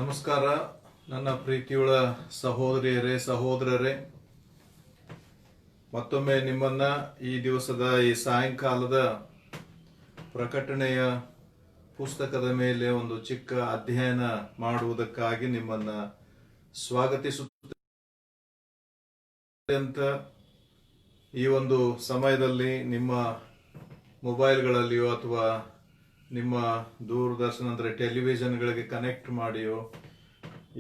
ನಮಸ್ಕಾರ ನನ್ನ ಪ್ರೀತಿಯುಳ್ಳ ಸಹೋದರಿಯರೇ ಸಹೋದರರೇ, ಮತ್ತೊಮ್ಮೆ ನಿಮ್ಮನ್ನ ಈ ದಿವಸದ ಈ ಸಾಯಂಕಾಲದ ಪ್ರಕಟಣೆಯ ಪುಸ್ತಕದ ಮೇಲೆ ಒಂದು ಚಿಕ್ಕ ಅಧ್ಯಯನ ಮಾಡುವುದಕ್ಕಾಗಿ ನಿಮ್ಮನ್ನ ಸ್ವಾಗತಿಸುತ್ತೇನೆ. ಅಂತ ಈ ಒಂದು ಸಮಯದಲ್ಲಿ ನಿಮ್ಮ ಮೊಬೈಲ್ಗಳಲ್ಲಿಯೋ ಅಥವಾ ನಿಮ್ಮ ದೂರದರ್ಶನ ಅಂದರೆ ಟೆಲಿವಿಷನ್ಗಳಿಗೆ ಕನೆಕ್ಟ್ ಮಾಡಿಯೋ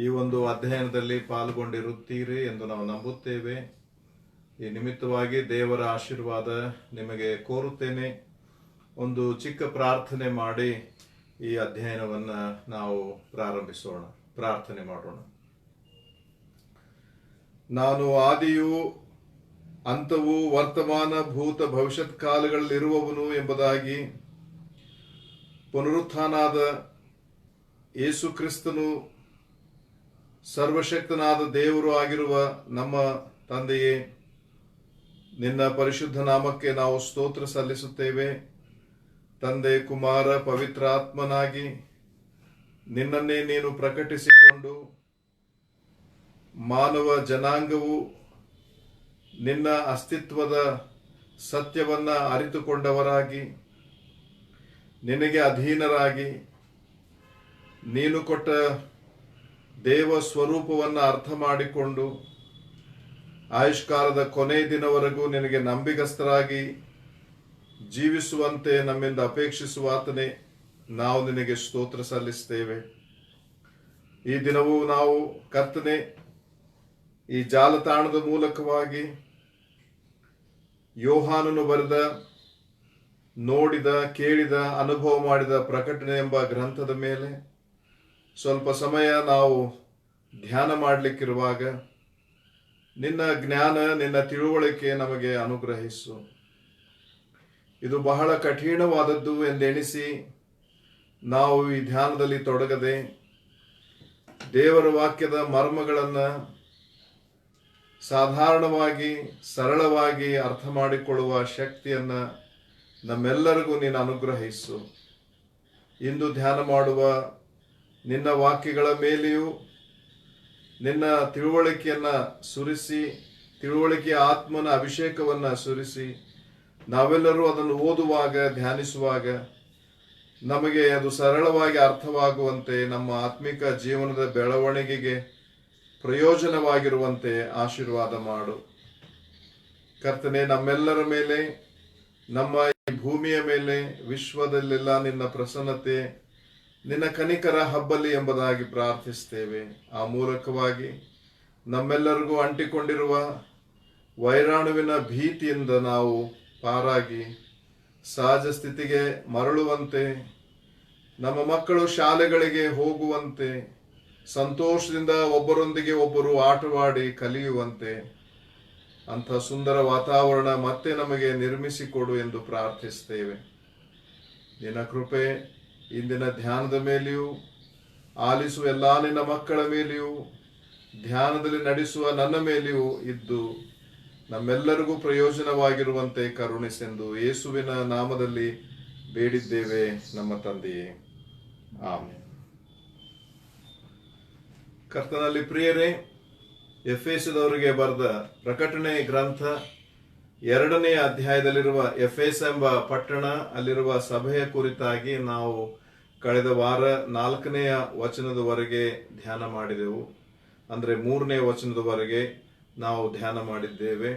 ಈ ಒಂದು ಅಧ್ಯಯನದಲ್ಲಿ ಪಾಲ್ಗೊಂಡಿರುತ್ತೀರಿ ಎಂದು ನಾವು ನಂಬುತ್ತೇವೆ. ಈ ನಿಮಿತ್ತವಾಗಿ ದೇವರ ಆಶೀರ್ವಾದ ನಿಮಗೆ ಕೋರುತ್ತೇನೆ. ಒಂದು ಚಿಕ್ಕ ಪ್ರಾರ್ಥನೆ ಮಾಡಿ ಈ ಅಧ್ಯಯನವನ್ನು ನಾವು ಪ್ರಾರಂಭಿಸೋಣ. ಪ್ರಾರ್ಥನೆ ಮಾಡೋಣ. ನಾನು ಆದಿಯೂ ಅಂತವೂ ವರ್ತಮಾನ ಭೂತ ಭವಿಷ್ಯತ್ ಕಾಲಗಳಲ್ಲಿರುವವನು ಎಂಬುದಾಗಿ ಪುನರುತ್ಥಾನಾದ ಯೇಸು ಕ್ರಿಸ್ತನು ಸರ್ವಶಕ್ತನಾದ ದೇವರು ಆಗಿರುವ ನಮ್ಮ ತಂದೆಯೇ, ನಿನ್ನ ಪರಿಶುದ್ಧ ನಾಮಕ್ಕೆ ನಾವು ಸ್ತೋತ್ರ ಸಲ್ಲಿಸುತ್ತೇವೆ. ತಂದೆ, ಕುಮಾರ, ಪವಿತ್ರಾತ್ಮನಾಗಿ ನಿನ್ನನ್ನೇ ನೀನು ಪ್ರಕಟಿಸಿಕೊಂಡು ಮಾನವ ಜನಾಂಗವು ನಿನ್ನ ಅಸ್ತಿತ್ವದ ಸತ್ಯವನ್ನ ಅರಿತುಕೊಂಡವರಾಗಿ ನಿನಗೆ ಅಧೀನರಾಗಿ ನೀನು ಕೊಟ್ಟ ದೇವ ಸ್ವರೂಪವನ್ನು ಅರ್ಥ ಮಾಡಿಕೊಂಡು ಆಯುಷ್ಕಾಲದ ಕೊನೆ ದಿನವರೆಗೂ ನಿನಗೆ ನಂಬಿಗಸ್ತರಾಗಿ ಜೀವಿಸುವಂತೆ ನಮ್ಮಿಂದ ಅಪೇಕ್ಷಿಸುವಾತನೇ, ನಾವು ನಿನಗೆ ಸ್ತೋತ್ರ ಸಲ್ಲಿಸ್ತೇವೆ. ಈ ದಿನವೂ ನಾವು ಕರ್ತನೆ ಈ ಜಾಲತಾಣದ ಮೂಲಕವಾಗಿ ಯೋಹಾನನು ಬರೆದ, ನೋಡಿದ, ಕೇಳಿದ, ಅನುಭವ ಮಾಡಿದ ಪ್ರಕಟಣೆ ಎಂಬ ಗ್ರಂಥದ ಮೇಲೆ ಸ್ವಲ್ಪ ಸಮಯ ನಾವು ಧ್ಯಾನ ಮಾಡಲಿಕ್ಕಿರುವಾಗ ನಿನ್ನ ಜ್ಞಾನ, ನಿನ್ನ ತಿಳುವಳಿಕೆ ನಮಗೆ ಅನುಗ್ರಹಿಸು. ಇದು ಬಹಳ ಕಠಿಣವಾದದ್ದು ಎಂದೆಣಿಸಿ ನಾವು ಈ ಧ್ಯಾನದಲ್ಲಿ ತೊಡಗದೆ ದೇವರ ವಾಕ್ಯದ ಮರ್ಮಗಳನ್ನು ಸಾಧಾರಣವಾಗಿ ಸರಳವಾಗಿ ಅರ್ಥ ಮಾಡಿಕೊಳ್ಳುವ ಶಕ್ತಿಯನ್ನ ನಮ್ಮೆಲ್ಲರಿಗೂ ನೀನು ಅನುಗ್ರಹಿಸು. ಇಂದು ಧ್ಯಾನ ಮಾಡುವ ನಿನ್ನ ವಾಕ್ಯಗಳ ಮೇಲೆಯೂ ನಿನ್ನ ತಿಳುವಳಿಕೆಯನ್ನ ಸುರಿಸಿ, ತಿಳುವಳಿಕೆಯ ಆತ್ಮನ ಅಭಿಷೇಕವನ್ನ ಸುರಿಸಿ, ನಾವೆಲ್ಲರೂ ಅದನ್ನು ಓದುವಾಗ, ಧ್ಯಾನಿಸುವಾಗ ನಮಗೆ ಅದು ಸರಳವಾಗಿ ಅರ್ಥವಾಗುವಂತೆ, ನಮ್ಮ ಆತ್ಮಿಕ ಜೀವನದ ಬೆಳವಣಿಗೆಗೆ ಪ್ರಯೋಜನವಾಗಿರುವಂತೆ ಆಶೀರ್ವಾದ ಮಾಡು. ಕರ್ತನೆ, ನಮ್ಮೆಲ್ಲರ ಮೇಲೆ, ನಮ್ಮ ಈ ಭೂಮಿಯ ಮೇಲೆ, ವಿಶ್ವದಲ್ಲೆಲ್ಲ ನಿನ್ನ ಪ್ರಸನ್ನತೆ, ನಿನ್ನ ಕನಿಕರ ಹಬ್ಬಲಿ ಎಂಬುದಾಗಿ ಪ್ರಾರ್ಥಿಸ್ತೇವೆ. ಆ ಮೂಲಕವಾಗಿ ನಮ್ಮೆಲ್ಲರಿಗೂ ಅಂಟಿಕೊಂಡಿರುವ ವೈರಾಣುವಿನ ಭೀತಿಯಿಂದ ನಾವು ಪಾರಾಗಿ ಸಹಜ ಸ್ಥಿತಿಗೆ ಮರಳುವಂತೆ, ನಮ್ಮ ಮಕ್ಕಳು ಶಾಲೆಗಳಿಗೆ ಹೋಗುವಂತೆ, ಸಂತೋಷದಿಂದ ಒಬ್ಬರೊಂದಿಗೆ ಒಬ್ಬರು ಆಟವಾಡಿ ಕಲಿಯುವಂತೆ ಅಂಥ ಸುಂದರ ವಾತಾವರಣ ಮತ್ತೆ ನಮಗೆ ನಿರ್ಮಿಸಿಕೊಡು ಎಂದು ಪ್ರಾರ್ಥಿಸ್ತೇವೆ. ನಿನ್ನ ಕೃಪೆ ಇಂದಿನ ಧ್ಯಾನದ ಮೇಲೆಯೂ, ಆಲಿಸುವ ಎಲ್ಲ ನಿನ್ನ ಮಕ್ಕಳ ಮೇಲೆಯೂ, ಧ್ಯಾನದಲ್ಲಿ ನಡೆಸುವ ನನ್ನ ಮೇಲೆಯೂ ಇದ್ದು ನಮ್ಮೆಲ್ಲರಿಗೂ ಪ್ರಯೋಜನವಾಗಿರುವಂತೆ ಕರುಣಿಸೆಂದು ಯೇಸುವಿನ ನಾಮದಲ್ಲಿ ಬೇಡಿದ್ದೇವೆ ನಮ್ಮ ತಂದೆಯೇ, ಆಮೆನ್. ಕರ್ತನಲ್ಲಿ ಪ್ರಿಯರೇ, ಎಫೆಸದವರಿಗೆ ಬರೆದ ಪ್ರಕಟಣೆ ಗ್ರಂಥ 2ನೇ ಅಧ್ಯಾಯದಲ್ಲಿರುವ ಎಫೆಸ ಎಂಬ ಪಟ್ಟಣ, ಅಲ್ಲಿರುವ ಸಭೆಯ ಕುರಿತಾಗಿ ನಾವು ಕಳೆದ ವಾರ 4ನೆಯ ವಚನದವರೆಗೆ ಧ್ಯಾನ ಮಾಡಿದೆವು. ಅಂದರೆ 3ನೇ ವಚನದವರೆಗೆ ನಾವು ಧ್ಯಾನ ಮಾಡಿದ್ದೇವೆ.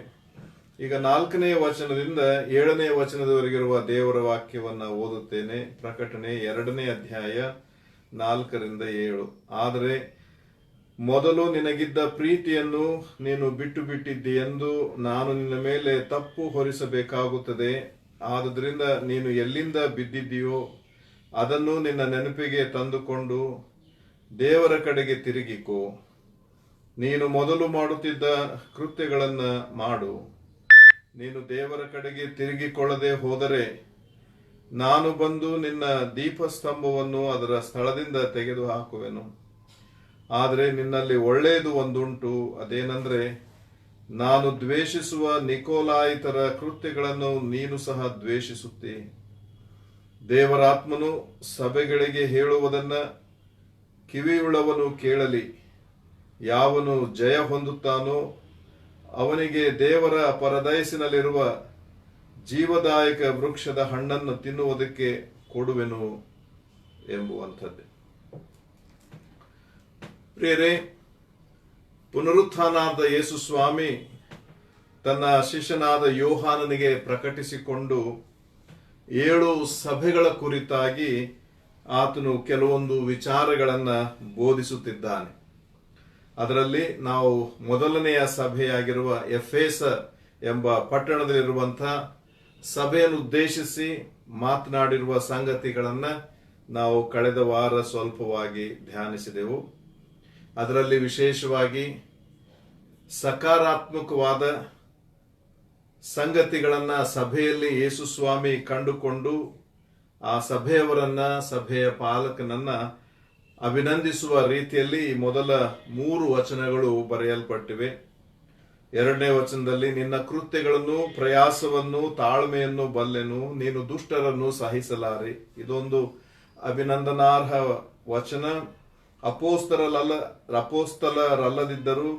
ಈಗ 4ನೇ ವಚನದಿಂದ 7ನೇ ವಚನದವರೆಗಿರುವ ದೇವರ ವಾಕ್ಯವನ್ನ ಓದುತ್ತೇನೆ. ಪ್ರಕಟಣೆ 2ನೇ ಅಧ್ಯಾಯ 4ರಿಂದ 7. ಆದರೆ ಮೊದಲು ನಿನಗಿದ್ದ ಪ್ರೀತಿಯನ್ನು ನೀನು ಬಿಟ್ಟು ಬಿಟ್ಟಿದ್ದೀಯೆಂದು ನಾನು ನಿನ್ನ ಮೇಲೆ ತಪ್ಪು ಹೊರಿಸಬೇಕಾಗುತ್ತದೆ. ಆದುದರಿಂದ ನೀನು ಎಲ್ಲಿಂದ ಬಿದ್ದಿದ್ದೀಯೋ ಅದನ್ನು ನಿನ್ನ ನೆನಪಿಗೆ ತಂದುಕೊಂಡು ದೇವರ ಕಡೆಗೆ ತಿರುಗಿಕೋ. ನೀನು ಮೊದಲು ಮಾಡುತ್ತಿದ್ದ ಕೃತ್ಯಗಳನ್ನು ಮಾಡು. ನೀನು ದೇವರ ಕಡೆಗೆ ತಿರುಗಿಕೊಳ್ಳದೆ ಹೋದರೆ ನಾನು ಬಂದು ನಿನ್ನ ದೀಪಸ್ತಂಭವನ್ನು ಅದರ ಸ್ಥಳದಿಂದ ತೆಗೆದು ಹಾಕುವೆನು. ಆದರೆ ನಿನ್ನಲ್ಲಿ ಒಳ್ಳೆಯದು ಒಂದುಂಟು, ಅದೇನೆಂದರೆ ನಾನು ದ್ವೇಷಿಸುವ ನಿಕೋಲಾಯಿತರ ಕೃತ್ಯಗಳನ್ನು ನೀನು ಸಹ ದ್ವೇಷಿಸುತ್ತಿ. ದೇವರಾತ್ಮನು ಸಭೆಗಳಿಗೆ ಹೇಳುವುದನ್ನ ಕಿವಿಯುಳ್ಳವನು ಕೇಳಲಿ. ಯಾವನು ಜಯ ಹೊಂದುತ್ತಾನೋ ಅವನಿಗೆ ದೇವರ ಪರದಯಸ್ಸಿನಲ್ಲಿರುವ ಜೀವದಾಯಕ ವೃಕ್ಷದ ಹಣ್ಣನ್ನು ತಿನ್ನುವುದಕ್ಕೆ ಕೊಡುವೆನು ಎಂಬುವಂಥದ್ದೇ. ಪ್ರಿಯರೇ, ಪುನರುತ್ಥಾನಾದ ಯೇಸು ಸ್ವಾಮಿ ತನ್ನ ಶಿಷ್ಯನಾದ ಯೋಹಾನನಿಗೆ ಪ್ರಕಟಿಸಿಕೊಂಡು 7 ಸಭೆಗಳ ಕುರಿತಾಗಿ ಆತನು ಕೆಲವೊಂದು ವಿಚಾರಗಳನ್ನು ಬೋಧಿಸುತ್ತಿದ್ದಾನೆ. ಅದರಲ್ಲಿ ನಾವು ಮೊದಲನೆಯ ಸಭೆಯಾಗಿರುವ ಎಫೆಸ ಎಂಬ ಪಟ್ಟಣದಲ್ಲಿರುವಂತಹ ಸಭೆಯನ್ನು ಉದ್ದೇಶಿಸಿ ಮಾತನಾಡಿರುವ ಸಂಗತಿಗಳನ್ನು ನಾವು ಕಳೆದ ವಾರ ಸ್ವಲ್ಪವಾಗಿ ಧ್ಯಾನಿಸಿದೆವು. ಅದರಲ್ಲಿ ವಿಶೇಷವಾಗಿ ಸಕಾರಾತ್ಮಕವಾದ ಸಂಗತಿಗಳನ್ನ ಸಭೆಯಲ್ಲಿ ಯೇಸು ಸ್ವಾಮಿ ಕಂಡುಕೊಂಡು ಆ ಸಭೆಯವರನ್ನ, ಸಭೆಯ ಪಾಲಕನನ್ನ ಅಭಿನಂದಿಸುವ ರೀತಿಯಲ್ಲಿ ಮೊದಲ 3 ವಚನಗಳು ಬರೆಯಲ್ಪಟ್ಟಿವೆ. 2ನೇ ವಚನದಲ್ಲಿ, ನಿನ್ನ ಕೃತ್ಯಗಳನ್ನು, ಪ್ರಯಾಸವನ್ನು, ತಾಳ್ಮೆಯನ್ನು ಬಲ್ಲೆನು, ನೀನು ದುಷ್ಟರನ್ನು ಸಹಿಸಲಾರೆ. ಇದೊಂದು ಅಭಿನಂದನಾರ್ಹ ವಚನ. ಅಪೋಸ್ತಲರಲ್ಲದಿದ್ದರೂ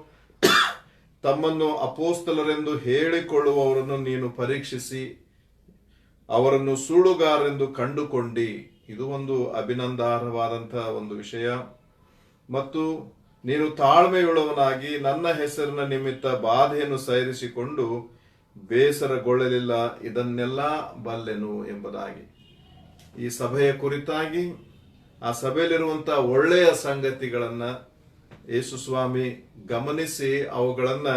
ತಮ್ಮನ್ನು ಅಪೋಸ್ತಲರೆಂದು ಹೇಳಿಕೊಳ್ಳುವವರನ್ನು ನೀನು ಪರೀಕ್ಷಿಸಿ ಅವರನ್ನು ಸುಳ್ಳುಗಾರರೆಂದು ಕಂಡುಕೊಂಡಿ. ಇದು ಒಂದು ಅಭಿನಂದನಾರ್ಹವಾದಂತಹ ಒಂದು ವಿಷಯ. ಮತ್ತು ನೀನು ತಾಳ್ಮೆಯುಳ್ಳವನಾಗಿ ನನ್ನ ಹೆಸರಿನ ನಿಮಿತ್ತ ಬಾಧೆಯನ್ನು ಸಹಿಸಿಕೊಂಡು ಬೇಸರಗೊಳ್ಳಲಿಲ್ಲ, ಇದನ್ನೆಲ್ಲ ಬಲ್ಲೆನು ಎಂಬುದಾಗಿ ಈ ಸಭೆಯ ಕುರಿತಾಗಿ, ಆ ಸಭೆಯಲ್ಲಿರುವಂತಹ ಒಳ್ಳೆಯ ಸಂಗತಿಗಳನ್ನ ಯೇಸು ಸ್ವಾಮಿ ಗಮನಿಸಿ ಅವುಗಳನ್ನ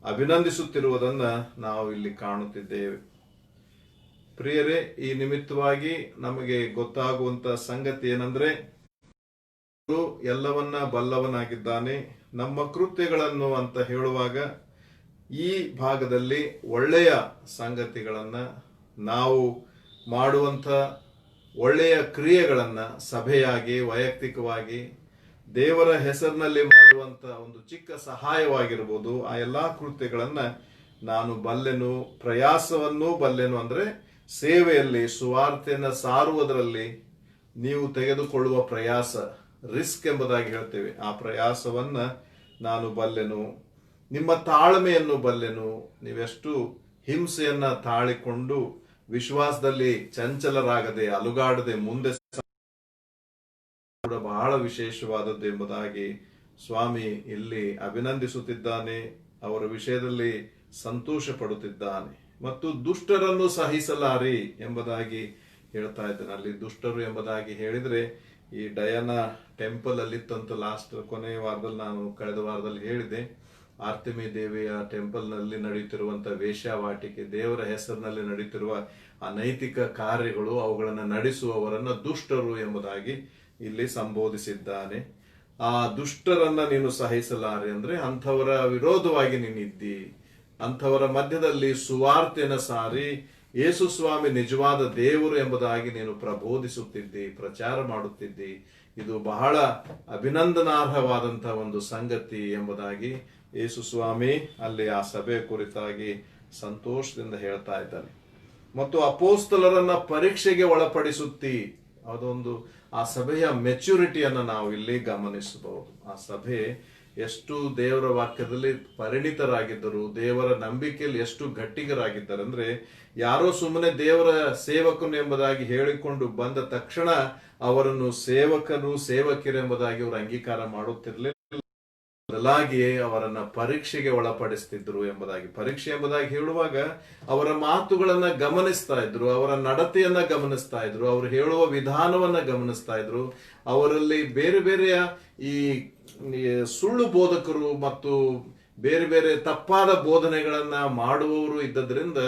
ಅಭಿನಂದಿಸುತ್ತಿರುವುದನ್ನ ನಾವು ಇಲ್ಲಿ ಕಾಣುತ್ತಿದ್ದೇವೆ. ಪ್ರಿಯರೇ, ಈ ನಿಮಿತ್ತವಾಗಿ ನಮಗೆ ಗೊತ್ತಾಗುವಂತ ಸಂಗತಿ ಏನಂದ್ರೆ, ಎಲ್ಲವನ್ನ ಬಲ್ಲವನಾಗಿದ್ದಾನೆ. ನಮ್ಮ ಕೃತ್ಯಗಳನ್ನು ಅಂತ ಹೇಳುವಾಗ ಈ ಭಾಗದಲ್ಲಿ ಒಳ್ಳೆಯ ಸಂಗತಿಗಳನ್ನ, ನಾವು ಮಾಡುವಂತ ಒಳ್ಳೆಯ ಕ್ರಿಯೆಗಳನ್ನ ಸಭೆಯಾಗಿ, ವೈಯಕ್ತಿಕವಾಗಿ, ದೇವರ ಹೆಸರಿನಲ್ಲಿ ಮಾಡುವಂತ ಒಂದು ಚಿಕ್ಕ ಸಹಾಯವಾಗಿರ್ಬೋದು, ಆ ಎಲ್ಲಾ ಕೃತ್ಯಗಳನ್ನ ನಾನು ಬಲ್ಲೆನು. ಪ್ರಯಾಸವನ್ನು ಬಲ್ಲೆನು ಅಂದ್ರೆ ಸೇವೆಯಲ್ಲಿ, ಸುವಾರ್ತೆಯನ್ನ ಸಾರುವುದರಲ್ಲಿ ನೀವು ತೆಗೆದುಕೊಳ್ಳುವ ಪ್ರಯಾಸ, ರಿಸ್ಕ್ ಎಂಬುದಾಗಿ ಹೇಳ್ತೇವೆ. ಆ ಪ್ರಯಾಸವನ್ನ ನಾನು ಬಲ್ಲೆನು. ನಿಮ್ಮ ತಾಳ್ಮೆಯನ್ನು ಬಲ್ಲೆನು. ನೀವೆಷ್ಟು ಹಿಂಸೆಯನ್ನ ತಾಳಿಕೊಂಡು ವಿಶ್ವಾಸದಲ್ಲಿ ಚಂಚಲರಾಗದೆ, ಅಲುಗಾಡದೆ ಮುಂದೆ ಬಹಳ ವಿಶೇಷವಾದದ್ದು ಎಂಬುದಾಗಿ ಸ್ವಾಮಿ ಇಲ್ಲಿ ಅಭಿನಂದಿಸುತ್ತಿದ್ದಾನೆ. ಅವರ ವಿಷಯದಲ್ಲಿ ಸಂತೋಷ ಪಡುತ್ತಿದ್ದಾನೆ. ಮತ್ತು ದುಷ್ಟರನ್ನು ಸಹಿಸಲಾರಿ ಎಂಬುದಾಗಿ ಹೇಳ್ತಾ ಇದ್ದಾನೆ. ಅಲ್ಲಿ ದುಷ್ಟರು ಎಂಬುದಾಗಿ ಹೇಳಿದ್ರೆ, ಈ ಡಯಾನಾ ಟೆಂಪಲ್ ಅಲ್ಲಿತ್ತಂತ ಕೊನೆಯ ವಾರದಲ್ಲಿ, ನಾನು ಕಳೆದ ವಾರದಲ್ಲಿ ಹೇಳಿದೆ, ಆರ್ತೆಮಿ ದೇವಿಯ ಟೆಂಪಲ್ ನಲ್ಲಿ ನಡೆಯುತ್ತಿರುವಂತಹ ವೇಶ್ಯಾವಾಟಿಕೆ, ದೇವರ ಹೆಸರಿನಲ್ಲಿ ನಡೆಯುತ್ತಿರುವ ಅನೈತಿಕ ಕಾರ್ಯಗಳು, ಅವುಗಳನ್ನು ನಡೆಸುವವರನ್ನ ದುಷ್ಟರು ಎಂಬುದಾಗಿ ಇಲ್ಲಿ ಸಂಬೋಧಿಸಿದ್ದಾನೆ. ಆ ದುಷ್ಟರನ್ನ ನೀನು ಸಹಿಸಲಾರೆ ಅಂದ್ರೆ ಅಂಥವರ ವಿರೋಧವಾಗಿ ನೀನಿದ್ದಿ, ಅಂಥವರ ಮಧ್ಯದಲ್ಲಿ ಸುವಾರ್ತೆನ ಸಾರಿ ಯೇಸು ಸ್ವಾಮಿ ನಿಜವಾದ ದೇವರು ಎಂಬುದಾಗಿ ನೀನು ಪ್ರಬೋಧಿಸುತ್ತಿದ್ದಿ, ಪ್ರಚಾರ ಮಾಡುತ್ತಿದ್ದಿ. ಇದು ಬಹಳ ಅಭಿನಂದನಾರ್ಹವಾದಂತಹ ಒಂದು ಸಂಗತಿ ಎಂಬುದಾಗಿ ಯೇಸು ಸ್ವಾಮಿ ಅಲ್ಲಿ ಆ ಸಭೆ ಕುರಿತಾಗಿ ಸಂತೋಷದಿಂದ ಹೇಳ್ತಾ ಇದ್ದಾನೆ. ಮತ್ತು ಅಪೋಸ್ತಲರನ್ನ ಪರೀಕ್ಷೆಗೆ ಒಳಪಡಿಸುತ್ತಿ, ಅದೊಂದು ಆ ಸಭೆಯ ಮೆಚುರಿಟಿಯನ್ನು ನಾವು ಇಲ್ಲಿ ಗಮನಿಸಬಹುದು. ಆ ಸಭೆ ಎಷ್ಟು ದೇವರ ವಾಕ್ಯದಲ್ಲಿ ಪರಿಣಿತರಾಗಿದ್ದರು, ದೇವರ ನಂಬಿಕೆಯಲ್ಲಿ ಎಷ್ಟು ಗಟ್ಟಿಗರಾಗಿದ್ದಾರೆ ಅಂದ್ರೆ, ಯಾರೋ ಸುಮ್ಮನೆ ದೇವರ ಸೇವಕನು ಎಂಬುದಾಗಿ ಹೇಳಿಕೊಂಡು ಬಂದ ತಕ್ಷಣ ಅವರನ್ನು ಸೇವಕರು, ಸೇವಕಿಯರೆಂಬುದಾಗಿ ಅವರು ಅಂಗೀಕಾರ ಮಾಡುತ್ತಿರಲಿಲ್ಲ. ಬದಲಾಗಿ ಅವರನ್ನ ಪರೀಕ್ಷೆಗೆ ಒಳಪಡಿಸ್ತಿದ್ರು ಎಂಬುದಾಗಿ. ಪರೀಕ್ಷೆ ಎಂಬುದಾಗಿ ಹೇಳುವಾಗ ಅವರ ಮಾತುಗಳನ್ನ ಗಮನಿಸ್ತಾ ಇದ್ರು, ಅವರ ನಡತೆಯನ್ನ ಗಮನಿಸ್ತಾ ಇದ್ರು, ಅವರು ಹೇಳುವ ವಿಧಾನವನ್ನ ಗಮನಿಸ್ತಾ ಇದ್ರು. ಅವರಲ್ಲಿ ಬೇರೆ ಬೇರೆಯ ಈ ಸುಳ್ಳು ಬೋಧಕರು ಮತ್ತು ಬೇರೆ ಬೇರೆ ತಪ್ಪಾದ ಬೋಧನೆಗಳನ್ನ ಮಾಡುವವರು ಇದ್ದದ್ರಿಂದ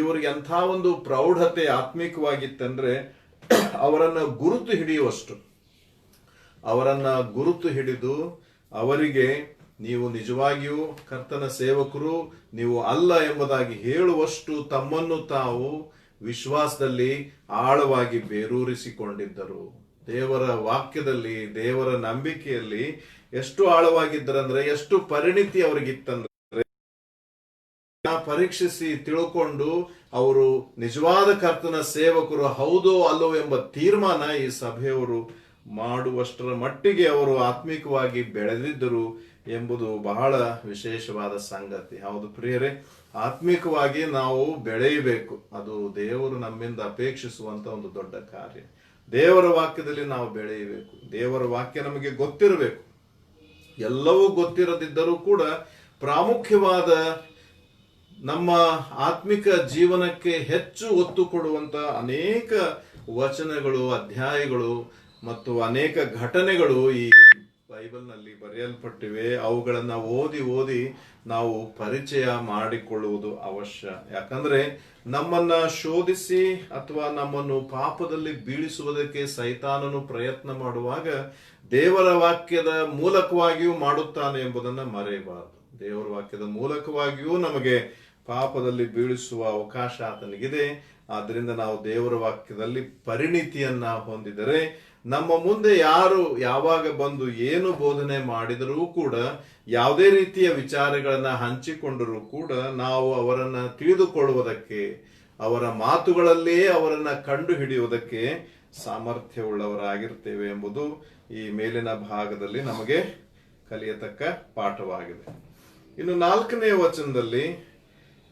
ಇವರಿಗೆ ಎಂಥ ಒಂದು ಪ್ರೌಢತೆ ಆತ್ಮಿಕವಾಗಿತ್ತಂದ್ರೆ, ಅವರನ್ನ ಗುರುತು ಹಿಡಿದು ಅವರಿಗೆ ನೀವು ನಿಜವಾಗಿಯೂ ಕರ್ತನ ಸೇವಕರು, ನೀವು ಅಲ್ಲ ಎಂಬುದಾಗಿ ಹೇಳುವಷ್ಟು ತಮ್ಮನ್ನು ತಾವು ವಿಶ್ವಾಸದಲ್ಲಿ ಆಳವಾಗಿ ಬೇರೂರಿಸಿಕೊಂಡಿದ್ದರು. ದೇವರ ವಾಕ್ಯದಲ್ಲಿ, ದೇವರ ನಂಬಿಕೆಯಲ್ಲಿ ಎಷ್ಟು ಆಳವಾಗಿದ್ದರಂದ್ರೆ, ಎಷ್ಟು ಪರಿಣಿತಿ ಅವರಿಗಿತ್ತಂದ್ರೆ, ಪರೀಕ್ಷಿಸಿ ತಿಳ್ಕೊಂಡು ಅವರು ನಿಜವಾದ ಕರ್ತನ ಸೇವಕರು ಹೌದೋ ಅಲ್ಲೋ ಎಂಬ ತೀರ್ಮಾನ ಈ ಸಭೆಯವರು ಮಾಡುವಷ್ಟರ ಮಟ್ಟಿಗೆ ಅವರು ಆತ್ಮಿಕವಾಗಿ ಬೆಳೆದಿದ್ದರು ಎಂಬುದು ಬಹಳ ವಿಶೇಷವಾದ ಸಂಗತಿ. ಹೌದು ಪ್ರಿಯರೇ, ಆತ್ಮಿಕವಾಗಿ ನಾವು ಬೆಳೆಯಬೇಕು. ಅದು ದೇವರು ನಮ್ಮಿಂದ ಅಪೇಕ್ಷಿಸುವಂತ ಒಂದು ದೊಡ್ಡ ಕಾರ್ಯ. ದೇವರ ವಾಕ್ಯದಲ್ಲಿ ನಾವು ಬೆಳೆಯಬೇಕು. ದೇವರ ವಾಕ್ಯ ನಮಗೆ ಗೊತ್ತಿರಬೇಕು. ಎಲ್ಲವೂ ಗೊತ್ತಿರದಿದ್ದರೂ ಕೂಡ ಪ್ರಾಮುಖ್ಯವಾದ ನಮ್ಮ ಆತ್ಮಿಕ ಜೀವನಕ್ಕೆ ಹೆಚ್ಚು ಒತ್ತು ಕೊಡುವಂತ ಅನೇಕ ವಚನಗಳು, ಅಧ್ಯಾಯಗಳು ಮತ್ತು ಅನೇಕ ಘಟನೆಗಳು ಈ ಬೈಬಲ್ನಲ್ಲಿ ಬರೆಯಲ್ಪಟ್ಟಿವೆ. ಅವುಗಳನ್ನ ಓದಿ ಓದಿ ನಾವು ಪರಿಚಯ ಮಾಡಿಕೊಳ್ಳುವುದು ಅವಶ್ಯ. ಯಾಕಂದ್ರೆ ನಮ್ಮನ್ನ ಶೋಧಿಸಿ ಅಥವಾ ನಮ್ಮನ್ನು ಪಾಪದಲ್ಲಿ ಬೀಳಿಸುವುದಕ್ಕೆ ಸೈತಾನನು ಪ್ರಯತ್ನ ಮಾಡುವಾಗ ದೇವರ ವಾಕ್ಯದ ಮೂಲಕವಾಗಿಯೂ ಮಾಡುತ್ತಾನೆ ಎಂಬುದನ್ನ ಮರೆಯಬಾರದು. ದೇವರ ವಾಕ್ಯದ ಮೂಲಕವಾಗಿಯೂ ನಮಗೆ ಪಾಪದಲ್ಲಿ ಬೀಳಿಸುವ ಅವಕಾಶ ಆತನಿಗಿದೆ. ಆದ್ರಿಂದ ನಾವು ದೇವರ ವಾಕ್ಯದಲ್ಲಿ ಪರಿಣಿತಿಯನ್ನ ಹೊಂದಿದರೆ ನಮ್ಮ ಮುಂದೆ ಯಾರು ಯಾವಾಗ ಬಂದು ಏನು ಬೋಧನೆ ಮಾಡಿದರೂ ಕೂಡ, ಯಾವುದೇ ರೀತಿಯ ವಿಚಾರಗಳನ್ನ ಹಂಚಿಕೊಂಡರೂ ಕೂಡ ನಾವು ಅವರನ್ನ ತಿಳಿದುಕೊಳ್ಳುವುದಕ್ಕೆ, ಅವರ ಮಾತುಗಳಲ್ಲೇ ಅವರನ್ನ ಕಂಡು ಹಿಡಿಯುವುದಕ್ಕೆ ಸಾಮರ್ಥ್ಯವುಳ್ಳವರಾಗಿರ್ತೇವೆ ಎಂಬುದು ಈ ಮೇಲಿನ ಭಾಗದಲ್ಲಿ ನಮಗೆ ಕಲಿಯತಕ್ಕ ಪಾಠವಾಗಿದೆ. ಇನ್ನು 4ನೇ ವಚನದಲ್ಲಿ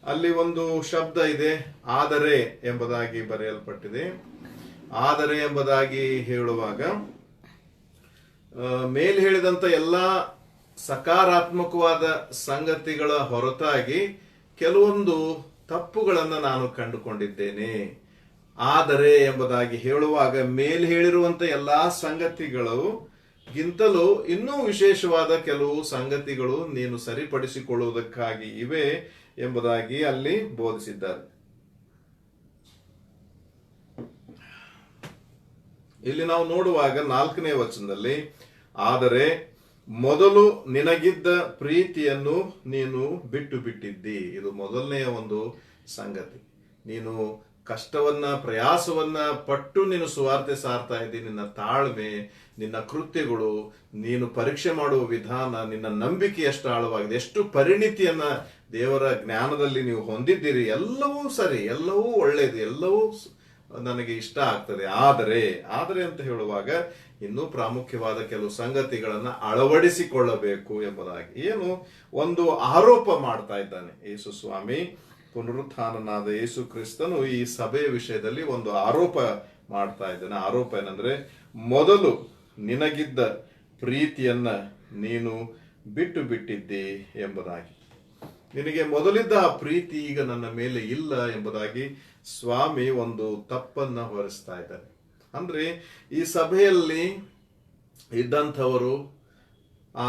ಅಲ್ಲಿ ಒಂದು ಶಬ್ದ ಇದೆ, ಆದರೆ ಎಂಬುದಾಗಿ ಬರೆಯಲ್ಪಟ್ಟಿದೆ. ಆದರೆ ಎಂಬುದಾಗಿ ಹೇಳುವಾಗ ಮೇಲ್ ಹೇಳಿದಂತ ಎಲ್ಲಾ ಸಕಾರಾತ್ಮಕವಾದ ಸಂಗತಿಗಳ ಹೊರತಾಗಿ ಕೆಲವೊಂದು ತಪ್ಪುಗಳನ್ನ ನಾನು ಕಂಡುಕೊಂಡಿದ್ದೇನೆ. ಆದರೆ ಎಂಬುದಾಗಿ ಹೇಳುವಾಗ ಮೇಲ್ ಹೇಳಿರುವಂತ ಎಲ್ಲಾ ಸಂಗತಿಗಳು ಗಿಂತಲೂ ಇನ್ನೂ ವಿಶೇಷವಾದ ಕೆಲವು ಸಂಗತಿಗಳು ನೀನು ಸರಿಪಡಿಸಿಕೊಳ್ಳುವುದಕ್ಕಾಗಿ ಇವೆ ಎಂಬುದಾಗಿ ಅಲ್ಲಿ ಬೋಧಿಸಿದ್ದಾರೆ. ಇಲ್ಲಿ ನಾವು ನೋಡುವಾಗ 4ನೇ ವಚನದಲ್ಲಿ, ಆದರೆ ಮೊದಲು ನಿನಗಿದ್ದ ಪ್ರೀತಿಯನ್ನು ನೀನು ಬಿಟ್ಟು ಬಿಟ್ಟಿದ್ದಿ. ಇದು ಮೊದಲನೆಯ ಒಂದು ಸಂಗತಿ. ನೀನು ಕಷ್ಟವನ್ನ, ಪ್ರಯಾಸವನ್ನ ಪಟ್ಟು ನೀನು ಸುವಾರ್ತೆ ಸಾರ್ತಾ ಇದ್ದಿ. ನಿನ್ನ ತಾಳ್ಮೆ, ನಿನ್ನ ಕೃತ್ಯಗಳು, ನೀನು ಪರೀಕ್ಷೆ ಮಾಡುವ ವಿಧಾನ, ನಿನ್ನ ನಂಬಿಕೆ ಎಷ್ಟು ಆಳವಾಗಿದೆ, ಎಷ್ಟು ಪರಿಣಿತಿಯನ್ನ ದೇವರ ಜ್ಞಾನದಲ್ಲಿ ನೀವು ಹೊಂದಿದ್ದೀರಿ. ಎಲ್ಲವೂ ಸರಿ, ಎಲ್ಲವೂ ಒಳ್ಳೆಯದು, ಎಲ್ಲವೂ ನನಗೆ ಇಷ್ಟ ಆಗ್ತದೆ. ಆದರೆ ಅಂತ ಹೇಳುವಾಗ ಇನ್ನೂ ಪ್ರಾಮುಖ್ಯವಾದ ಕೆಲವು ಸಂಗತಿಗಳನ್ನ ಅಳವಡಿಸಿಕೊಳ್ಳಬೇಕು ಎಂಬುದಾಗಿ ಏನು ಒಂದು ಆರೋಪ ಮಾಡ್ತಾ ಇದ್ದಾನೆ ಯೇಸು ಸ್ವಾಮಿ. ಪುನರುತ್ಥಾನನಾದ ಯೇಸು ಕ್ರಿಸ್ತನು ಈ ಸಭೆಯ ವಿಷಯದಲ್ಲಿ ಒಂದು ಆರೋಪ ಮಾಡ್ತಾ ಇದ್ದಾನೆ. ಆರೋಪ ಏನಂದ್ರೆ, ಮೊದಲು ನಿನಗಿದ್ದ ಪ್ರೀತಿಯನ್ನ ನೀನು ಬಿಟ್ಟು ಬಿಟ್ಟಿದ್ದಿ ಎಂಬುದಾಗಿ. ನಿನಗೆ ಮೊದಲಿದ್ದ ಆ ಪ್ರೀತಿ ಈಗ ನನ್ನ ಮೇಲೆ ಇಲ್ಲ ಎಂಬುದಾಗಿ ಸ್ವಾಮಿ ಒಂದು ತಪ್ಪನ್ನ ಹೊರಿಸ್ತಾ ಇದ್ದಾರೆ. ಅಂದ್ರೆ ಈ ಸಭೆಯಲ್ಲಿ ಇದ್ದಂಥವರು ಆ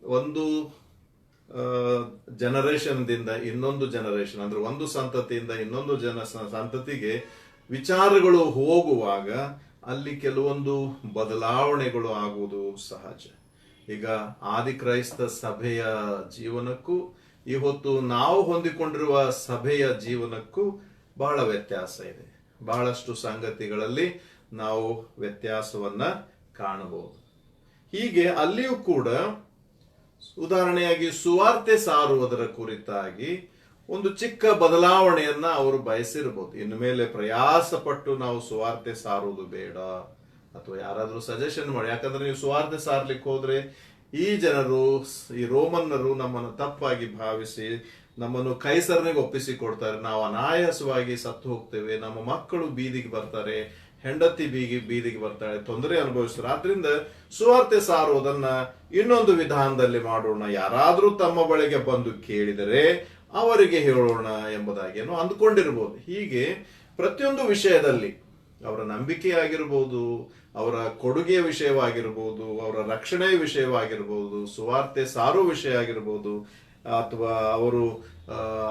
ಒಂದು ಜನರೇಷನ್ದಿಂದ ಇನ್ನೊಂದು ಜನರೇಷನ್, ಅಂದ್ರೆ ಒಂದು ಸಂತತಿಯಿಂದ ಇನ್ನೊಂದು ಸಂತತಿಗೆ ವಿಚಾರಗಳು ಹೋಗುವಾಗ ಅಲ್ಲಿ ಕೆಲವೊಂದು ಬದಲಾವಣೆಗಳು ಆಗುವುದು ಸಹಜ. ಈಗ ಆದಿಕ್ರೈಸ್ತ ಸಭೆಯ ಜೀವನಕ್ಕೂ ಇವತ್ತು ನಾವು ಹೊಂದಿಕೊಂಡಿರುವ ಸಭೆಯ ಜೀವನಕ್ಕೂ ಬಹಳ ವ್ಯತ್ಯಾಸ ಇದೆ. ಬಹಳಷ್ಟು ಸಂಗತಿಗಳಲ್ಲಿ ನಾವು ವ್ಯತ್ಯಾಸವನ್ನ ಕಾಣಬಹುದು. ಹೀಗೆ ಅಲ್ಲಿಯೂ ಕೂಡ ಉದಾಹರಣೆಯಾಗಿ ಸುವಾರ್ತೆ ಸಾರುವುದರ ಕುರಿತಾಗಿ ಒಂದು ಚಿಕ್ಕ ಬದಲಾವಣೆಯನ್ನ ಅವರು ಬಯಸಿರಬಹುದು. ಇನ್ನು ಮೇಲೆ ಪ್ರಯಾಸ ಪಟ್ಟು ನಾವು ಸುವಾರ್ತೆ ಸಾರುವುದು ಬೇಡ, ಅಥವಾ ಯಾರಾದ್ರೂ ಸಜೆಷನ್ ಮಾಡಿ, ಯಾಕಂದ್ರೆ ನೀವು ಸುವಾರ್ತೆ ಸಾರ್ಲಿಕ್ಕೆ ಹೋದ್ರೆ ಈ ಜನರು, ಈ ರೋಮನ್ನರು ನಮ್ಮನ್ನು ತಪ್ಪಾಗಿ ಭಾವಿಸಿ ನಮ್ಮನ್ನು ಕೈಸರನಿಗೆ ಒಪ್ಪಿಸಿಕೊಡ್ತಾರೆ. ನಾವು ಅನಾಯಾಸವಾಗಿ ಸತ್ತು ಹೋಗ್ತೇವೆ, ನಮ್ಮ ಮಕ್ಕಳು ಬೀದಿಗೆ ಬರ್ತಾರೆ, ಹೆಂಡತಿ ಬೀದಿಗೆ ಬರ್ತಾಳೆ, ತೊಂದರೆ ಅನುಭವಿಸ್ತಾರೆ. ಆದ್ರಿಂದ ಸುವಾರ್ತೆ ಸಾರುವುದನ್ನ ಇನ್ನೊಂದು ವಿಧಾನದಲ್ಲಿ ಮಾಡೋಣ, ಯಾರಾದ್ರೂ ತಮ್ಮ ಬಳಿಗೆ ಬಂದು ಕೇಳಿದರೆ ಅವರಿಗೆ ಹೇಳೋಣ ಎಂಬುದಾಗಿ ಏನೋ ಅಂದ್ಕೊಂಡಿರ್ಬೋದು. ಹೀಗೆ ಪ್ರತಿಯೊಂದು ವಿಷಯದಲ್ಲಿ ಅವರ ನಂಬಿಕೆ ಆಗಿರ್ಬೋದು, ಅವರ ಕೊಡುಗೆಯ ವಿಷಯವಾಗಿರ್ಬೋದು, ಅವರ ರಕ್ಷಣೆಯ ವಿಷಯವಾಗಿರ್ಬೋದು, ಸುವಾರ್ತೆ ಸಾರೋ ವಿಷಯ ಆಗಿರ್ಬೋದು, ಅಥವಾ ಅವರು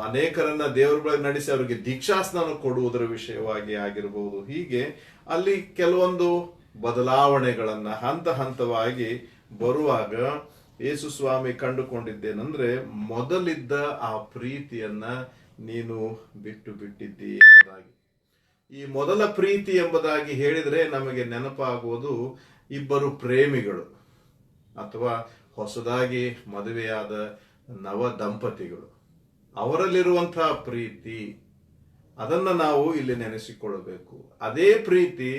ಅನೇಕರನ್ನ ದೇವರ ಬಳಿ ನಡೆಸಿ ಅವರಿಗೆ ದೀಕ್ಷಾಸ್ನಾನ ಕೊಡುವುದರ ವಿಷಯವಾಗಿ ಆಗಿರ್ಬೋದು. ಹೀಗೆ ಅಲ್ಲಿ ಕೆಲವೊಂದು ಬದಲಾವಣೆಗಳನ್ನ ಹಂತ ಹಂತವಾಗಿ ಬರುವಾಗ ಯೇಸು ಸ್ವಾಮಿ ಕಂಡುಕೊಂಡಿದ್ದೇನೆಂದ್ರೆ, ಮೊದಲಿದ್ದ ಆ ಪ್ರೀತಿಯನ್ನ ನೀನು ಬಿಟ್ಟು ಬಿಟ್ಟಿದ್ದಿ ಎಂಬುದಾಗಿ. ಈ ಮೊದಲ ಪ್ರೀತಿ ಎಂಬುದಾಗಿ ಹೇಳಿದ್ರೆ ನಮಗೆ ನೆನಪಾಗುವುದು ಇಬ್ಬರು ಪ್ರೇಮಿಗಳು ಅಥವಾ ಹೊಸದಾಗಿ ಮದುವೆಯಾದ ನವ ದಂಪತಿಗಳು. ಅವರಲ್ಲಿರುವಂತಹ ಪ್ರೀತಿ ಅದನ್ನ ನಾವು ಇಲ್ಲಿ ನೆನೆಸಿಕೊಳ್ಳಬೇಕು. ಅದೇ ಪ್ರೀತಿ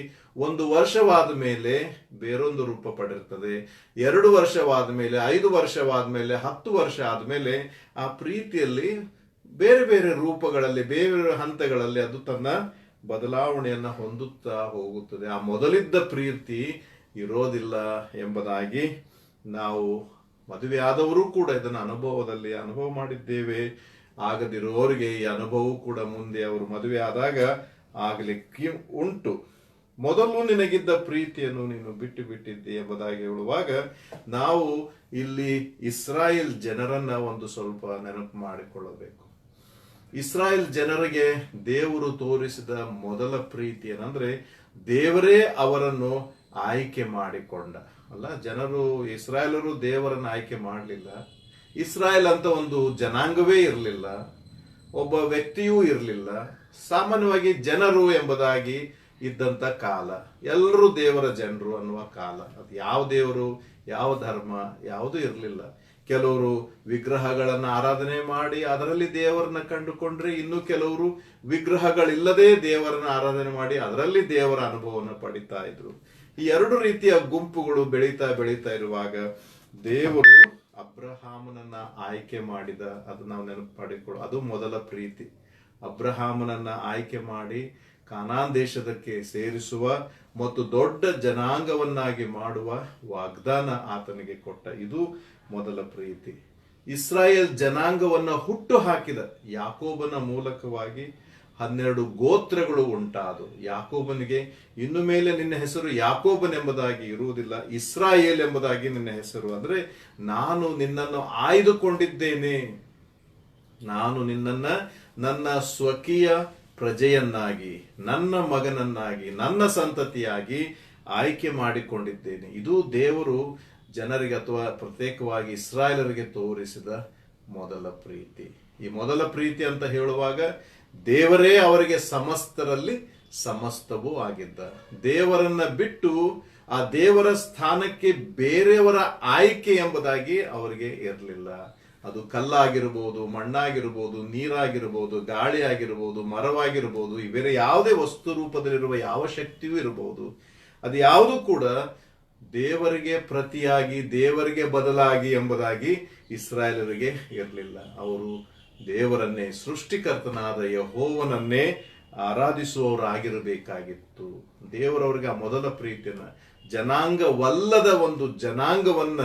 1 ವರ್ಷವಾದ ಮೇಲೆ ಬೇರೊಂದು ರೂಪ ಪಡೆಯುತ್ತದೆ, 2 ವರ್ಷವಾದ ಮೇಲೆ, 5 ವರ್ಷವಾದ ಮೇಲೆ, 10 ವರ್ಷ ಆದ್ಮೇಲೆ ಆ ಪ್ರೀತಿಯಲ್ಲಿ ಬೇರೆ ಬೇರೆ ರೂಪಗಳಲ್ಲಿ, ಬೇರೆ ಹಂತಗಳಲ್ಲಿ ಅದು ತನ್ನ ಬದಲಾವಣೆಯನ್ನ ಹೊಂದುತ್ತಾ ಹೋಗುತ್ತದೆ. ಆ ಮೊದಲಿದ್ದ ಪ್ರೀತಿ ಇರೋದಿಲ್ಲ ಎಂಬುದಾಗಿ ನಾವು ಮದುವೆ ಆದವರು ಕೂಡ ಇದನ್ನು ಅನುಭವದಲ್ಲಿ ಅನುಭವ ಮಾಡಿದ್ದೇವೆ. ಆಗದಿರುವವರಿಗೆ ಈ ಅನುಭವ ಕೂಡ ಮುಂದೆ ಅವರು ಮದುವೆ ಆದಾಗ ಆಗಲಿಕ್ಕೆ ಉಂಟು. ಮೊದಲು ನಿನಗಿದ್ದ ಪ್ರೀತಿಯನ್ನು ನೀನು ಬಿಟ್ಟು ಬಿಟ್ಟಿದ್ದೆ ಎಂಬುದಾಗಿ ಹೇಳುವಾಗ ನಾವು ಇಲ್ಲಿ ಇಸ್ರಾಯೇಲ್ ಜನರನ್ನ ಒಂದು ಸ್ವಲ್ಪ ನೆನಪು ಮಾಡಿಕೊಳ್ಳಬೇಕು. ಇಸ್ರಾಯೇಲ್ ಜನರಿಗೆ ದೇವರು ತೋರಿಸಿದ ಮೊದಲ ಪ್ರೀತಿ ಏನಂದ್ರೆ, ದೇವರೇ ಅವರನ್ನು ಆಯ್ಕೆ ಮಾಡಿಕೊಂಡ. ಅಲ್ಲ, ಜನರು ಇಸ್ರಾಯೇಲರು ದೇವರನ್ನು ಆಯ್ಕೆ ಮಾಡಲಿಲ್ಲ. ಇಸ್ರಾಯೇಲ್ ಅಂತ ಒಂದು ಜನಾಂಗವೇ ಇರಲಿಲ್ಲ, ಒಬ್ಬ ವ್ಯಕ್ತಿಯೂ ಇರಲಿಲ್ಲ. ಸಾಮಾನ್ಯವಾಗಿ ಜನರು ಎಂಬುದಾಗಿ ಇದ್ದಂತ ಕಾಲ, ಎಲ್ಲರೂ ದೇವರ ಜನರು ಅನ್ನುವ ಕಾಲ. ಅದು ಯಾವ ದೇವರು, ಯಾವ ಧರ್ಮ ಯಾವುದೂ ಇರಲಿಲ್ಲ. ಕೆಲವರು ವಿಗ್ರಹಗಳನ್ನ ಆರಾಧನೆ ಮಾಡಿ ಅದರಲ್ಲಿ ದೇವರನ್ನ ಕಂಡುಕೊಂಡ್ರೆ, ಇನ್ನು ಕೆಲವರು ವಿಗ್ರಹಗಳಿಲ್ಲದೆ ದೇವರನ್ನ ಆರಾಧನೆ ಮಾಡಿ ಅದರಲ್ಲಿ ದೇವರ ಅನುಭವವನ್ನು ಪಡಿತಾ ಇದ್ರು. ಈ 2 ರೀತಿಯ ಗುಂಪುಗಳು ಬೆಳೀತಾ ಬೆಳೀತಾ ಇರುವಾಗ ದೇವರು ಅಬ್ರಹಾಮನನ್ನ ಆಯ್ಕೆ ಮಾಡಿದ, ಅದು ನಾವು ನೆನಪು ಮಾಡಿಕೊಳ್ಳೋ, ಅದು ಮೊದಲ ಪ್ರೀತಿ. ಅಬ್ರಹಾಮನನ್ನ ಆಯ್ಕೆ ಮಾಡಿ ಕಾನಾನ್ ದೇಶದಕ್ಕೆ ಸೇರಿಸುವ ಮತ್ತು ದೊಡ್ಡ ಜನಾಂಗವನ್ನಾಗಿ ಮಾಡುವ ವಾಗ್ದಾನ ಆತನಿಗೆ ಕೊಟ್ಟ, ಇದು ಮೊದಲ ಪ್ರೀತಿ. ಇಸ್ರಾಯೇಲ್ ಜನಾಂಗವನ್ನ ಹುಟ್ಟು ಹಾಕಿದ ಯಾಕೋಬನ ಮೂಲಕವಾಗಿ 12 ಗೋತ್ರಗಳು ಉಂಟಾದವು. ಯಾಕೋಬನಿಗೆ ಇನ್ನು ಮೇಲೆ ನಿನ್ನ ಹೆಸರು ಯಾಕೋಬನೆಂಬುದಾಗಿ ಇರುವುದಿಲ್ಲ, ಇಸ್ರಾಯೇಲ್ ಎಂಬುದಾಗಿ ನಿನ್ನ ಹೆಸರು. ಅಂದ್ರೆ ನಾನು ನಿನ್ನನ್ನು ಆಯ್ದುಕೊಂಡಿದ್ದೇನೆ, ನಾನು ನಿನ್ನನ್ನ ನನ್ನ ಸ್ವಕೀಯ ಪ್ರಜೆಯನ್ನಾಗಿ, ನನ್ನ ಮಗನನ್ನಾಗಿ, ನನ್ನ ಸಂತತಿಯಾಗಿ ಆಯ್ಕೆ ಮಾಡಿಕೊಂಡಿದ್ದೇನೆ. ಇದು ದೇವರು ಜನರಿಗೆ ಅಥವಾ ಪ್ರತ್ಯೇಕವಾಗಿ ಇಸ್ರಾಯೇಲರಿಗೆ ತೋರಿಸಿದ ಮೊದಲ ಪ್ರೀತಿ. ಈ ಮೊದಲ ಪ್ರೀತಿ ಅಂತ ಹೇಳುವಾಗ ದೇವರೇ ಅವರಿಗೆ ಸಮಸ್ತರಲ್ಲಿ ಸಮಸ್ತವೂ ಆಗಿದ್ದ. ದೇವರನ್ನ ಬಿಟ್ಟು ಆ ದೇವರ ಸ್ಥಾನಕ್ಕೆ ಬೇರೆಯವರ ಆಯ್ಕೆ ಎಂಬುದಾಗಿ ಅವರಿಗೆ ಇರಲಿಲ್ಲ. ಅದು ಕಲ್ಲಾಗಿರ್ಬೋದು, ಮಣ್ಣಾಗಿರ್ಬೋದು, ನೀರಾಗಿರ್ಬೋದು, ಗಾಳಿ ಆಗಿರ್ಬೋದು, ಮರವಾಗಿರ್ಬೋದು, ಇವೆರೆ ಯಾವುದೇ ವಸ್ತು ರೂಪದಲ್ಲಿರುವ ಯಾವ ಶಕ್ತಿಯೂ ಇರಬಹುದು. ಅದು ಯಾವುದು ಕೂಡ ದೇವರಿಗೆ ಪ್ರತಿಯಾಗಿ, ದೇವರಿಗೆ ಬದಲಾಗಿ ಎಂಬುದಾಗಿ ಇಸ್ರಾಯೇಲರಿಗೆ ಇರಲಿಲ್ಲ. ಅವರು ದೇವರನ್ನೇ, ಸೃಷ್ಟಿಕರ್ತನಾದ ಯೆಹೋವನನ್ನೇ ಆರಾಧಿಸುವವರಾಗಿರಬೇಕಾಗಿತ್ತು. ದೇವರವರಿಗೆ ಆ ಮೊದಲ ಪ್ರೀತಿಯನ್ನ, ಜನಾಂಗವಲ್ಲದ ಒಂದು ಜನಾಂಗವನ್ನ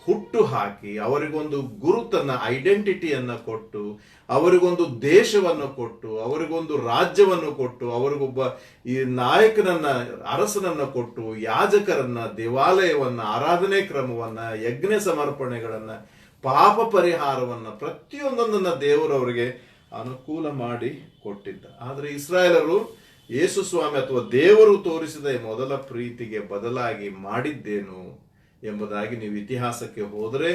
ಹುಟ್ಟು ಹಾಕಿ ಅವರಿಗೊಂದು ಗುರುತನ್ನ, ಐಡೆಂಟಿಟಿಯನ್ನ ಕೊಟ್ಟು, ಅವರಿಗೊಂದು ದೇಶವನ್ನು ಕೊಟ್ಟು, ಅವರಿಗೊಂದು ರಾಜ್ಯವನ್ನು ಕೊಟ್ಟು, ಅವರಿಗೊಬ್ಬ ಈ ನಾಯಕನನ್ನ, ಅರಸನನ್ನ ಕೊಟ್ಟು, ಯಾಜಕರನ್ನ, ದೇವಾಲಯವನ್ನ, ಆರಾಧನೆ ಕ್ರಮವನ್ನ, ಯಜ್ಞ ಸಮರ್ಪಣೆಗಳನ್ನ, ಪಾಪ ಪರಿಹಾರವನ್ನ, ಪ್ರತಿಯೊಂದನ್ನ ದೇವರವರಿಗೆ ಅನುಕೂಲ ಮಾಡಿ ಕೊಟ್ಟಿದ್ದ. ಆದ್ರೆ ಇಸ್ರಾಯೇಲರು ಯೇಸು ಸ್ವಾಮಿ ಅಥವಾ ದೇವರು ತೋರಿಸಿದ ಮೊದಲ ಪ್ರೀತಿಗೆ ಬದಲಾಗಿ ಮಾಡಿದ್ದೇನು ಎಂಬುದಾಗಿ ನೀವು ಇತಿಹಾಸಕ್ಕೆ ಹೋದರೆ,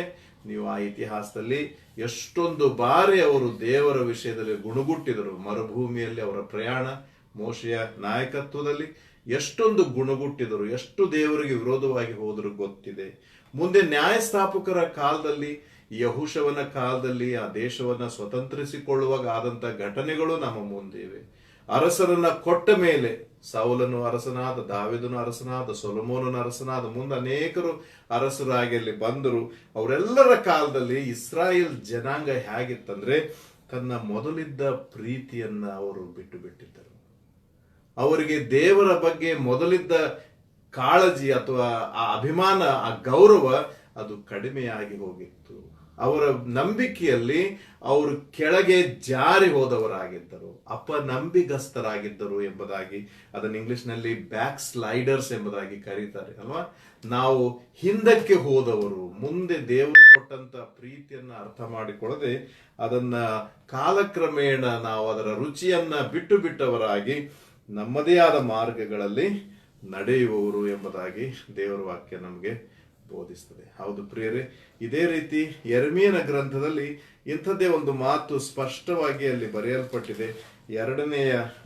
ನೀವು ಆ ಇತಿಹಾಸದಲ್ಲಿ ಎಷ್ಟೊಂದು ಬಾರಿ ಅವರು ದೇವರ ವಿಷಯದಲ್ಲಿ ಗುಣಗುಟ್ಟಿದರು. ಮರುಭೂಮಿಯಲ್ಲಿ ಅವರ ಪ್ರಯಾಣ, ಮೋಶೆಯ ನಾಯಕತ್ವದಲ್ಲಿ ಎಷ್ಟೊಂದು ಗುಣಗುಟ್ಟಿದರು, ಎಷ್ಟು ದೇವರಿಗೆ ವಿರೋಧವಾಗಿ ಹೋದರೂ ಗೊತ್ತಿದೆ. ಮುಂದೆ ನ್ಯಾಯಸ್ಥಾಪಕರ ಕಾಲದಲ್ಲಿ, ಯಹುಷವನ ಕಾಲದಲ್ಲಿ ಆ ದೇಶವನ್ನ ಸ್ವತಂತ್ರಿಸಿಕೊಳ್ಳುವಾಗ ಆದಂತ ಘಟನೆಗಳು ನಮ್ಮ ಮುಂದಿವೆ. ಅರಸರನ್ನ ಕೊಟ್ಟ ಮೇಲೆ ಸೌಲನು ಅರಸನಾದ, ದಾವೀದನು ಅರಸನಾದ, ಸೊಲೊಮೋನನ ಅರಸನಾದ, ಮುಂದೆ ಅನೇಕರು ಅರಸರಾಗಿ ಅಲ್ಲಿ ಬಂದರು. ಅವರೆಲ್ಲರ ಕಾಲದಲ್ಲಿ ಇಸ್ರಾಯೇಲ್ ಜನಾಂಗ ಹೇಗಿತ್ತಂದ್ರೆ, ತನ್ನ ಮೊದಲಿದ್ದ ಪ್ರೀತಿಯನ್ನ ಅವರು ಬಿಟ್ಟು ಬಿಟ್ಟಿದ್ದರು. ಅವರಿಗೆ ದೇವರ ಬಗ್ಗೆ ಮೊದಲಿದ್ದ ಕಾಳಜಿ ಅಥವಾ ಆ ಅಭಿಮಾನ, ಆ ಗೌರವ ಅದು ಕಡಿಮೆಯಾಗಿ ಹೋಗಿತ್ತು. ಅವರ ನಂಬಿಕೆಯಲ್ಲಿ ಅವರು ಕೆಳಗೆ ಜಾರಿ ಹೋದವರಾಗಿದ್ದರು, ಅಪನಂಬಿಗಸ್ತರಾಗಿದ್ದರು ಎಂಬುದಾಗಿ ಅದನ್ನು ಇಂಗ್ಲಿಷ್ನಲ್ಲಿ ಬ್ಯಾಕ್ ಸ್ಲೈಡರ್ಸ್ ಎಂಬುದಾಗಿ ಕರೀತಾರೆ ಅಲ್ವಾ. ನಾವು ಹಿಂದಕ್ಕೆ ಹೋದವರು, ಮುಂದೆ ದೇವರು ಕೊಟ್ಟಂತ ಪ್ರೀತಿಯನ್ನ ಅರ್ಥ ಮಾಡಿಕೊಳ್ಳದೆ ಅದನ್ನ ಕಾಲಕ್ರಮೇಣ ನಾವು ಅದರ ರುಚಿಯನ್ನ ಬಿಟ್ಟು ಬಿಟ್ಟವರಾಗಿ ನಮ್ಮದೇ ಆದ ಮಾರ್ಗಗಳಲ್ಲಿ ನಡೆಯುವವರು ಎಂಬುದಾಗಿ ದೇವರ ವಾಕ್ಯ ನಮಗೆ ಬೋಧಿಸ್ತದೆ. ಹೌದು ಪ್ರಿಯರೇ, ಇದೇ ರೀತಿ ಯೆರೆಮೀಯನ ಗ್ರಂಥದಲ್ಲಿ ಇಂಥದ್ದೇ ಒಂದು ಮಾತು ಸ್ಪಷ್ಟವಾಗಿ ಅಲ್ಲಿ ಬರೆಯಲ್ಪಟ್ಟಿದೆ. 2ನೇ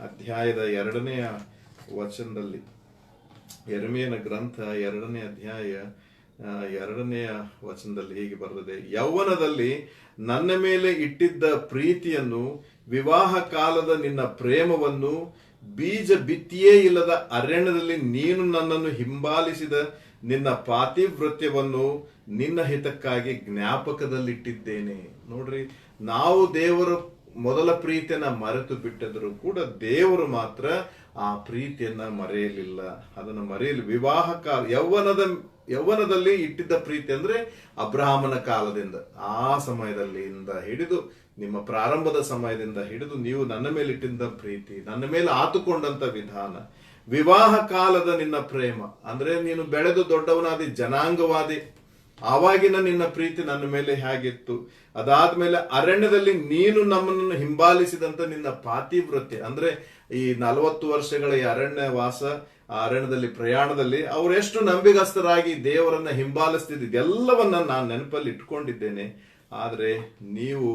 ಅಧ್ಯಾಯದ 2ನೇ ವಚನದಲ್ಲಿ, ಯೆರೆಮೀಯನ ಗ್ರಂಥ 2ನೇ ಅಧ್ಯಾಯ 2ನೆಯ ವಚನದಲ್ಲಿ ಹೀಗೆ ಬರ್ತದೆ, ಯೌವನದಲ್ಲಿ ನನ್ನ ಮೇಲೆ ಇಟ್ಟಿದ್ದ ಪ್ರೀತಿಯನ್ನು, ವಿವಾಹ ಕಾಲದ ನಿನ್ನ ಪ್ರೇಮವನ್ನು, ಬೀಜ ಬಿತ್ತಿಯೇ ಇಲ್ಲದ ಅರಣ್ಯದಲ್ಲಿ ನೀನು ನನ್ನನ್ನು ಹಿಂಬಾಲಿಸಿದ ನಿನ್ನ ಪಾತಿವ್ರತ್ಯವನ್ನು ನಿನ್ನ ಹಿತಕ್ಕಾಗಿ ಜ್ಞಾಪಕದಲ್ಲಿಟ್ಟಿದ್ದೇನೆ. ನೋಡ್ರಿ, ನಾವು ದೇವರ ಮೊದಲ ಪ್ರೀತಿಯನ್ನ ಮರೆತು ಬಿಟ್ಟಿದ್ರು ಕೂಡ ದೇವರು ಮಾತ್ರ ಆ ಪ್ರೀತಿಯನ್ನ ಮರೆಯಲಿಲ್ಲ, ಅದನ್ನು ಮರೆಯಲಿ. ವಿವಾಹ ಕಾಲ, ಯೌವನದಲ್ಲಿ ಇಟ್ಟಿದ್ದ ಪ್ರೀತಿ ಅಂದ್ರೆ ಅಬ್ರಹಾಮನ ಕಾಲದಿಂದ, ಆ ಸಮಯದಲ್ಲಿಂದ ಹಿಡಿದು, ನಿಮ್ಮ ಪ್ರಾರಂಭದ ಸಮಯದಿಂದ ಹಿಡಿದು ನೀವು ನನ್ನ ಮೇಲೆ ಇಟ್ಟಿದ್ದ ಪ್ರೀತಿ, ನನ್ನ ಮೇಲೆ ಆತುಕೊಂಡಂತ ವಿಧಾನ. ವಿವಾಹ ಕಾಲದ ನಿನ್ನ ಪ್ರೇಮ ಅಂದ್ರೆ ನೀನು ಬೆಳೆದು ದೊಡ್ಡವನಾದಿ, ಜನಾಂಗವಾದಿ, ಆವಾಗಿನ ನಿನ್ನ ಪ್ರೀತಿ ನನ್ನ ಮೇಲೆ ಹೇಗಿತ್ತು. ಅದಾದ್ಮೇಲೆ ಅರಣ್ಯದಲ್ಲಿ ನೀನು ನಮ್ಮನ್ನು ಹಿಂಬಾಲಿಸಿದಂತ ನಿನ್ನ ಪಾತಿವ್ರತ್ಯ ಅಂದ್ರೆ ಈ 40 ವರ್ಷಗಳ ಈ ಅರಣ್ಯ ವಾಸ, ಆ ಅರಣ್ಯದಲ್ಲಿ ಪ್ರಯಾಣದಲ್ಲಿ ಅವರೆಷ್ಟು ನಂಬಿಗಸ್ತರಾಗಿ ದೇವರನ್ನ ಹಿಂಬಾಲಿಸ್ತಿದ್ದ ಎಲ್ಲವನ್ನ ನಾನು ನೆನಪಲ್ಲಿ ಇಟ್ಕೊಂಡಿದ್ದೇನೆ, ಆದ್ರೆ ನೀವು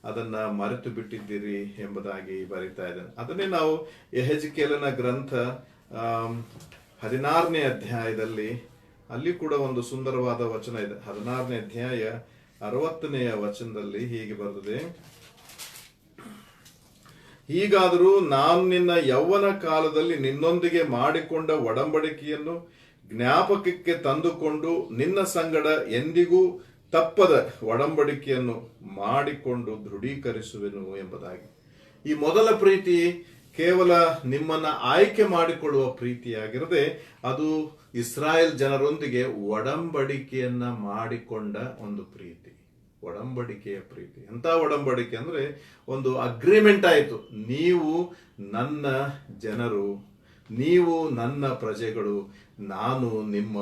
ಅದನ್ನ ಮರೆತು ಬಿಟ್ಟಿದ್ದೀರಿ ಎಂಬುದಾಗಿ ಬರಿತಾ ಇದ್ದೇನೆ. ಅದನ್ನೇ ನಾವು ಯೆಹೆಜ್ಕೇಲನ ಗ್ರಂಥ 16ನೇ ಅಧ್ಯಾಯದಲ್ಲಿ, ಅಲ್ಲಿ ಕೂಡ ಒಂದು ಸುಂದರವಾದ ವಚನ ಇದೆ. 16ನೇ ಅಧ್ಯಾಯ 60ನೆಯ ವಚನದಲ್ಲಿ ಹೀಗೆ ಬರ್ತದೆ, ಹೀಗಾದರೂ ನಾನು ನಿನ್ನ ಯೌವನ ಕಾಲದಲ್ಲಿ ನಿನ್ನೊಂದಿಗೆ ಮಾಡಿಕೊಂಡ ಒಡಂಬಡಿಕೆಯನ್ನು ಜ್ಞಾಪಕಕ್ಕೆ ತಂದುಕೊಂಡು ನಿನ್ನ ಸಂಗಡ ಎಂದಿಗೂ ತಪ್ಪದ ಒಡಂಬಡಿಕೆಯನ್ನು ಮಾಡಿಕೊಂಡು ದೃಢೀಕರಿಸುವೆನು ಎಂಬುದಾಗಿ. ಈ ಮೊದಲ ಪ್ರೀತಿ ಕೇವಲ ನಿಮ್ಮನ್ನ ಆಯ್ಕೆ ಮಾಡಿಕೊಳ್ಳುವ ಪ್ರೀತಿಯಾಗಿರದೆ, ಅದು ಇಸ್ರಾಯೇಲ್ ಜನರೊಂದಿಗೆ ಒಡಂಬಡಿಕೆಯನ್ನ ಮಾಡಿಕೊಂಡ ಒಂದು ಪ್ರೀತಿ, ಒಡಂಬಡಿಕೆಯ ಪ್ರೀತಿ. ಎಂತ ಒಡಂಬಡಿಕೆ ಅಂದ್ರೆ ಒಂದು ಅಗ್ರಿಮೆಂಟ್ ಆಯಿತು, ನೀವು ನನ್ನ ಜನರು, ನೀವು ನನ್ನ ಪ್ರಜೆಗಳು, ನಾನು ನಿಮ್ಮ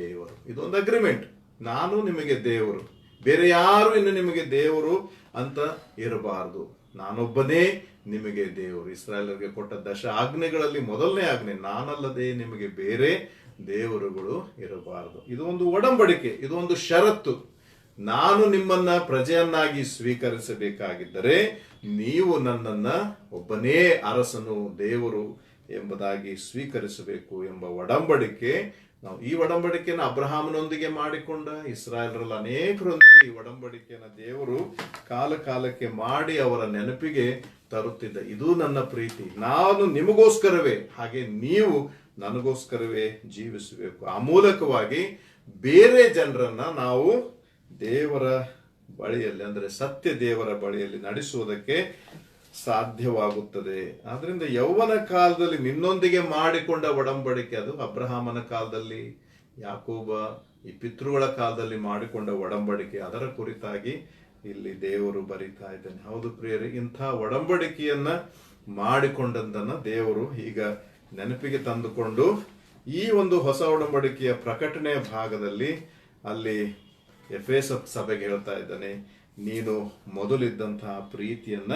ದೇವರು. ಇದೊಂದು ಅಗ್ರಿಮೆಂಟ್. ನಾನು ನಿಮಗೆ ದೇವರು, ಬೇರೆ ಯಾರು ಇನ್ನು ನಿಮಗೆ ದೇವರು ಅಂತ ಇರಬಾರದು, ನಾನೊಬ್ಬನೇ ನಿಮಗೆ ದೇವರು. ಇಸ್ರಾಯೇಲರಿಗೆ ಕೊಟ್ಟ 10 ಆಜ್ಞೆಗಳಲ್ಲಿ ಮೊದಲನೇ ಆಜ್ಞೆ, ನಾನಲ್ಲದೆ ನಿಮಗೆ ಬೇರೆ ದೇವರುಗಳು ಇರಬಾರದು. ಇದು ಒಂದು ಒಡಂಬಡಿಕೆ, ಇದು ಒಂದು ಷರತ್ತು. ನಾನು ನಿಮ್ಮನ್ನ ಪ್ರಜೆಯನ್ನಾಗಿ ಸ್ವೀಕರಿಸಬೇಕಾಗಿದ್ದರೆ ನೀವು ನನ್ನನ್ನ ಒಬ್ಬನೇ ಅರಸನು, ದೇವರು ಎಂಬುದಾಗಿ ಸ್ವೀಕರಿಸಬೇಕು ಎಂಬ ಒಡಂಬಡಿಕೆ. ನಾವು ಈ ಒಡಂಬಡಿಕೆಯನ್ನು ಅಬ್ರಹಾಮನೊಂದಿಗೆ ಮಾಡಿಕೊಂಡ, ಇಸ್ರಾಯೇಲರಲ್ಲಿ ಅನೇಕರೊಂದಿಗೆ ಈ ಒಡಂಬಡಿಕೆಯನ್ನು ದೇವರು ಕಾಲ ಕಾಲಕ್ಕೆ ಮಾಡಿ ಅವರ ನೆನಪಿಗೆ ತರುತ್ತಿದ್ದ. ಇದು ನನ್ನ ಪ್ರೀತಿ, ನಾನು ನಿಮಗೋಸ್ಕರವೇ, ಹಾಗೆ ನೀವು ನನಗೋಸ್ಕರವೇ ಜೀವಿಸಬೇಕು. ಆ ಮೂಲಕವಾಗಿ ಬೇರೆ ಜನರನ್ನ ನಾವು ದೇವರ ಬಳಿಯಲ್ಲಿ ಅಂದ್ರೆ ಸತ್ಯ ದೇವರ ಬಳಿಯಲ್ಲಿ ನಡೆಸುವುದಕ್ಕೆ ಸಾಧ್ಯವಾಗುತ್ತದೆ. ಆದ್ರಿಂದ ಯೌವನ ಕಾಲದಲ್ಲಿ ನಿನ್ನೊಂದಿಗೆ ಮಾಡಿಕೊಂಡ ಒಡಂಬಡಿಕೆ, ಅದು ಅಬ್ರಹಾಮನ ಕಾಲದಲ್ಲಿ, ಯಾಕೋಬ ಈ ಪಿತೃಗಳ ಕಾಲದಲ್ಲಿ ಮಾಡಿಕೊಂಡ ಒಡಂಬಡಿಕೆ, ಅದರ ಕುರಿತಾಗಿ ಇಲ್ಲಿ ದೇವರು ಬರಿತಾ ಇದ್ದಾನೆ. ಹೌದು ಪ್ರಿಯರೇ, ಇಂಥ ಒಡಂಬಡಿಕೆಯನ್ನ ಮಾಡಿಕೊಂಡಂತನ್ನ ದೇವರು ಈಗ ನೆನಪಿಗೆ ತಂದುಕೊಂಡು ಈ ಒಂದು ಹೊಸ ಒಡಂಬಡಿಕೆಯ ಪ್ರಕಟಣೆಯ ಭಾಗದಲ್ಲಿ ಅಲ್ಲಿ ಎಫೆಸ ಸಭೆಗೆ ಹೇಳ್ತಾ ಇದ್ದಾನೆ, ನೀನು ಮೊದಲಿದ್ದಂತಹ ಪ್ರೀತಿಯನ್ನ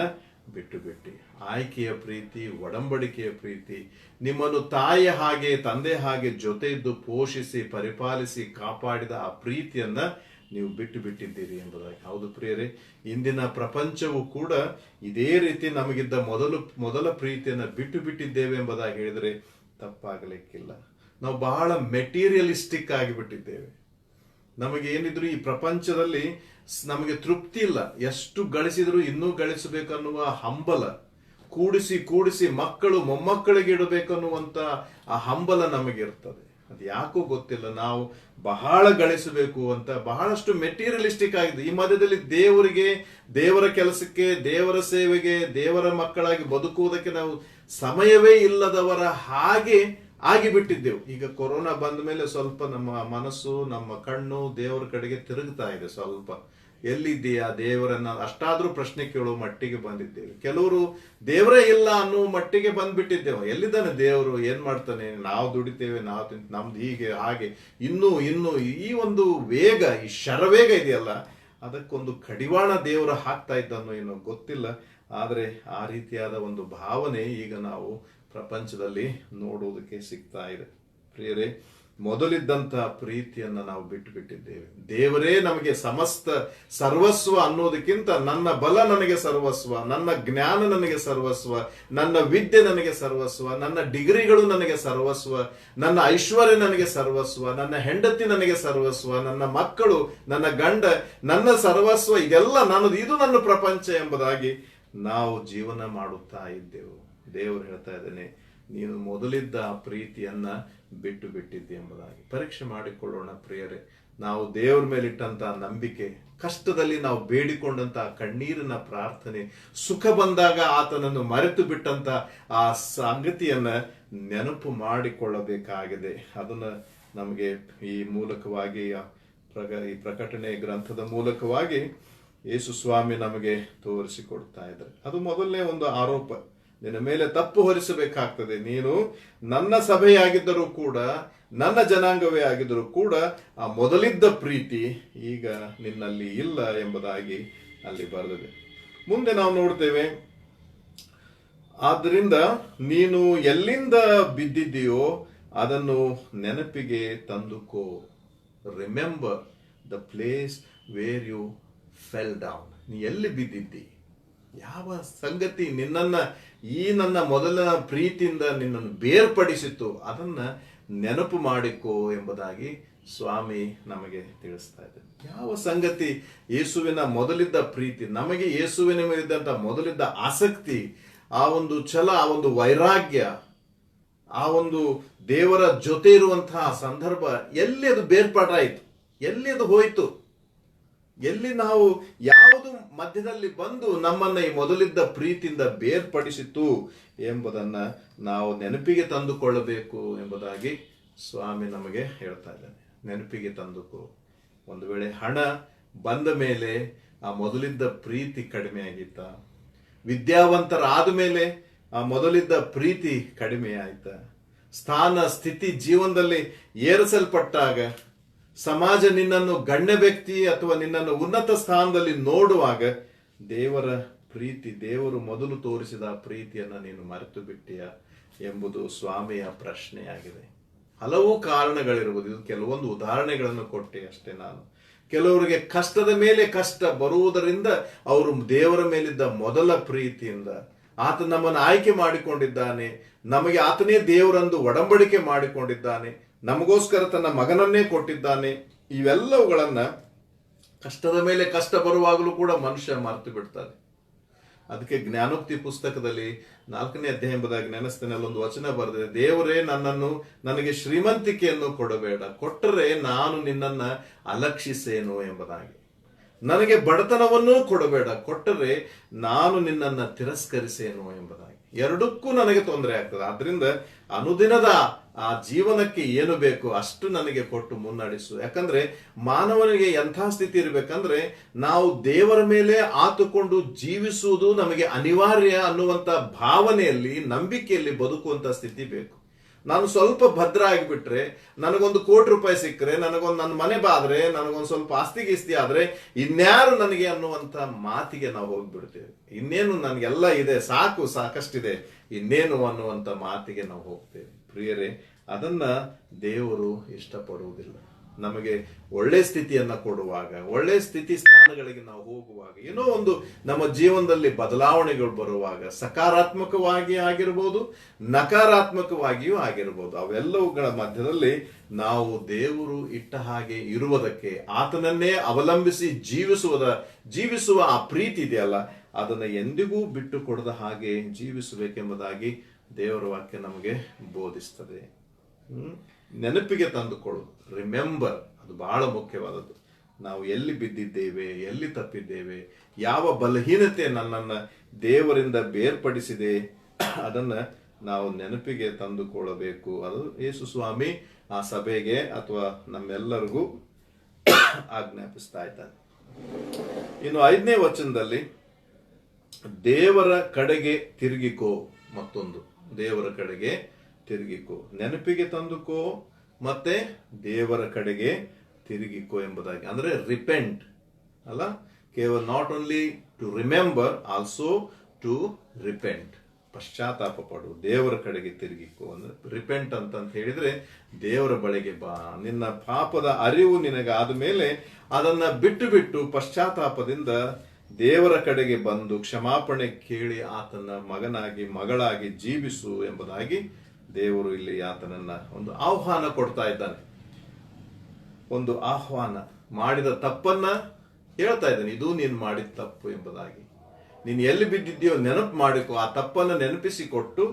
ಬಿಟ್ಟು ಬಿಟ್ಟಿ. ಆಯ್ಕೆಯ ಪ್ರೀತಿ, ಒಡಂಬಡಿಕೆಯ ಪ್ರೀತಿ, ನಿಮ್ಮನ್ನು ತಾಯಿಯ ಹಾಗೆ ತಂದೆ ಹಾಗೆ ಜೊತೆ ಇದ್ದು ಪೋಷಿಸಿ ಪರಿಪಾಲಿಸಿ ಕಾಪಾಡಿದ ಆ ಪ್ರೀತಿಯನ್ನ ನೀವು ಬಿಟ್ಟು ಬಿಟ್ಟಿದ್ದೀರಿ ಎಂಬುದಾಗಿ. ಹೌದು ಪ್ರಿಯರೇ, ಇಂದಿನ ಪ್ರಪಂಚವು ಕೂಡ ಇದೇ ರೀತಿ ನಮಗಿದ್ದ ಮೊದಲ ಪ್ರೀತಿಯನ್ನ ಬಿಟ್ಟು ಬಿಟ್ಟಿದ್ದೇವೆ ಎಂಬುದಾಗಿ ಹೇಳಿದರೆ ತಪ್ಪಾಗಲಿಕ್ಕಿಲ್ಲ. ನಾವು ಬಹಳ ಮೆಟೀರಿಯಲಿಸ್ಟಿಕ್ ಆಗಿಬಿಟ್ಟಿದ್ದೇವೆ. ನಮಗೆ ಏನಿದ್ರು ಈ ಪ್ರಪಂಚದಲ್ಲಿ ನಮಗೆ ತೃಪ್ತಿ ಇಲ್ಲ, ಎಷ್ಟು ಗಳಿಸಿದ್ರು ಇನ್ನೂ ಗಳಿಸಬೇಕನ್ನುವ ಹಂಬಲ, ಕೂಡಿಸಿ ಮಕ್ಕಳು ಮೊಮ್ಮಕ್ಕಳಿಗೆ ಇಡಬೇಕನ್ನುವಂತ ಆ ಹಂಬಲ ನಮಗಿರ್ತದೆ. ಅದು ಯಾಕೋ ಗೊತ್ತಿಲ್ಲ, ನಾವು ಬಹಳ ಗಳಿಸಬೇಕು ಅಂತ ಬಹಳಷ್ಟು ಮೆಟೀರಿಯಲಿಸ್ಟಿಕ್ ಆಗಿದೆ. ಈ ಮಧ್ಯದಲ್ಲಿ ದೇವರಿಗೆ, ದೇವರ ಕೆಲಸಕ್ಕೆ, ದೇವರ ಸೇವೆಗೆ, ದೇವರ ಮಕ್ಕಳಾಗಿ ಬದುಕುವುದಕ್ಕೆ ನಾವು ಸಮಯವೇ ಇಲ್ಲದವರ ಹಾಗೆ ಆಗಿಬಿಟ್ಟಿದ್ದೆವು. ಈಗ ಕೊರೋನಾ ಬಂದ ಮೇಲೆ ಸ್ವಲ್ಪ ನಮ್ಮ ಮನಸ್ಸು, ನಮ್ಮ ಕಣ್ಣು ದೇವರ ಕಡೆಗೆ ತಿರುಗ್ತಾ ಇದೆ. ಸ್ವಲ್ಪ ಎಲ್ಲಿದ್ದೀಯಾ ದೇವರನ್ನ ಅಷ್ಟಾದ್ರೂ ಪ್ರಶ್ನೆ ಕೇಳುವ ಮಟ್ಟಿಗೆ ಬಂದಿದ್ದೇವೆ. ಕೆಲವರು ದೇವರೇ ಇಲ್ಲ ಅನ್ನುವ ಮಟ್ಟಿಗೆ ಬಂದ್ಬಿಟ್ಟಿದ್ದೇವೆ. ಎಲ್ಲಿದ್ದಾನೆ ದೇವರು, ಏನ್ ಮಾಡ್ತಾನೆ, ನಾವು ದುಡಿತೇವೆ, ನಾವು ನಮ್ದು ಹೀಗೆ ಹಾಗೆ. ಇನ್ನು ಈ ಒಂದು ವೇಗ, ಈ ಶರವೇಗ ಇದೆಯಲ್ಲ, ಅದಕ್ಕೊಂದು ಕಡಿವಾಣ ದೇವರು ಹಾಕ್ತಾ ಇದ್ದನ್ನೋ ಏನೋ ಗೊತ್ತಿಲ್ಲ. ಆದ್ರೆ ಆ ರೀತಿಯಾದ ಒಂದು ಭಾವನೆ ಈಗ ನಾವು ಪ್ರಪಂಚದಲ್ಲಿ ನೋಡುವುದಕ್ಕೆ ಸಿಗ್ತಾ ಇದೆ. ಪ್ರಿಯರೇ, ಮೊದಲಿದ್ದಂತ ಪ್ರೀತಿಯನ್ನ ನಾವು ಬಿಟ್ಟು ಬಿಟ್ಟಿದ್ದೇವೆ. ದೇವರೇ ನಮಗೆ ಸಮಸ್ತ ಸರ್ವಸ್ವ ಅನ್ನೋದಕ್ಕಿಂತ ನನ್ನ ಬಲ ನನಗೆ ಸರ್ವಸ್ವ, ನನ್ನ ಜ್ಞಾನ ನನಗೆ ಸರ್ವಸ್ವ, ನನ್ನ ವಿದ್ಯೆ ನನಗೆ ಸರ್ವಸ್ವ, ನನ್ನ ಡಿಗ್ರಿಗಳು ನನಗೆ ಸರ್ವಸ್ವ, ನನ್ನ ಐಶ್ವರ್ಯ ನನಗೆ ಸರ್ವಸ್ವ, ನನ್ನ ಹೆಂಡತಿ ನನಗೆ ಸರ್ವಸ್ವ, ನನ್ನ ಮಕ್ಕಳು, ನನ್ನ ಗಂಡ ನನ್ನ ಸರ್ವಸ್ವ, ಇದೆಲ್ಲ ನನ್ನದು, ಇದು ನನ್ನ ಪ್ರಪಂಚ ಎಂಬುದಾಗಿ ನಾವು ಜೀವನ ಮಾಡುತ್ತಾ ಇದ್ದೆವು. ದೇವರು ಹೇಳ್ತಾ ಇದ್ದಾನೆ, ನೀನು ಮೊದಲಿದ್ದ ಆ ಪ್ರೀತಿಯನ್ನ ಬಿಟ್ಟು ಬಿಟ್ಟಿದ್ದೆ ಎಂಬುದಾಗಿ. ಪರೀಕ್ಷೆ ಮಾಡಿಕೊಳ್ಳೋಣ ಪ್ರಿಯರೇ. ನಾವು ದೇವರ ಮೇಲಿಟ್ಟಂತ ನಂಬಿಕೆ, ಕಷ್ಟದಲ್ಲಿ ನಾವು ಬೇಡಿಕೊಂಡಂತ ಕಣ್ಣೀರಿನ ಪ್ರಾರ್ಥನೆ, ಸುಖ ಬಂದಾಗ ಆತನನ್ನು ಮರೆತು ಬಿಟ್ಟಂತ ಆ ಸಂಗತಿಯನ್ನ ನೆನಪು ಮಾಡಿಕೊಳ್ಳಬೇಕಾಗಿದೆ. ಅದನ್ನ ನಮಗೆ ಈ ಮೂಲಕವಾಗಿ ಈ ಪ್ರಕಟಣೆ ಗ್ರಂಥದ ಮೂಲಕವಾಗಿ ಯೇಸು ಸ್ವಾಮಿ ನಮಗೆ ತೋರಿಸಿಕೊಡ್ತಾ ಇದ್ದಾರೆ. ಅದು ಮೊದಲನೇ ಒಂದು ಆರೋಪ, ನಿನ್ನ ಮೇಲೆ ತಪ್ಪು ಹೊರಿಸಬೇಕಾಗ್ತದೆ. ನೀನು ನನ್ನ ಸಭೆಯಾಗಿದ್ದರೂ ಕೂಡ, ನನ್ನ ಜನಾಂಗವೇ ಆಗಿದ್ದರೂ ಕೂಡ ಆ ಮೊದಲಿದ್ದ ಪ್ರೀತಿ ಈಗ ನಿನ್ನಲ್ಲಿ ಇಲ್ಲ ಎಂಬುದಾಗಿ ಅಲ್ಲಿ ಬರೆದಿದೆ. ಮುಂದೆ ನಾವು ನೋಡ್ತೇವೆ, ಆದ್ದರಿಂದ ನೀನು ಎಲ್ಲಿಂದ ಬಿದ್ದಿದ್ದೀಯೋ ಅದನ್ನು ನೆನಪಿಗೆ ತಂದುಕೋ. Remember the place where you fell down. ನೀ ಎಲ್ಲಿ ಬಿದ್ದಿದ್ದಿ, ಯಾವ ಸಂಗತಿ ನಿನ್ನನ್ನ ಈ ನನ್ನ ಮೊದಲ ಪ್ರೀತಿಯಿಂದ ನಿನ್ನನ್ನು ಬೇರ್ಪಡಿಸಿತು, ಅದನ್ನ ನೆನಪು ಮಾಡಿಕೋ ಎಂಬುದಾಗಿ ಸ್ವಾಮಿ ನಮಗೆ ತಿಳಿಸ್ತಾ ಇದ್ದಾರೆ. ಯಾವ ಸಂಗತಿ ಯೇಸುವಿನ ಮೊದಲಿದ್ದ ಪ್ರೀತಿ, ನಮಗೆ ಯೇಸುವಿನ ಮೇಲಿದ್ದಂತ ಮೊದಲಿದ್ದ ಆಸಕ್ತಿ, ಆ ಒಂದು ಛಲ, ಆ ಒಂದು ವೈರಾಗ್ಯ, ಆ ಒಂದು ದೇವರ ಜೊತೆ ಇರುವಂತಹ ಸಂದರ್ಭ, ಎಲ್ಲಿ ಅದು ಬೇರ್ಪಾಟಾಯಿತು, ಎಲ್ಲಿ ಅದು ಹೋಯಿತು, ಎಲ್ಲಿ ನಾವು ಯಾವುದು ಮಧ್ಯದಲ್ಲಿ ಬಂದು ನಮ್ಮನ್ನ ಈ ಮೊದಲಿದ್ದ ಪ್ರೀತಿಯಿಂದ ಬೇರ್ಪಡಿಸಿತು ಎಂಬುದನ್ನ ನಾವು ನೆನಪಿಗೆ ತಂದುಕೊಳ್ಳಬೇಕು ಎಂಬುದಾಗಿ ಸ್ವಾಮಿ ನಮಗೆ ಹೇಳ್ತಾ ಇದ್ದಾನೆ. ನೆನಪಿಗೆ ತಂದುಕೋ. ಒಂದು ವೇಳೆ ಹಣ ಬಂದ ಮೇಲೆ ಆ ಮೊದಲಿದ್ದ ಪ್ರೀತಿ ಕಡಿಮೆ ಆಗಿತ್ತ, ವಿದ್ಯಾವಂತರಾದ ಮೇಲೆ ಆ ಮೊದಲಿದ್ದ ಪ್ರೀತಿ ಕಡಿಮೆ ಆಯ್ತ, ಸ್ಥಾನ ಸ್ಥಿತಿ ಜೀವನದಲ್ಲಿ ಏರಿಸಲ್ಪಟ್ಟಾಗ, ಸಮಾಜ ನಿನ್ನನ್ನು ಗಣ್ಯ ವ್ಯಕ್ತಿ ಅಥವಾ ನಿನ್ನನ್ನು ಉನ್ನತ ಸ್ಥಾನದಲ್ಲಿ ನೋಡುವಾಗ ದೇವರ ಪ್ರೀತಿ, ದೇವರು ಮೊದಲು ತೋರಿಸಿದ ಪ್ರೀತಿಯನ್ನ ನೀನು ಮರೆತು ಬಿಟ್ಟಿಯ ಎಂಬುದು ಸ್ವಾಮಿಯ ಪ್ರಶ್ನೆಯಾಗಿದೆ. ಹಲವು ಕಾರಣಗಳಿರುವುದು. ಇದು ಕೆಲವೊಂದು ಉದಾಹರಣೆಗಳನ್ನು ಕೊಟ್ಟೆ ಅಷ್ಟೇ ನಾನು. ಕೆಲವರಿಗೆ ಕಷ್ಟದ ಮೇಲೆ ಕಷ್ಟ ಬರುವುದರಿಂದ ಅವರು ದೇವರ ಮೇಲಿದ್ದ ಮೊದಲ ಪ್ರೀತಿಯಿಂದ, ಆತ ನಮ್ಮನ್ನು ಆಯ್ಕೆ ಮಾಡಿಕೊಂಡಿದ್ದಾನೆ, ನಮಗೆ ಆತನೇ ದೇವರಂದು ಒಡಂಬಡಿಕೆ ಮಾಡಿಕೊಂಡಿದ್ದಾನೆ, ನಮಗೋಸ್ಕರ ತನ್ನ ಮಗನನ್ನೇ ಕೊಟ್ಟಿದ್ದಾನೆ, ಇವೆಲ್ಲವುಗಳನ್ನ ಕಷ್ಟದ ಮೇಲೆ ಕಷ್ಟ ಬರುವಾಗಲೂ ಕೂಡ ಮನುಷ್ಯ ಮರೆತು ಬಿಡ್ತಾನೆ. ಅದಕ್ಕೆ ಜ್ಞಾನೋಕ್ತಿ ಪುಸ್ತಕದಲ್ಲಿ 4ನೇ ಅಧ್ಯಾಯ ಎಂಬುದಾಗಿ ನೆನೆಸ್ತೇನೆ, ಅಲ್ಲೊಂದು ವಚನ ಬರೆದಿದೆ, ದೇವರೇ ನನಗೆ ಶ್ರೀಮಂತಿಕೆಯನ್ನು ಕೊಡಬೇಡ, ಕೊಟ್ಟರೆ ನಾನು ನಿನ್ನನ್ನ ಅಲಕ್ಷಿಸೇನು ಎಂಬುದಾಗಿ. ನನಗೆ ಬಡತನವನ್ನೂ ಕೊಡಬೇಡ, ಕೊಟ್ಟರೆ ನಾನು ನಿನ್ನನ್ನ ತಿರಸ್ಕರಿಸೇನು ಎಂಬುದಾಗಿ. ಎರಡಕ್ಕೂ ನನಗೆ ತೊಂದರೆ ಆಗ್ತದೆ. ಆದ್ರಿಂದ ಅನುದಿನದ ಆ ಜೀವನಕ್ಕೆ ಏನು ಬೇಕು ಅಷ್ಟು ನನಗೆ ಕೊಟ್ಟು ಮುನ್ನಡೆಸು. ಯಾಕಂದ್ರೆ ಮಾನವನಿಗೆ ಎಂಥ ಸ್ಥಿತಿ ಇರಬೇಕಂದ್ರೆ, ನಾವು ದೇವರ ಮೇಲೆ ಆತುಕೊಂಡು ಜೀವಿಸುವುದು ನಮಗೆ ಅನಿವಾರ್ಯ ಅನ್ನುವಂತ ಭಾವನೆಯಲ್ಲಿ, ನಂಬಿಕೆಯಲ್ಲಿ ಬದುಕುವಂತ ಸ್ಥಿತಿ ಬೇಕು. ನಾನು ಸ್ವಲ್ಪ ಭದ್ರ ಆಗಿಬಿಟ್ರೆ, ನನಗೊಂದು ₹1,00,00,000 ಸಿಕ್ಕರೆ, ನನ್ನ ಮನೆ ಬಾದ್ರೆ, ನನಗೊಂದು ಸ್ವಲ್ಪ ಆಸ್ತಿ ಗೀಸ್ತಿ ಆದ್ರೆ ಇನ್ಯಾರು ನನಗೆ ಅನ್ನುವಂತ ಮಾತಿಗೆ ನಾವು ಹೋಗ್ಬಿಡ್ತೇವೆ. ಇನ್ನೇನು ನನಗೆಲ್ಲ ಇದೆ, ಸಾಕಷ್ಟಿದೆ, ಇನ್ನೇನು ಅನ್ನುವಂತ ಮಾತಿಗೆ ನಾವು ಹೋಗ್ತೇವೆ. ಪ್ರಿಯರೇ, ಅದನ್ನ ದೇವರು ಇಷ್ಟಪಡುವುದಿಲ್ಲ. ನಮಗೆ ಒಳ್ಳೆ ಸ್ಥಿತಿಯನ್ನ ಕೊಡುವಾಗ, ಒಳ್ಳೆ ಸ್ಥಿತಿ ಸ್ಥಾನಗಳಿಗೆ ನಾವು ಹೋಗುವಾಗ, ಏನೋ ಒಂದು ನಮ್ಮ ಜೀವನದಲ್ಲಿ ಬದಲಾವಣೆಗಳು ಬರುವಾಗ, ಸಕಾರಾತ್ಮಕವಾಗಿ ಆಗಿರ್ಬೋದು, ನಕಾರಾತ್ಮಕವಾಗಿಯೂ ಆಗಿರ್ಬೋದು, ಅವೆಲ್ಲವುಗಳ ಮಧ್ಯದಲ್ಲಿ ನಾವು ದೇವರು ಇಟ್ಟ ಹಾಗೆ ಇರುವುದಕ್ಕೆ, ಆತನನ್ನೇ ಅವಲಂಬಿಸಿ ಜೀವಿಸುವ ಆ ಪ್ರೀತಿ ಇದೆಯಲ್ಲ, ಅದನ್ನ ಎಂದಿಗೂ ಬಿಟ್ಟು ಕೊಡದ ಹಾಗೆ ಜೀವಿಸಬೇಕೆಂಬುದಾಗಿ ದೇವರ ವಾಕ್ಯ ನಮಗೆ ಬೋಧಿಸ್ತದೆ. ನೆನಪಿಗೆ ತಂದುಕೊಳ್ಳು. ರಿಮೆಂಬರ್, ಅದು ಬಹಳ ಮುಖ್ಯವಾದದ್ದು. ನಾವು ಎಲ್ಲಿ ಬಿದ್ದಿದ್ದೇವೆ, ಎಲ್ಲಿ ತಪ್ಪಿದ್ದೇವೆ, ಯಾವ ಬಲಹೀನತೆ ನನ್ನನ್ನು ದೇವರಿಂದ ಬೇರ್ಪಡಿಸಿದೆ, ಅದನ್ನ ನಾವು ನೆನಪಿಗೆ ತಂದುಕೊಳ್ಳಬೇಕು. ಅದು ಯೇಸು ಸ್ವಾಮಿ ಆ ಸಭೆಗೆ ಅಥವಾ ನಮ್ಮೆಲ್ಲರಿಗೂ ಆಜ್ಞಾಪಿಸ್ತಾ ಇದ್ದಾನೆ. ಇನ್ನು 5ನೇ ವಚನದಲ್ಲಿ ದೇವರ ಕಡೆಗೆ ತಿರುಗಿಕೋ. ಮತ್ತೊಂದು, ದೇವರ ಕಡೆಗೆ ತಿರುಗಿಕೋ, ನೆನಪಿಗೆ ತಂದುಕೋ ಮತ್ತೆ ದೇವರ ಕಡೆಗೆ ತಿರುಗಿಕೋ ಎಂಬುದಾಗಿ. ಅಂದ್ರೆ ರಿಪೆಂಟ್ ಅಲ್ಲ, ಕೇವಲ not only to remember, also to repent. ಪಶ್ಚಾತ್ತಾಪ ಪಡು, ದೇವರ ಕಡೆಗೆ ತಿರುಗಿಕೋ. ಅಂದ್ರೆ ರಿಪೆಂಟ್ ಅಂತ ಹೇಳಿದ್ರೆ ದೇವರ ಬಳಿಗೆ ಬಾ. ನಿನ್ನ ಪಾಪದ ಅರಿವು ನಿನಗಾದ ಮೇಲೆ ಅದನ್ನ ಬಿಟ್ಟು ಬಿಟ್ಟು ಪಶ್ಚಾತ್ತಾಪದಿಂದ ದೇವರ ಕಡೆಗೆ ಬಂದು ಕ್ಷಮಾಪಣೆ ಕೇಳಿ ಆತನ ಮಗನಾಗಿ ಮಗಳಾಗಿ ಜೀವಿಸು ಎಂಬುದಾಗಿ ದೇವರು ಇಲ್ಲಿ ಆತನನ್ನ ಒಂದು ಆಹ್ವಾನ ಕೊಡ್ತಾ ಇದ್ದಾನೆ. ಒಂದು ಆಹ್ವಾನ, ಮಾಡಿದ ತಪ್ಪನ್ನ ಹೇಳ್ತಾ ಇದ್ದಾನೆ, ಇದು ನೀನು ಮಾಡಿದ ತಪ್ಪು ಎಂಬುದಾಗಿ. ನೀನು ಎಲ್ಲಿ ಬಿದ್ದಿದ್ದೀಯೋ ನೆನಪು ಮಾಡಿಕೊ, ಆ ತಪ್ಪನ್ನು ನೆನಪಿಸಿಕೊಟ್ಟು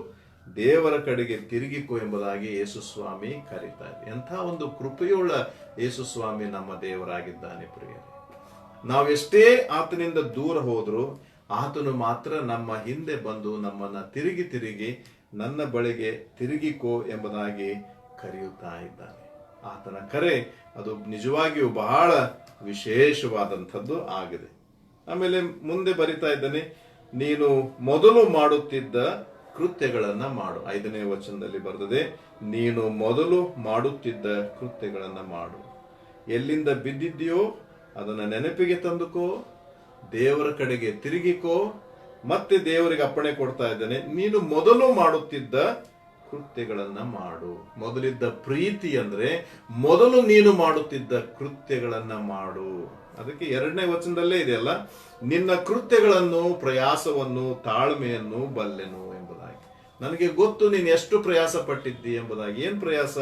ದೇವರ ಕಡೆಗೆ ತಿರುಗಿಕೊ ಎಂಬುದಾಗಿ ಯೇಸುಸ್ವಾಮಿ ಕರೀತಾ ಇದೆ. ಎಂಥ ಒಂದು ಕೃಪೆಯುಳ್ಳ ಯೇಸುಸ್ವಾಮಿ ನಮ್ಮ ದೇವರಾಗಿದ್ದಾನೆ ಪ್ರಿಯರೇ. ನಾವೆಷ್ಟೇ ಆತನಿಂದ ದೂರ ಹೋದ್ರು ಆತನು ಮಾತ್ರ ನಮ್ಮ ಹಿಂದೆ ಬಂದು ನಮ್ಮನ್ನ ತಿರುಗಿ ತಿರುಗಿ ನನ್ನ ಬಳಿಗೆ ತಿರುಗಿಕೋ ಎಂಬುದಾಗಿ ಕರೆಯುತ್ತಾ ಇದ್ದಾನೆ. ಆತನ ಕರೆ ಅದು ನಿಜವಾಗಿಯೂ ಬಹಳ ವಿಶೇಷವಾದಂಥದ್ದು ಆಗಿದೆ. ಆಮೇಲೆ ಮುಂದೆ ಬರಿತಾ ಇದ್ದಾನೆ, ನೀನು ಮೊದಲು ಮಾಡುತ್ತಿದ್ದ ಕೃತ್ಯಗಳನ್ನ ಮಾಡು. 5ನೇ ವಚನದಲ್ಲಿ ಬರ್ತದೆ, ನೀನು ಮೊದಲು ಮಾಡುತ್ತಿದ್ದ ಕೃತ್ಯಗಳನ್ನ ಮಾಡು. ಎಲ್ಲಿಂದ ಬಿದ್ದಿದ್ದೀಯೋ ಅದನ್ನ ನೆನಪಿಗೆ ತಂದುಕೋ, ದೇವರ ಕಡೆಗೆ ತಿರುಗಿಕೋ. ಮತ್ತೆ ದೇವರಿಗೆ ಅಪ್ಪಣೆ ಕೊಡ್ತಾ ಇದ್ದಾನೆ, ನೀನು ಮೊದಲು ಮಾಡುತ್ತಿದ್ದ ಕೃತ್ಯಗಳನ್ನ ಮಾಡು. ಮೊದಲಿದ್ದ ಪ್ರೀತಿ ಅಂದ್ರೆ ಮೊದಲು ನೀನು ಮಾಡುತ್ತಿದ್ದ ಕೃತ್ಯಗಳನ್ನ ಮಾಡು. ಅದಕ್ಕೆ 2ನೇ ವಚನದಲ್ಲೇ ಇದೆಯಲ್ಲ, ನಿನ್ನ ಕೃತ್ಯಗಳನ್ನು, ಪ್ರಯಾಸವನ್ನು, ತಾಳ್ಮೆಯನ್ನು ಬಲ್ಲೆನು ಎಂಬುದಾಗಿ. ನನಗೆ ಗೊತ್ತು ನೀನು ಎಷ್ಟು ಪ್ರಯಾಸ ಪಟ್ಟಿದ್ದಿ ಎಂಬುದಾಗಿ. ಏನ್ ಪ್ರಯಾಸ?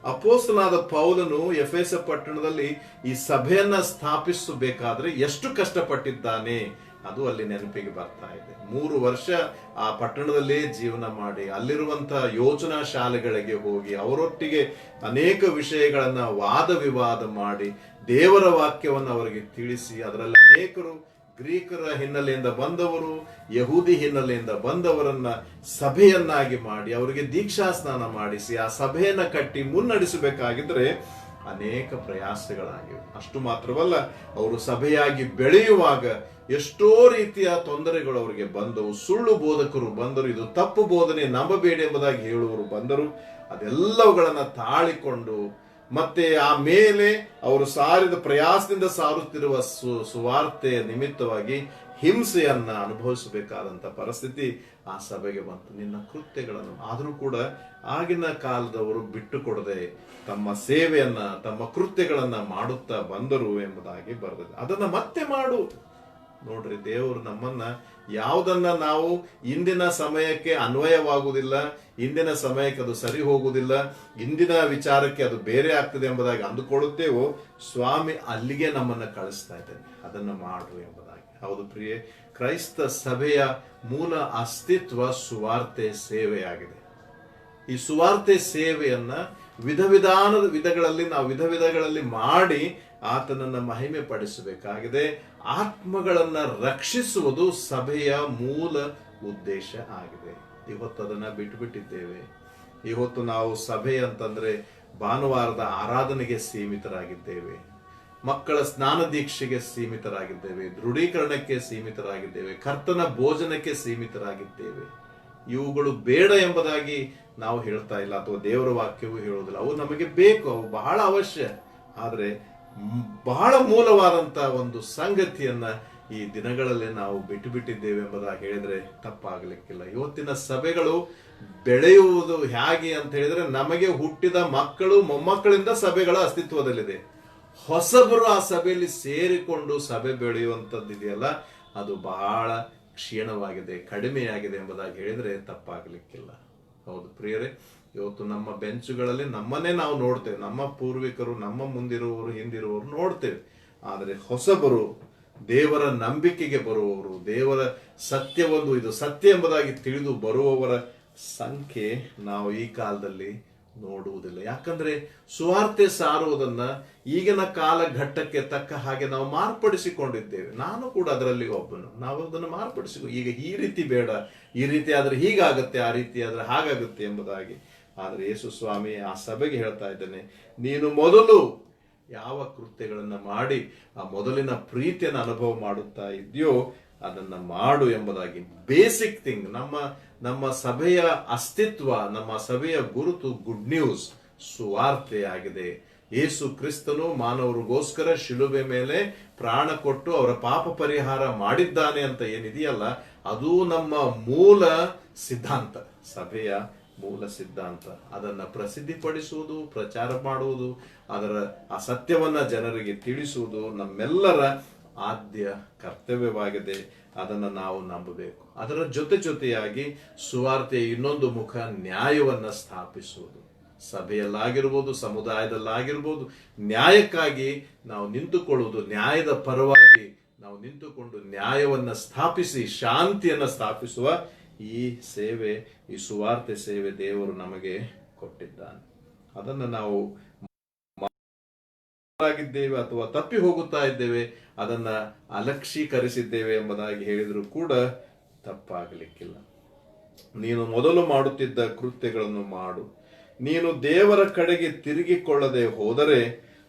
ಅಪೊಸ್ತಲನಾದ ಪೌಲನು ಎಫೆಸ ಪಟ್ಟಣದಲ್ಲಿ ಈ ಸಭೆಯನ್ನ ಸ್ಥಾಪಿಸಬೇಕಾದ್ರೆ ಎಷ್ಟು ಕಷ್ಟಪಟ್ಟಿದ್ದಾನೆ ಅದು ಅಲ್ಲಿ ನೆನಪಿಗೆ ಬರ್ತಾ ಇದೆ. 3 ವರ್ಷ ಆ ಪಟ್ಟಣದಲ್ಲೇ ಜೀವನ ಮಾಡಿ, ಅಲ್ಲಿರುವಂತ ಯೋಚನಾ ಶಾಲೆಗಳಿಗೆ ಹೋಗಿ ಅವರೊಟ್ಟಿಗೆ ಅನೇಕ ವಿಷಯಗಳನ್ನ ವಾದ ವಿವಾದ ಮಾಡಿ ದೇವರ ವಾಕ್ಯವನ್ನು ಅವರಿಗೆ ತಿಳಿಸಿ, ಅದರಲ್ಲಿ ಅನೇಕರು ಗ್ರೀಕರ ಹಿನ್ನೆಲೆಯಿಂದ ಬಂದವರು, ಯಹೂದಿ ಹಿನ್ನೆಲೆಯಿಂದ ಬಂದವರನ್ನ ಸಭೆಯನ್ನಾಗಿ ಮಾಡಿ ಅವರಿಗೆ ದೀಕ್ಷಾ ಸ್ನಾನ ಮಾಡಿಸಿ ಆ ಸಭೆಯನ್ನ ಕಟ್ಟಿ ಮುನ್ನಡೆಸಬೇಕಾಗಿದ್ರೆ ಅನೇಕ ಪ್ರಯಾಸಗಳಾಗಿವೆ. ಅಷ್ಟು ಮಾತ್ರವಲ್ಲ, ಅವರು ಸಭೆಯಾಗಿ ಬೆಳೆಯುವಾಗ ಎಷ್ಟೋ ರೀತಿಯ ತೊಂದರೆಗಳು ಅವರಿಗೆ ಬಂದವು. ಸುಳ್ಳು ಬೋಧಕರು ಬಂದರು, ಇದು ತಪ್ಪು ಬೋಧನೆ ನಂಬಬೇಡಿ ಎಂಬುದಾಗಿ ಹೇಳುವವರು ಬಂದರು. ಅದೆಲ್ಲವುಗಳನ್ನ ತಾಳಿಕೊಂಡು ಮತ್ತೆ ಆಮೇಲೆ ಅವರು ಸಾರಿದ ಪ್ರಯಾಸದಿಂದ ಸಾರುತ್ತಿರುವ ಸುವಾರ್ತೆಯ ನಿಮಿತ್ತವಾಗಿ ಹಿಂಸೆಯನ್ನ ಅನುಭವಿಸಬೇಕಾದಂತ ಪರಿಸ್ಥಿತಿ ಆ ಸಭೆಗೆ ಬಂತು. ನಿನ್ನ ಕೃತ್ಯಗಳನ್ನು ಆದರೂ ಕೂಡ ಆಗಿನ ಕಾಲದವರು ಬಿಟ್ಟು ಕೊಡದೆ ತಮ್ಮ ಸೇವೆಯನ್ನ, ತಮ್ಮ ಕೃತ್ಯಗಳನ್ನ ಮಾಡುತ್ತಾ ಬಂದರು ಎಂಬುದಾಗಿ ಬರೆದಿದೆ. ಅದನ್ನ ಮತ್ತೆ ಮಾಡು. ನೋಡ್ರಿ, ದೇವರು ನಮ್ಮನ್ನ ಯಾವುದನ್ನ ನಾವು ಇಂದಿನ ಸಮಯಕ್ಕೆ ಅನ್ವಯವಾಗುವುದಿಲ್ಲ, ಇಂದಿನ ಸಮಯಕ್ಕೆ ಅದು ಸರಿ ಹೋಗುವುದಿಲ್ಲ, ಇಂದಿನ ವಿಚಾರಕ್ಕೆ ಅದು ಬೇರೆ ಆಗ್ತದೆ ಎಂಬುದಾಗಿ ಅಂದುಕೊಳ್ಳುತ್ತೇವೋ, ಸ್ವಾಮಿ ಅಲ್ಲಿಗೆ ನಮ್ಮನ್ನ ಕಳಿಸ್ತಾ ಇದ್ದಾನೆ, ಅದನ್ನ ಮಾಡು ಎಂಬುದಾಗಿ. ಹೌದು ಪ್ರಿಯೆ, ಕ್ರೈಸ್ತ ಸಭೆಯ ಮೂಲ ಅಸ್ತಿತ್ವ ಸುವಾರ್ತೆ ಸೇವೆಯಾಗಿದೆ. ಈ ಸುವಾರ್ತೆ ಸೇವೆಯನ್ನ ವಿಧಗಳಲ್ಲಿ ನಾವು ವಿಧಗಳಲ್ಲಿ ಮಾಡಿ ಆತನನ್ನ ಮಹಿಮೆ ಪಡಿಸಬೇಕಾಗಿದೆ. ಆತ್ಮಗಳನ್ನ ರಕ್ಷಿಸುವುದು ಸಭೆಯ ಮೂಲ ಉದ್ದೇಶ ಆಗಿದೆ. ಇವತ್ತು ಅದನ್ನ ಬಿಟ್ಟಿದ್ದೇವೆ. ಇವತ್ತು ನಾವು ಸಭೆ ಅಂತಂದ್ರೆ ಭಾನುವಾರದ ಆರಾಧನೆಗೆ ಸೀಮಿತರಾಗಿದ್ದೇವೆ, ಮಕ್ಕಳ ಸ್ನಾನ ದೀಕ್ಷೆಗೆ ಸೀಮಿತರಾಗಿದ್ದೇವೆ, ದೃಢೀಕರಣಕ್ಕೆ ಸೀಮಿತರಾಗಿದ್ದೇವೆ, ಕರ್ತನ ಭೋಜನಕ್ಕೆ ಸೀಮಿತರಾಗಿದ್ದೇವೆ. ಇವುಗಳು ಬೇಡ ಎಂಬುದಾಗಿ ನಾವು ಹೇಳ್ತಾ ಇಲ್ಲ, ಅಥವಾ ದೇವರ ವಾಕ್ಯವೂ ಹೇಳುವುದಿಲ್ಲ. ಅವು ನಮಗೆ ಬೇಕು, ಅವು ಬಹಳ ಅವಶ್ಯ. ಆದ್ರೆ ಬಹಳ ಮೂಲವಾದಂತ ಒಂದು ಸಂಗತಿಯನ್ನ ಈ ದಿನಗಳಲ್ಲಿ ನಾವು ಬಿಟ್ಟಿದ್ದೇವೆ ಎಂಬುದಾಗಿ ಹೇಳಿದ್ರೆ ತಪ್ಪಾಗಲಿಕ್ಕಿಲ್ಲ. ಇವತ್ತಿನ ಸಭೆಗಳು ಬೆಳೆಯುವುದು ಹೇಗೆ ಅಂತ ಹೇಳಿದ್ರೆ, ನಮಗೆ ಹುಟ್ಟಿದ ಮಕ್ಕಳು ಮೊಮ್ಮಕ್ಕಳಿಂದ ಸಭೆಗಳ ಅಸ್ತಿತ್ವದಲ್ಲಿದೆ. ಹೊಸಬರು ಆ ಸಭೆಯಲ್ಲಿ ಸೇರಿಕೊಂಡು ಸಭೆ ಬೆಳೆಯುವಂಥದ್ದಿದೆಯಲ್ಲ, ಅದು ಬಹಳ ಕ್ಷೀಣವಾಗಿದೆ, ಕಡಿಮೆಯಾಗಿದೆ ಎಂಬುದಾಗಿ ಹೇಳಿದ್ರೆ ತಪ್ಪಾಗಲಿಕ್ಕಿಲ್ಲ. ಹೌದು ಪ್ರಿಯರೇ, ಇವತ್ತು ನಮ್ಮ ಬೆಂಚುಗಳಲ್ಲಿ ನಮ್ಮನ್ನೇ ನಾವು ನೋಡ್ತೇವೆ, ನಮ್ಮ ಪೂರ್ವಿಕರು, ನಮ್ಮ ಮುಂದಿರುವವರು, ಹಿಂದಿರುವವರು ನೋಡ್ತೇವೆ. ಆದರೆ ಹೊಸಬರು, ದೇವರ ನಂಬಿಕೆಗೆ ಬರುವವರು, ದೇವರ ಸತ್ಯವೊಂದು ಇದು ಸತ್ಯ ಎಂಬುದಾಗಿ ತಿಳಿದು ಬರುವವರ ಸಂಖ್ಯೆ ನಾವು ಈ ಕಾಲದಲ್ಲಿ ನೋಡುವುದಿಲ್ಲ. ಯಾಕಂದ್ರೆ ಸುವಾರ್ತೆ ಸಾರುವುದನ್ನ ಈಗಿನ ಕಾಲಘಟ್ಟಕ್ಕೆ ತಕ್ಕ ಹಾಗೆ ನಾವು ಮಾರ್ಪಡಿಸಿಕೊಂಡಿದ್ದೇವೆ. ನಾನು ಕೂಡ ಅದರಲ್ಲಿ ಒಬ್ಬನು. ನಾವು ಅದನ್ನು ಮಾರ್ಪಡಿಸಿಕೊ, ಈಗ ಈ ರೀತಿ ಬೇಡ, ಈ ರೀತಿ ಆದ್ರೆ ಹೀಗಾಗತ್ತೆ, ಆ ರೀತಿ ಆದ್ರೆ ಹಾಗಾಗುತ್ತೆ ಎಂಬುದಾಗಿ. ಆದ್ರೆ ಯೇಸು ಸ್ವಾಮಿ ಆ ಸಭೆಗೆ ಹೇಳ್ತಾ ಇದ್ದಾನೆ, ನೀನು ಮೊದಲು ಯಾವ ಕೃತ್ಯಗಳನ್ನ ಮಾಡಿ ಆ ಮೊದಲಿನ ಪ್ರೀತಿಯನ್ನು ಅನುಭವ ಮಾಡುತ್ತಾ ಇದೆಯೋ ಅದನ್ನ ಮಾಡು ಎಂಬುದಾಗಿ. ಬೇಸಿಕ್ ಥಿಂಗ್, ನಮ್ಮ ಸಭೆಯ ಅಸ್ತಿತ್ವ, ನಮ್ಮ ಸಭೆಯ ಗುರುತು ಗುಡ್ ನ್ಯೂಸ್, ಸುವಾರ್ತೆ ಆಗಿದೆ. ಯೇಸು ಕ್ರಿಸ್ತನು ಮಾನವರಿಗೋಸ್ಕರ ಶಿಲುಬೆ ಮೇಲೆ ಪ್ರಾಣ ಕೊಟ್ಟು ಅವರ ಪಾಪ ಪರಿಹಾರ ಮಾಡಿದ್ದಾನೆ ಅಂತ ಏನಿದೆಯಲ್ಲ, ಅದು ನಮ್ಮ ಮೂಲ ಸಿದ್ಧಾಂತ, ಸಭೆಯ ಮೂಲ ಸಿದ್ಧಾಂತ. ಅದನ್ನ ಪ್ರಸಿದ್ಧಿಪಡಿಸುವುದು, ಪ್ರಚಾರ ಮಾಡುವುದು, ಅದರ ಆ ಸತ್ಯವನ್ನ ಜನರಿಗೆ ತಿಳಿಸುವುದು ನಮ್ಮೆಲ್ಲರ ಆದ್ಯ ಕರ್ತವ್ಯವಾಗಿದೆ. ಅದನ್ನು ನಾವು ನಂಬಬೇಕು. ಅದರ ಜೊತೆಯಾಗಿ ಸುವಾರ್ತೆಯ ಇನ್ನೊಂದು ಮುಖ ನ್ಯಾಯವನ್ನ ಸ್ಥಾಪಿಸುವುದು. ಸಭೆಯಲ್ಲಾಗಿರ್ಬೋದು, ಸಮುದಾಯದಲ್ಲಾಗಿರ್ಬೋದು, ನ್ಯಾಯಕ್ಕಾಗಿ ನಾವು ನಿಂತುಕೊಳ್ಳುವುದು, ನ್ಯಾಯದ ಪರವಾಗಿ ನಾವು ನಿಂತುಕೊಂಡು ನ್ಯಾಯವನ್ನ ಸ್ಥಾಪಿಸಿ ಶಾಂತಿಯನ್ನ ಸ್ಥಾಪಿಸುವ ಈ ಸೇವೆ, ಈ ಸುವಾರ್ತೆ ಸೇವೆ ದೇವರು ನಮಗೆ ಕೊಟ್ಟಿದ್ದಾನೆ. ಅದನ್ನು ನಾವು ಆಗಿದ್ದೇವೆ ಅಥವಾ ತಪ್ಪಿ ಹೋಗುತ್ತಾ ಇದ್ದೇವೆ, ಅದನ್ನ ಅಲಕ್ಷೀಕರಿಸಿದ್ದೇವೆ ಎಂಬುದಾಗಿ ಹೇಳಿದರೂ ಕೂಡ ತಪ್ಪಾಗಲಿಕ್ಕಿಲ್ಲ. ನೀನು ಮೊದಲು ಮಾಡುತ್ತಿದ್ದ ಕೃತ್ಯಗಳನ್ನು ಮಾಡು. ನೀನು ದೇವರ ಕಡೆಗೆ ತಿರುಗಿಕೊಳ್ಳದೆ ಹೋದರೆ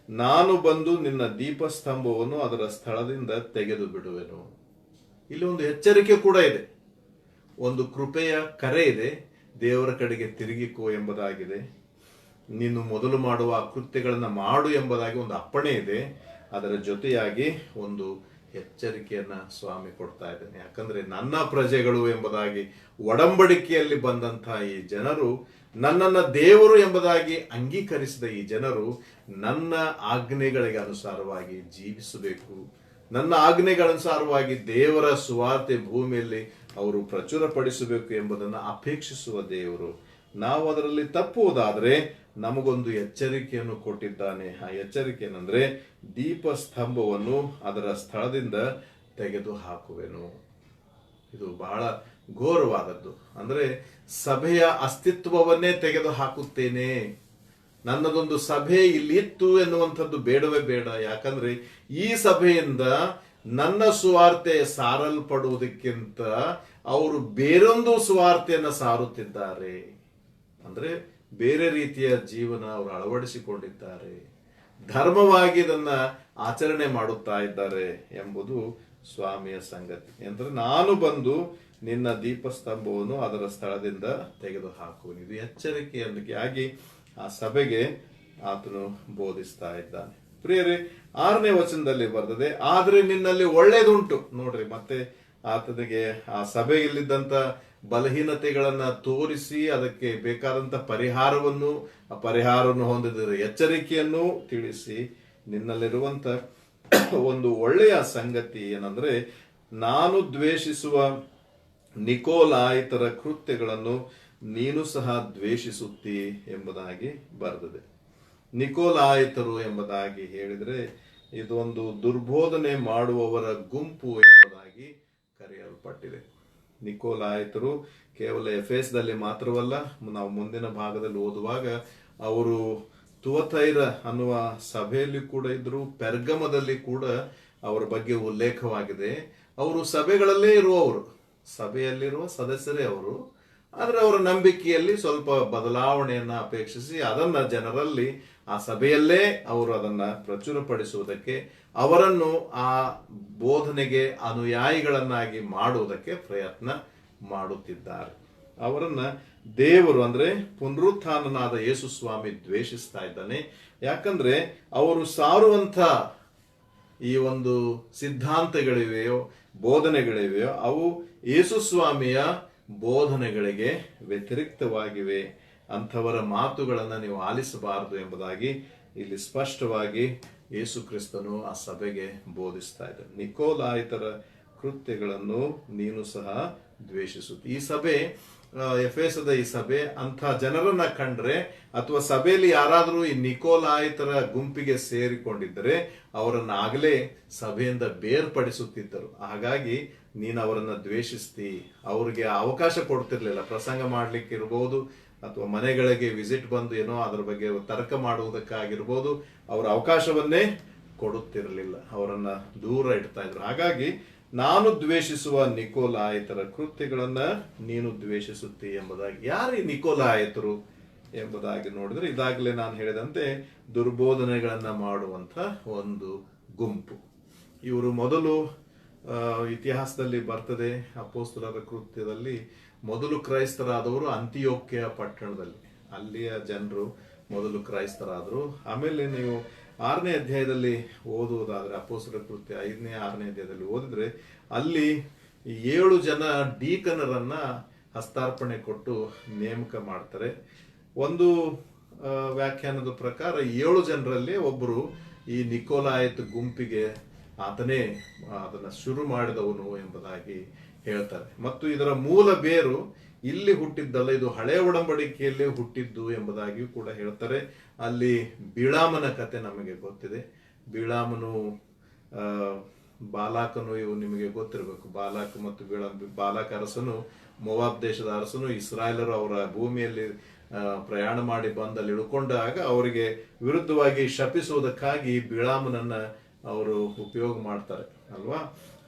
ನಾನು ಬಂದು ನಿನ್ನ ದೀಪಸ್ತಂಭವನ್ನು ಅದರ ಸ್ಥಳದಿಂದ ತೆಗೆದು ಬಿಡುವೆನು. ಇಲ್ಲಿ ಒಂದು ಎಚ್ಚರಿಕೆ ಕೂಡ ಇದೆ, ಒಂದು ಕೃಪೆಯ ಕರೆ ಇದೆ. ದೇವರ ಕಡೆಗೆ ತಿರುಗಿಕೋ ಎಂಬುದಾಗಿದೆ. ನೀನು ಮೊದಲು ಮಾಡುವ ಆ ಕೃತ್ಯಗಳನ್ನ ಮಾಡು ಎಂಬುದಾಗಿ ಒಂದು ಅಪ್ಪಣೆ ಇದೆ. ಅದರ ಜೊತೆಯಾಗಿ ಒಂದು ಎಚ್ಚರಿಕೆಯನ್ನ ಸ್ವಾಮಿ ಕೊಡ್ತಾ ಇದ್ದೇನೆ. ಯಾಕಂದ್ರೆ ನನ್ನ ಪ್ರಜೆಗಳು ಎಂಬುದಾಗಿ ಒಡಂಬಡಿಕೆಯಲ್ಲಿ ಬಂದಂತಹ ಈ ಜನರು, ನನ್ನನ್ನ ದೇವರು ಎಂಬುದಾಗಿ ಅಂಗೀಕರಿಸಿದ ಈ ಜನರು ನನ್ನ ಆಜ್ಞೆಗಳಿಗೆ ಅನುಸಾರವಾಗಿ ಜೀವಿಸಬೇಕು. ನನ್ನ ಆಜ್ಞೆಗಳನುಸಾರವಾಗಿ ದೇವರ ಸುವಾರ್ತೆ ಭೂಮಿಯಲ್ಲಿ ಅವರು ಪ್ರಚುರಪಡಿಸಬೇಕು ಎಂಬುದನ್ನು ಅಪೇಕ್ಷಿಸುವ ದೇವರು. ನಾವು ಅದರಲ್ಲಿ ತಪ್ಪುವುದಾದ್ರೆ ನಮಗೊಂದು ಎಚ್ಚರಿಕೆಯನ್ನು ಕೊಟ್ಟಿದ್ದಾನೆ. ಆ ಎಚ್ಚರಿಕೆ ಏನಂದ್ರೆ, ದೀಪಸ್ತಂಭವನ್ನು ಅದರ ಸ್ಥಳದಿಂದ ತೆಗೆದು ಹಾಕುವೆನು. ಇದು ಬಹಳ ಘೋರವಾದದ್ದು. ಅಂದ್ರೆ ಸಭೆಯ ಅಸ್ತಿತ್ವವನ್ನೇ ತೆಗೆದು ಹಾಕುತ್ತೇನೆ, ನನ್ನದೊಂದು ಸಭೆ ಇಲ್ಲಿ ಇತ್ತು ಎನ್ನುವಂಥದ್ದು ಬೇಡವೇ ಬೇಡ. ಯಾಕಂದ್ರೆ ಈ ಸಭೆಯಿಂದ ನನ್ನ ಸುವಾರ್ತೆ ಸಾರಲ್ಪಡುವುದಕ್ಕಿಂತ ಅವರು ಬೇರೊಂದು ಸುವಾರ್ತೆಯನ್ನು ಸಾರುತ್ತಿದ್ದಾರೆ. ಅಂದ್ರೆ ಬೇರೆ ರೀತಿಯ ಜೀವನ ಅವರು ಅಳವಡಿಸಿಕೊಂಡಿದ್ದಾರೆ, ಧರ್ಮವಾಗಿ ಇದನ್ನ ಆಚರಣೆ ಮಾಡುತ್ತಾ ಇದ್ದಾರೆ ಎಂಬುದು ಸ್ವಾಮಿಯ ಸಂಗತಿ. ಅಂದ್ರೆ ನಾನು ಬಂದು ನಿನ್ನ ದೀಪಸ್ತಂಭವನ್ನು ಅದರ ಸ್ಥಳದಿಂದ ತೆಗೆದು ಹಾಕುವನು. ಇದು ಎಚ್ಚರಿಕೆಯಾಗಿ ಆ ಸಭೆಗೆ ಆತನು ಬೋಧಿಸ್ತಾ ಇದ್ದಾನೆ. ಪ್ರಿಯರೇ, 6ನೇ ವಚನದಲ್ಲಿ ಬರ್ತದೆ, ಆದ್ರೆ ನಿನ್ನಲ್ಲಿ ಒಳ್ಳೇದುಂಟು. ನೋಡ್ರಿ, ಮತ್ತೆ ಆತನಿಗೆ ಆ ಸಭೆಯಲ್ಲಿದ್ದಂತ ಬಲಹೀನತೆಗಳನ್ನ ತೋರಿಸಿ ಅದಕ್ಕೆ ಬೇಕಾದಂತ ಪರಿಹಾರವನ್ನು ಹೊಂದಿದ ಎಚ್ಚರಿಕೆಯನ್ನು ತಿಳಿಸಿ, ನಿನ್ನಲ್ಲಿರುವಂತ ಒಂದು ಒಳ್ಳೆಯ ಸಂಗತಿ ಏನಂದ್ರೆ, ನಾನು ದ್ವೇಷಿಸುವ ನಿಕೋಲಾಯಿತರ ಕೃತ್ಯಗಳನ್ನು ನೀನು ಸಹ ದ್ವೇಷಿಸುತ್ತಿ ಎಂಬುದಾಗಿ ಬರೆದಿದೆ. ನಿಕೋಲಾಯಿತರು ಎಂಬುದಾಗಿ ಹೇಳಿದ್ರೆ ಇದೊಂದು ದುರ್ಬೋಧನೆ ಮಾಡುವವರ ಗುಂಪು ಎಂಬುದಾಗಿ ಕರೆಯಲ್ಪಟ್ಟಿದೆ. ನಿಕೋಲಾಯಿತರು ಕೇವಲ ಎಫೆಸದಲ್ಲಿ ಮಾತ್ರವಲ್ಲ, ನಾವು ಮುಂದಿನ ಭಾಗದಲ್ಲಿ ಓದುವಾಗ ಅವರು ತುವತೈರ ಅನ್ನುವ ಸಭೆಯಲ್ಲಿ ಕೂಡ ಇದ್ರು, ಪೆರ್ಗಮದಲ್ಲಿ ಕೂಡ ಅವರ ಬಗ್ಗೆ ಉಲ್ಲೇಖವಾಗಿದೆ. ಅವರು ಸಭೆಗಳಲ್ಲೇ ಇರುವವರು, ಸಭೆಯಲ್ಲಿರುವ ಸದಸ್ಯರೇ ಅವರು. ಆದರೆ ಅವರ ನಂಬಿಕೆಯಲ್ಲಿ ಸ್ವಲ್ಪ ಬದಲಾವಣೆಯನ್ನ ಅಪೇಕ್ಷಿಸಿ ಅದನ್ನ ಜನರಲ್ಲಿ, ಆ ಸಭೆಯಲ್ಲೇ ಅವರು ಅದನ್ನ ಪ್ರಚುರಪಡಿಸುವುದಕ್ಕೆ, ಅವರನ್ನು ಆ ಬೋಧನೆಗೆ ಅನುಯಾಯಿಗಳನ್ನಾಗಿ ಮಾಡುವುದಕ್ಕೆ ಪ್ರಯತ್ನ ಮಾಡುತ್ತಿದ್ದಾರೆ. ಅವರನ್ನ ದೇವರು ಅಂದ್ರೆ ಪುನರುತ್ಥಾನನಾದ ಯೇಸು ಸ್ವಾಮಿ ದ್ವೇಷಿಸ್ತಾ ಇದ್ದಾನೆ. ಯಾಕಂದ್ರೆ ಅವರು ಸಾರುವಂತ ಈ ಒಂದು ಸಿದ್ಧಾಂತಗಳಿವೆಯೋ, ಬೋಧನೆಗಳಿವೆಯೋ, ಅವು ಯೇಸು ಸ್ವಾಮಿಯ ಬೋಧನೆಗಳಿಗೆ ವ್ಯತಿರಿಕ್ತವಾಗಿವೆ. ಅಂಥವರ ಮಾತುಗಳನ್ನ ನೀವು ಆಲಿಸಬಾರದು ಎಂಬುದಾಗಿ ಇಲ್ಲಿ ಸ್ಪಷ್ಟವಾಗಿ ಯೇಸು ಕ್ರಿಸ್ತನು ಆ ಸಭೆಗೆ ಬೋಧಿಸ್ತಾ ಇದ್ದಾರೆ. ನಿಕೋಲಾಯಿತರ ಕೃತ್ಯಗಳನ್ನು ನೀನು ಸಹ ದ್ವೇಷಿಸುತ್ತಿ. ಈ ಸಭೆ, ಎಫೆಸದ ಈ ಸಭೆ ಅಂಥ ಜನರನ್ನ ಕಂಡ್ರೆ, ಅಥವಾ ಸಭೆಯಲ್ಲಿ ಯಾರಾದರೂ ಈ ನಿಕೋಲಾಯಿತರ ಗುಂಪಿಗೆ ಸೇರಿಕೊಂಡಿದ್ದರೆ ಅವರನ್ನ ಆಗಲೇ ಸಭೆಯಿಂದ ಬೇರ್ಪಡಿಸುತ್ತಿದ್ದರು. ಹಾಗಾಗಿ ನೀನು ಅವರನ್ನ ದ್ವೇಷಿಸ್ತಿ. ಅವ್ರಿಗೆ ಅವಕಾಶ ಕೊಡ್ತಿರ್ಲಿಲ್ಲ. ಪ್ರಸಂಗ ಮಾಡ್ಲಿಕ್ಕೆ ಇರ್ಬೋದು, ಅಥವಾ ಮನೆಗಳಿಗೆ ವಿಸಿಟ್ ಬಂದು ಏನೋ ಅದರ ಬಗ್ಗೆ ತರ್ಕ ಮಾಡುವುದಕ್ಕಾಗಿರ್ಬೋದು, ಅವರ ಅವಕಾಶವನ್ನೇ ಕೊಡುತ್ತಿರಲಿಲ್ಲ, ಅವರನ್ನ ದೂರ ಇಡ್ತಾ ಇದ್ರು. ಹಾಗಾಗಿ ನಾನು ದ್ವೇಷಿಸುವ ನಿಕೋಲಾಯಿತರ ಕೃತ್ಯಗಳನ್ನ ನೀನು ದ್ವೇಷಿಸುತ್ತಿ ಎಂಬುದಾಗಿ. ಯಾರು ಈ ನಿಕೋಲಾಯಿತರು ಎಂಬುದಾಗಿ ನೋಡಿದ್ರೆ, ಇದಾಗಲೇ ನಾನು ಹೇಳಿದಂತೆ ದುರ್ಬೋಧನೆಗಳನ್ನ ಮಾಡುವಂತ ಒಂದು ಗುಂಪು. ಇವರು ಮೊದಲು ಇತಿಹಾಸದಲ್ಲಿ ಬರ್ತದೆ, ಅಪೊಸ್ತಲರ ಕೃತ್ಯದಲ್ಲಿ ಮೊದಲು ಕ್ರೈಸ್ತರಾದವರು ಅಂತಿಯೋಕ್ಯ ಪಟ್ಟಣದಲ್ಲಿ, ಅಲ್ಲಿಯ ಜನರು ಮೊದಲು ಕ್ರೈಸ್ತರಾದರು. ಆಮೇಲೆ ನೀವು 6ನೇ ಅಧ್ಯಾಯದಲ್ಲಿ ಓದುವುದಾದ್ರೆ, ಅಪೊಸ್ತಲರ ಕೃತ್ಯ 5ನೇ 6ನೇ ಅಧ್ಯಾಯದಲ್ಲಿ ಓದಿದ್ರೆ, ಅಲ್ಲಿ 7 ಜನ ಡೀಕನರನ್ನ ಹಸ್ತಾರ್ಪಣೆ ಕೊಟ್ಟು ನೇಮಕ ಮಾಡ್ತಾರೆ. ಒಂದು ವ್ಯಾಖ್ಯಾನದ ಪ್ರಕಾರ 7 ಜನರಲ್ಲಿ ಒಬ್ಬರು ಈ ನಿಕೋಲಾಯತ್ ಗುಂಪಿಗೆ ಆತನೇ ಅದನ್ನ ಶುರು ಮಾಡಿದವನು ಎಂಬುದಾಗಿ ಹೇಳ್ತಾರೆ. ಮತ್ತು ಇದರ ಮೂಲ ಬೇರು ಇಲ್ಲಿ ಹುಟ್ಟಿದ್ದಲ್ಲ, ಇದು ಹಳೆ ಒಡಂಬಡಿಕೆಯಲ್ಲಿ ಹುಟ್ಟಿದ್ದು ಎಂಬುದಾಗಿಯೂ ಕೂಡ ಹೇಳ್ತಾರೆ. ಅಲ್ಲಿ ಬಿಳಾಮನ ಕತೆ ನಮಗೆ ಗೊತ್ತಿದೆ. ಬಿಳಾಮನು ಬಾಲಾಕನು, ಇವು ನಿಮಗೆ ಗೊತ್ತಿರಬೇಕು. ಬಾಲಾಕ್ ಮತ್ತು ಬಾಲಾಕ್ ಅರಸನು, ಮೋವಾಬ್ ದೇಶದ ಅರಸನು, ಇಸ್ರಾಯೇಲರು ಅವರ ಭೂಮಿಯಲ್ಲಿ ಪ್ರಯಾಣ ಮಾಡಿ ಬಂದಲ್ಲಿ ಇಳ್ಕೊಂಡಾಗ ಅವರಿಗೆ ವಿರುದ್ಧವಾಗಿ ಶಪಿಸುವುದಕ್ಕಾಗಿ ಬಿಳಾಮನನ್ನ ಅವರು ಉಪಯೋಗ ಮಾಡ್ತಾರೆ ಅಲ್ವಾ.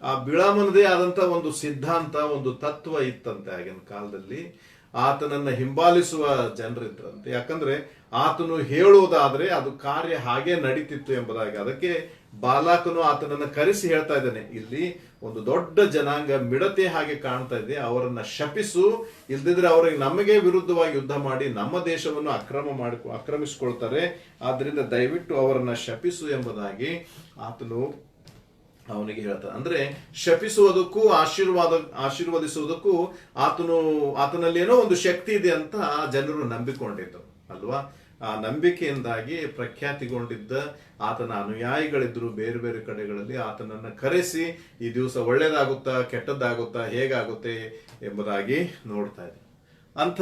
ಆ ಬಿಳಾಮನದೇ ಆದಂತ ಒಂದು ಸಿದ್ಧಾಂತ, ಒಂದು ತತ್ವ ಇತ್ತಂತೆ ಆಗಿನ ಕಾಲದಲ್ಲಿ. ಆತನನ್ನ ಹಿಂಬಾಲಿಸುವ ಜನರಿದ್ರಂತೆ. ಯಾಕಂದ್ರೆ ಆತನು ಹೇಳುವುದಾದ್ರೆ ಅದು ಕಾರ್ಯ ಹಾಗೆ ನಡೀತಿತ್ತು ಎಂಬುದಾಗಿ. ಅದಕ್ಕೆ ಬಾಲಾಕನು ಆತನನ್ನ ಕರೆಸಿ ಹೇಳ್ತಾ ಇದ್ದಾನೆ, ಇಲ್ಲಿ ಒಂದು ದೊಡ್ಡ ಜನಾಂಗ ಮಿಡತೆ ಹಾಗೆ ಕಾಣ್ತಾ ಇದೆ, ಅವರನ್ನ ಶಪಿಸು, ಇಲ್ದಿದ್ರೆ ಅವರಿಗೆ ನಮಗೆ ವಿರುದ್ಧವಾಗಿ ಯುದ್ಧ ಮಾಡಿ ನಮ್ಮ ದೇಶವನ್ನು ಆಕ್ರಮಿಸಿಕೊಳ್ತಾರೆ, ಆದ್ರಿಂದ ದಯವಿಟ್ಟು ಅವರನ್ನ ಶಪಿಸು ಎಂಬುದಾಗಿ ಆತನು ಅವನಿಗೆ ಹೇಳ್ತಾನೆ. ಅಂದ್ರೆ ಶಪಿಸುವುದಕ್ಕೂ ಆಶೀರ್ವದಿಸುವುದಕ್ಕೂ ಆತನಲ್ಲಿ ಏನೋ ಒಂದು ಶಕ್ತಿ ಇದೆ ಅಂತ ಜನರು ನಂಬಿಕೊಂಡಿದ್ದರು ಅಲ್ವಾ. ಆ ನಂಬಿಕೆಯಿಂದಾಗಿ ಪ್ರಖ್ಯಾತಿಗೊಂಡಿದ್ದ ಆತನ ಅನುಯಾಯಿಗಳಿದ್ರು ಬೇರೆ ಬೇರೆ ಕಡೆಗಳಲ್ಲಿ. ಆತನನ್ನ ಕರೆಸಿ ಈ ದಿವಸ ಒಳ್ಳೇದಾಗುತ್ತಾ ಕೆಟ್ಟದ್ದಾಗುತ್ತಾ ಹೇಗಾಗುತ್ತೆ ಎಂಬುದಾಗಿ ನೋಡ್ತಾ ಇದ್ರು. ಅಂತ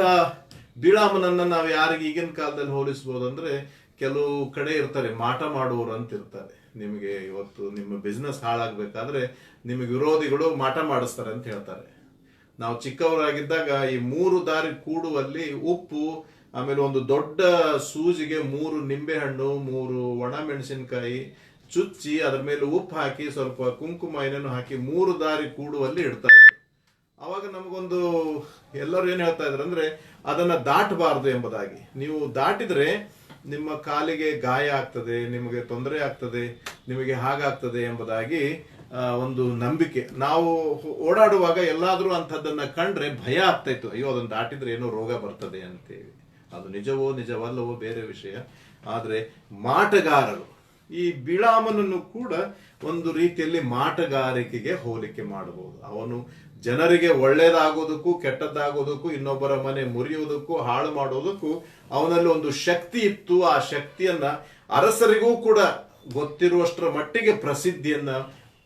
ಬಿಳಾಮನನ್ನ ನಾವು ಯಾರಿಗೆ ಈಗಿನ ಕಾಲದಲ್ಲಿ ಹೋಲಿಸಬಹುದಂದ್ರೆ, ಕೆಲವು ಕಡೆ ಇರ್ತಾರೆ ಮಾಟ ಮಾಡುವವರು ಅಂತ ಇರ್ತಾರೆ. ನಿಮಗೆ ಇವತ್ತು ನಿಮ್ಮ ಬಿಸ್ನೆಸ್ ಹಾಳಾಗಬೇಕಾದ್ರೆ ನಿಮಗೆ ವಿರೋಧಿಗಳು ಮಾಟ ಮಾಡಿಸ್ತಾರೆ ಅಂತ ಹೇಳ್ತಾರೆ. ನಾವು ಚಿಕ್ಕವರಾಗಿದ್ದಾಗ ಈ 3 ದಾರಿ ಕೂಡುವಲ್ಲಿ ಉಪ್ಪು, ಆಮೇಲೆ ಒಂದು ದೊಡ್ಡ ಸೂಜಿಗೆ 3 ನಿಂಬೆಹಣ್ಣು, 3 ಒಣ ಮೆಣಸಿನಕಾಯಿ ಚುಚ್ಚಿ ಅದ್ರ ಮೇಲೆ ಉಪ್ಪು ಹಾಕಿ ಸ್ವಲ್ಪ ಕುಂಕುಮ ಏನೇನು ಹಾಕಿ 3 ದಾರಿ ಕೂಡುವಲ್ಲಿ ಇಡ್ತಾ ಇದ್ರು. ಅವಾಗ ನಮಗೊಂದು ಎಲ್ಲರೂ ಏನ್ ಹೇಳ್ತಾ ಇದ್ರು ಅಂದ್ರೆ, ಅದನ್ನ ದಾಟಬಾರದು ಎಂಬುದಾಗಿ. ನೀವು ದಾಟಿದ್ರೆ ನಿಮ್ಮ ಕಾಲಿಗೆ ಗಾಯ ಆಗ್ತದೆ, ನಿಮಗೆ ತೊಂದರೆ ಆಗ್ತದೆ, ನಿಮಗೆ ಹಾಗಾಗ್ತದೆ ಎಂಬುದಾಗಿ ಒಂದು ನಂಬಿಕೆ. ನಾವು ಓಡಾಡುವಾಗ ಎಲ್ಲಾದ್ರೂ ಅಂಥದ್ದನ್ನ ಕಂಡ್ರೆ ಭಯ ಆಗ್ತಾ ಇತ್ತು, ಅಯ್ಯೋ ಅದನ್ನ ದಾಟಿದ್ರೆ ಏನೋ ರೋಗ ಬರ್ತದೆ ಅಂತೇಳಿ. ಅದು ನಿಜವೋ ನಿಜವಲ್ಲವೋ ಬೇರೆ ವಿಷಯ. ಆದ್ರೆ ಮಾಟಗಾರರು, ಈ ಬಿಳಾಮನನ್ನು ಕೂಡ ಒಂದು ರೀತಿಯಲ್ಲಿ ಮಾಟಗಾರಿಕೆಗೆ ಹೋಲಿಕೆ ಮಾಡಬಹುದು. ಅವನು ಜನರಿಗೆ ಒಳ್ಳೇದಾಗೋದಕ್ಕೂ ಕೆಟ್ಟದ್ದಾಗೋದಕ್ಕೂ, ಇನ್ನೊಬ್ಬರ ಮನೆ ಮುರಿಯುವುದಕ್ಕೂ ಹಾಳು ಮಾಡೋದಕ್ಕೂ ಅವನಲ್ಲಿ ಒಂದು ಶಕ್ತಿ ಇತ್ತು. ಆ ಶಕ್ತಿಯನ್ನ ಅರಸರಿಗೂ ಕೂಡ ಗೊತ್ತಿರುವಷ್ಟರ ಮಟ್ಟಿಗೆ ಪ್ರಸಿದ್ಧಿಯನ್ನ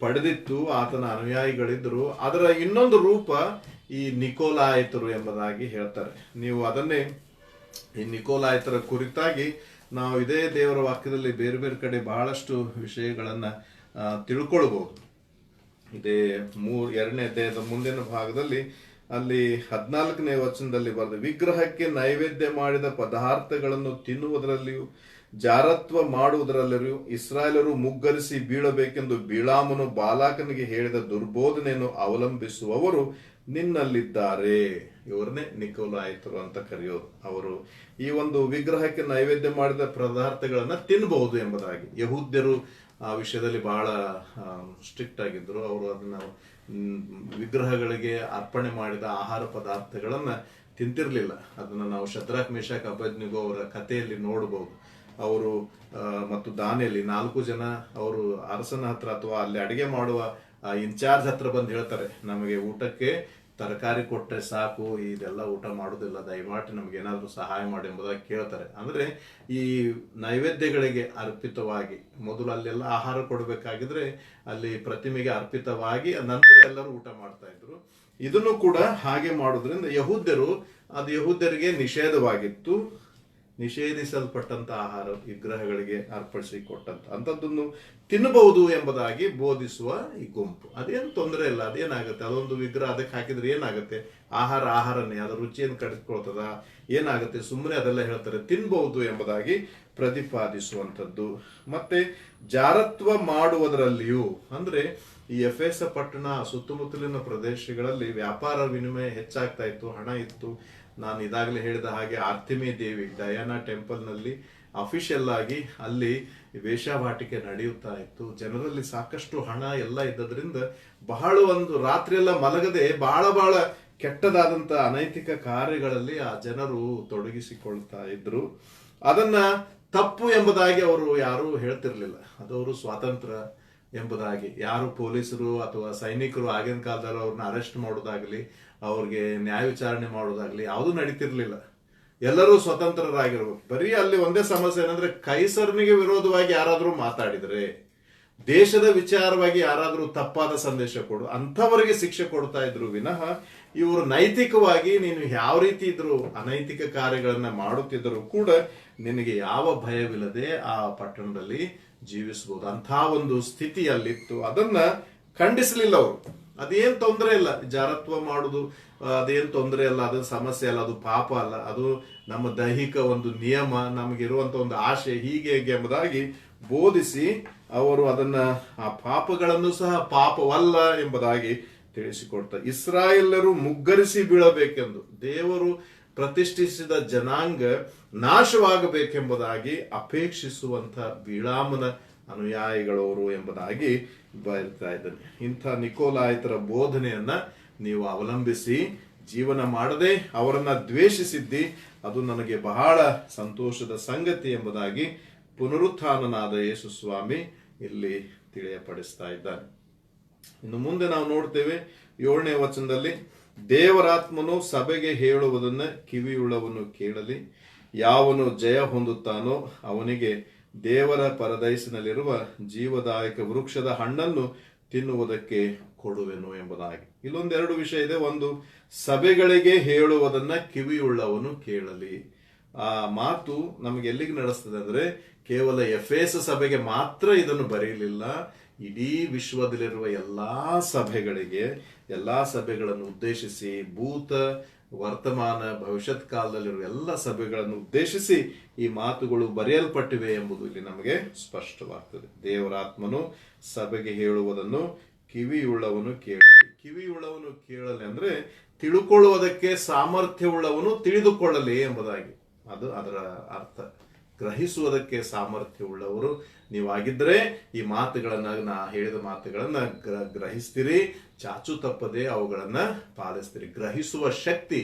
ಪಡೆದಿತ್ತು. ಆತನ ಅನುಯಾಯಿಗಳಿದ್ರು. ಅದರ ಇನ್ನೊಂದು ರೂಪ ಈ ನಿಕೋಲಾಯಿತರು ಎಂಬುದಾಗಿ ಹೇಳ್ತಾರೆ. ನೀವು ಅದನ್ನೇ ಈ ನಿಕೋಲಾಯಿತರ ಕುರಿತಾಗಿ ನಾವು ಇದೇ ದೇವರ ವಾಕ್ಯದಲ್ಲಿ ಬೇರೆ ಬೇರೆ ಕಡೆ ಬಹಳಷ್ಟು ವಿಷಯಗಳನ್ನ ತಿಳ್ಕೊಳ್ಬಹುದು. ಇದೇ 2ನೇ ಅಧ್ಯಾಯದ ಮುಂದಿನ ಭಾಗದಲ್ಲಿ ಅಲ್ಲಿ 14ನೇ ವಚನದಲ್ಲಿ ಬರೆದ, ವಿಗ್ರಹಕ್ಕೆ ನೈವೇದ್ಯ ಮಾಡಿದ ಪದಾರ್ಥಗಳನ್ನು ತಿನ್ನುವುದರಲ್ಲಿಯೂ ಜಾರತ್ವ ಮಾಡುವುದರಲ್ಲಿಯೂ ಇಸ್ರಾಯೇಲರು ಮುಗ್ಗರಿಸಿ ಬೀಳಬೇಕೆಂದು ಬಿಳಾಮನು ಬಾಲಾಕನಿಗೆ ಹೇಳಿದ ದುರ್ಬೋಧನೆಯನ್ನು ಅವಲಂಬಿಸುವವರು ನಿನ್ನಲ್ಲಿದ್ದಾರೆ. ಇವರನ್ನೇ ನಿಕೋಲಾಯಿತರು ಅಂತ ಕರೆಯೋದು. ಅವರು ಈ ಒಂದು ವಿಗ್ರಹಕ್ಕೆ ನೈವೇದ್ಯ ಮಾಡಿದ ಪದಾರ್ಥಗಳನ್ನ ತಿನ್ನಬಹುದು ಎಂಬುದಾಗಿ. ಯಹೂದ್ಯರು ಆ ವಿಷಯದಲ್ಲಿ ಬಹಳ ಸ್ಟ್ರಿಕ್ಟ್ ಆಗಿದ್ರು. ಅವರು ಅದನ್ನ ವಿಗ್ರಹಗಳಿಗೆ ಅರ್ಪಣೆ ಮಾಡಿದ ಆಹಾರ ಪದಾರ್ಥಗಳನ್ನ ತಿಂತಿರ್ಲಿಲ್ಲ. ಅದನ್ನ ನಾವು ಶದ್ರಾಕ್ ಮೇಷಕ್ ಅಬೇದ್ನೆಗೋ ಅವರ ಕಥೆಯಲ್ಲಿ ನೋಡಬಹುದು. ಅವರು ಮತ್ತು ದಾನಿಯೇಲ್ 4 ಜನ ಅವರು ಅರಸನ ಹತ್ರ ಅಥವಾ ಅಲ್ಲಿ ಅಡಿಗೆ ಮಾಡುವ ಇನ್ಚಾರ್ಜ್ ಹತ್ರ ಬಂದು ಹೇಳ್ತಾರೆ, ನಮಗೆ ಊಟಕ್ಕೆ ತರಕಾರಿ ಕೊಟ್ಟರೆ ಸಾಕು, ಇದೆಲ್ಲ ಊಟ ಮಾಡೋದಿಲ್ಲ, ದಯಮಾಡಿ ನಮ್ಗೆ ಏನಾದ್ರೂ ಸಹಾಯ ಮಾಡಿ ಎಂಬುದಾಗಿ ಕೇಳ್ತಾರೆ. ಅಂದ್ರೆ ಈ ನೈವೇದ್ಯಗಳಿಗೆ ಅರ್ಪಿತವಾಗಿ ಮೊದಲು ಅಲ್ಲೆಲ್ಲ ಆಹಾರ ಕೊಡಬೇಕಾಗಿದ್ರೆ ಅಲ್ಲಿ ಪ್ರತಿಮೆಗೆ ಅರ್ಪಿತವಾಗಿ ನಂತರ ಎಲ್ಲರೂ ಊಟ ಮಾಡ್ತಾ ಇದ್ರು. ಇದನ್ನು ಕೂಡ ಹಾಗೆ ಮಾಡೋದ್ರಿಂದ ಯಹೂದ್ಯರಿಗೆ ನಿಷೇಧವಾಗಿತ್ತು. ನಿಷೇಧಿಸಲ್ಪಟ್ಟಂತ ಆಹಾರ ವಿಗ್ರಹಗಳಿಗೆ ಅರ್ಪಿಸಿ ಕೊಟ್ಟಂತ ಅಂಥದ್ದನ್ನು ತಿನ್ನಬಹುದು ಎಂಬುದಾಗಿ ಬೋಧಿಸುವ ಈ ಗುಂಪು. ಅದೇನು ತೊಂದರೆ ಇಲ್ಲ, ಅದೇನಾಗುತ್ತೆ, ಅದೊಂದು ವಿಗ್ರಹ ಅದಕ್ಕೆ ಹಾಕಿದ್ರೆ ಏನಾಗುತ್ತೆ, ಆಹಾರನೇ, ಅದರ ರುಚಿಯನ್ನು ಕಡಿಸ್ಕೊಳ್ತದ, ಏನಾಗುತ್ತೆ, ಸುಮ್ಮನೆ ಅದೆಲ್ಲ ಹೇಳ್ತಾರೆ, ತಿನ್ಬಹುದು ಎಂಬುದಾಗಿ ಪ್ರತಿಪಾದಿಸುವಂಥದ್ದು. ಮತ್ತೆ ಜಾರತ್ವ ಮಾಡುವುದರಲ್ಲಿಯೂ, ಅಂದ್ರೆ ಈ ಎಫೆಸ ಪಟ್ಟಣ ಸುತ್ತಮುತ್ತಲಿನ ಪ್ರದೇಶಗಳಲ್ಲಿ ವ್ಯಾಪಾರ ವಿನಿಮಯ ಹೆಚ್ಚಾಗ್ತಾ ಇತ್ತು, ಹಣ ಇತ್ತು. ನಾನು ಇದಾಗಲೇ ಹೇಳಿದ ಹಾಗೆ ಆರ್ತಿಮಿ ದೇವಿ ಡಯಾನಾ ಟೆಂಪಲ್ ನಲ್ಲಿ ಅಫಿಷಿಯಲ್ ಆಗಿ ಅಲ್ಲಿ ವೇಷವಾಟಿಕೆ ನಡೆಯುತ್ತಾ ಇತ್ತು. ಜನರಲ್ಲಿ ಸಾಕಷ್ಟು ಹಣ ಎಲ್ಲ ಇದ್ದದ್ರಿಂದ ಬಹಳ ಒಂದು ರಾತ್ರಿ ಎಲ್ಲ ಮಲಗದೆ ಬಹಳ ಕೆಟ್ಟದಾದಂತ ಅನೈತಿಕ ಕಾರ್ಯಗಳಲ್ಲಿ ಆ ಜನರು ತೊಡಗಿಸಿಕೊಳ್ತಾ ಇದ್ರು. ಅದನ್ನ ತಪ್ಪು ಎಂಬುದಾಗಿ ಅವರು ಯಾರು ಹೇಳ್ತಿರ್ಲಿಲ್ಲ. ಅದವರು ಸ್ವಾತಂತ್ರ್ಯ ಎಂಬುದಾಗಿ. ಯಾರು ಪೊಲೀಸರು ಅಥವಾ ಸೈನಿಕರು ಆಗಿನ ಕಾಲದಲ್ಲಿ ಅವ್ರನ್ನ ಅರೆಸ್ಟ್ ಮಾಡೋದಾಗ್ಲಿ, ಅವ್ರಿಗೆ ನ್ಯಾಯ ವಿಚಾರಣೆ ಮಾಡೋದಾಗ್ಲಿ ಯಾವುದೂ ನಡೀತಿರ್ಲಿಲ್ಲ. ಎಲ್ಲರೂ ಸ್ವತಂತ್ರರಾಗಿರ್ಬೇಕು. ಬರೀ ಅಲ್ಲಿ ಒಂದೇ ಸಮಸ್ಯೆ ಏನಂದ್ರೆ, ಕೈಸರನಿಗೆ ವಿರೋಧವಾಗಿ ಯಾರಾದ್ರೂ ಮಾತಾಡಿದ್ರೆ, ದೇಶದ ವಿಚಾರವಾಗಿ ಯಾರಾದ್ರೂ ತಪ್ಪಾದ ಸಂದೇಶ ಕೊಡು, ಅಂಥವರಿಗೆ ಶಿಕ್ಷೆ ಕೊಡ್ತಾ ಇದ್ರು ವಿನಃ ಇವರು ನೈತಿಕವಾಗಿ ನೀನು ಯಾವ ರೀತಿ ಇದ್ರು ಅನೈತಿಕ ಕಾರ್ಯಗಳನ್ನ ಮಾಡುತ್ತಿದ್ದರೂ ಕೂಡ ನಿನಗೆ ಯಾವ ಭಯವಿಲ್ಲದೆ ಆ ಪಟ್ಟಣದಲ್ಲಿ ಜೀವಿಸಬಹುದು. ಅಂಥ ಒಂದು ಸ್ಥಿತಿಯಲ್ಲಿತ್ತು. ಅದನ್ನ ಖಂಡಿಸಲಿಲ್ಲ ಅವರು. ಅದೇನ್ ತೊಂದರೆ ಇಲ್ಲ, ಜಾರತ್ವ ಮಾಡುದು ಅದೇನ್ ತೊಂದರೆ ಅಲ್ಲ, ಅದು ಸಮಸ್ಯೆ ಅಲ್ಲ, ಅದು ಪಾಪ ಅಲ್ಲ, ಅದು ನಮ್ಮ ದೈಹಿಕ ಒಂದು ನಿಯಮ, ನಮಗಿರುವಂತ ಒಂದು ಆಶೆ, ಹೀಗೆ ಎಂಬುದಾಗಿ ಬೋಧಿಸಿ ಅವರು ಅದನ್ನ ಆ ಪಾಪಗಳನ್ನು ಸಹ ಪಾಪವಲ್ಲ ಎಂಬುದಾಗಿ ತಿಳಿಸಿಕೊಡ್ತಾರೆ. ಇಸ್ರಾಯೇಲರು ಮುಗ್ಗರಿಸಿ ಬೀಳಬೇಕೆಂದು ದೇವರು ಪ್ರತಿಷ್ಠಿಸಿದ ಜನಾಂಗ ನಾಶವಾಗಬೇಕೆಂಬುದಾಗಿ ಅಪೇಕ್ಷಿಸುವಂತ ಬಿಳಾಮನ ಅನುಯಾಯಿಗಳವರು ಎಂಬುದಾಗಿ ಬರೀತಾ ಇದ್ದಾನೆ. ಇಂಥ ನಿಕೋಲಾಯಿತರ ಬೋಧನೆಯನ್ನ ನೀವು ಅವಲಂಬಿಸಿ ಜೀವನ ಮಾಡದೆ ಅವರನ್ನ ದ್ವೇಷಿಸಿದ್ದಿ, ಅದು ನನಗೆ ಬಹಳ ಸಂತೋಷದ ಸಂಗತಿ ಎಂಬುದಾಗಿ ಪುನರುತ್ಥಾನನಾದ ಯೇಸು ಸ್ವಾಮಿ ಇಲ್ಲಿ ತಿಳಿಯಪಡಿಸ್ತಾ ಇದ್ದಾನೆ. ಇನ್ನು ಮುಂದೆ ನಾವು ನೋಡ್ತೇವೆ 7ನೇ ವಚನದಲ್ಲಿ, ದೇವರಾತ್ಮನು ಸಭೆಗೆ ಹೇಳುವುದನ್ನ ಕಿವಿಯುಳ್ಳವನು ಕೇಳಲಿ, ಯಾವನು ಜಯ ಹೊಂದುತ್ತಾನೋ ಅವನಿಗೆ ದೇವರ ಪರದೈಸಿನಲ್ಲಿರುವ ಜೀವದಾಯಕ ವೃಕ್ಷದ ಹಣ್ಣನ್ನು ತಿನ್ನುವುದಕ್ಕೆ ಕೊಡುವೆನು ಎಂಬುದಾಗಿ. ಇಲ್ಲೊಂದೆರಡು ವಿಷಯ ಇದೆ. ಒಂದು, ಸಭೆಗಳಿಗೆ ಹೇಳುವುದನ್ನ ಕಿವಿಯುಳ್ಳವನು ಕೇಳಲಿ. ಆ ಮಾತು ನಮಗೆ ಎಲ್ಲಿಗೆ ನಡೆಸ್ತದೆ ಅಂದ್ರೆ, ಕೇವಲ ಎಫೆಸ ಸಭೆಗೆ ಮಾತ್ರ ಇದನ್ನು ಬರೆಯಲಿಲ್ಲ, ಇಡೀ ವಿಶ್ವದಲ್ಲಿರುವ ಎಲ್ಲಾ ಸಭೆಗಳಿಗೆ, ಎಲ್ಲಾ ಸಭೆಗಳನ್ನು ಉದ್ದೇಶಿಸಿ, ಭೂತ ವರ್ತಮಾನ ಭವಿಷ್ಯತ್ ಕಾಲದಲ್ಲಿರುವ ಎಲ್ಲ ಸಭೆಗಳನ್ನು ಉದ್ದೇಶಿಸಿ ಈ ಮಾತುಗಳು ಬರೆಯಲ್ಪಟ್ಟಿವೆ ಎಂಬುದು ಇಲ್ಲಿ ನಮಗೆ ಸ್ಪಷ್ಟವಾಗ್ತದೆ. ದೇವರಾತ್ಮನು ಸಭೆಗೆ ಹೇಳುವುದನ್ನು ಕಿವಿಯುಳ್ಳವನು ಕೇಳಲಿ. ಕಿವಿಯುಳ್ಳವನು ಕೇಳಲಿ ಅಂದ್ರೆ ತಿಳುಕೊಳ್ಳುವುದಕ್ಕೆ ಸಾಮರ್ಥ್ಯವುಳ್ಳವನು ತಿಳಿದುಕೊಳ್ಳಲಿ ಎಂಬುದಾಗಿ, ಅದು ಅದರ ಅರ್ಥ. ಗ್ರಹಿಸುವುದಕ್ಕೆ ಸಾಮರ್ಥ್ಯವುಳ್ಳವರು ನೀವಾಗಿದ್ರೆ ಈ ಮಾತುಗಳನ್ನ, ನಾ ಹೇಳಿದ ಮಾತುಗಳನ್ನ ಗ್ರಹಿಸ್ತೀರಿ, ಚಾಚು ತಪ್ಪದೆ ಅವುಗಳನ್ನ ಪಾಲಿಸ್ತೀರಿ. ಗ್ರಹಿಸುವ ಶಕ್ತಿ,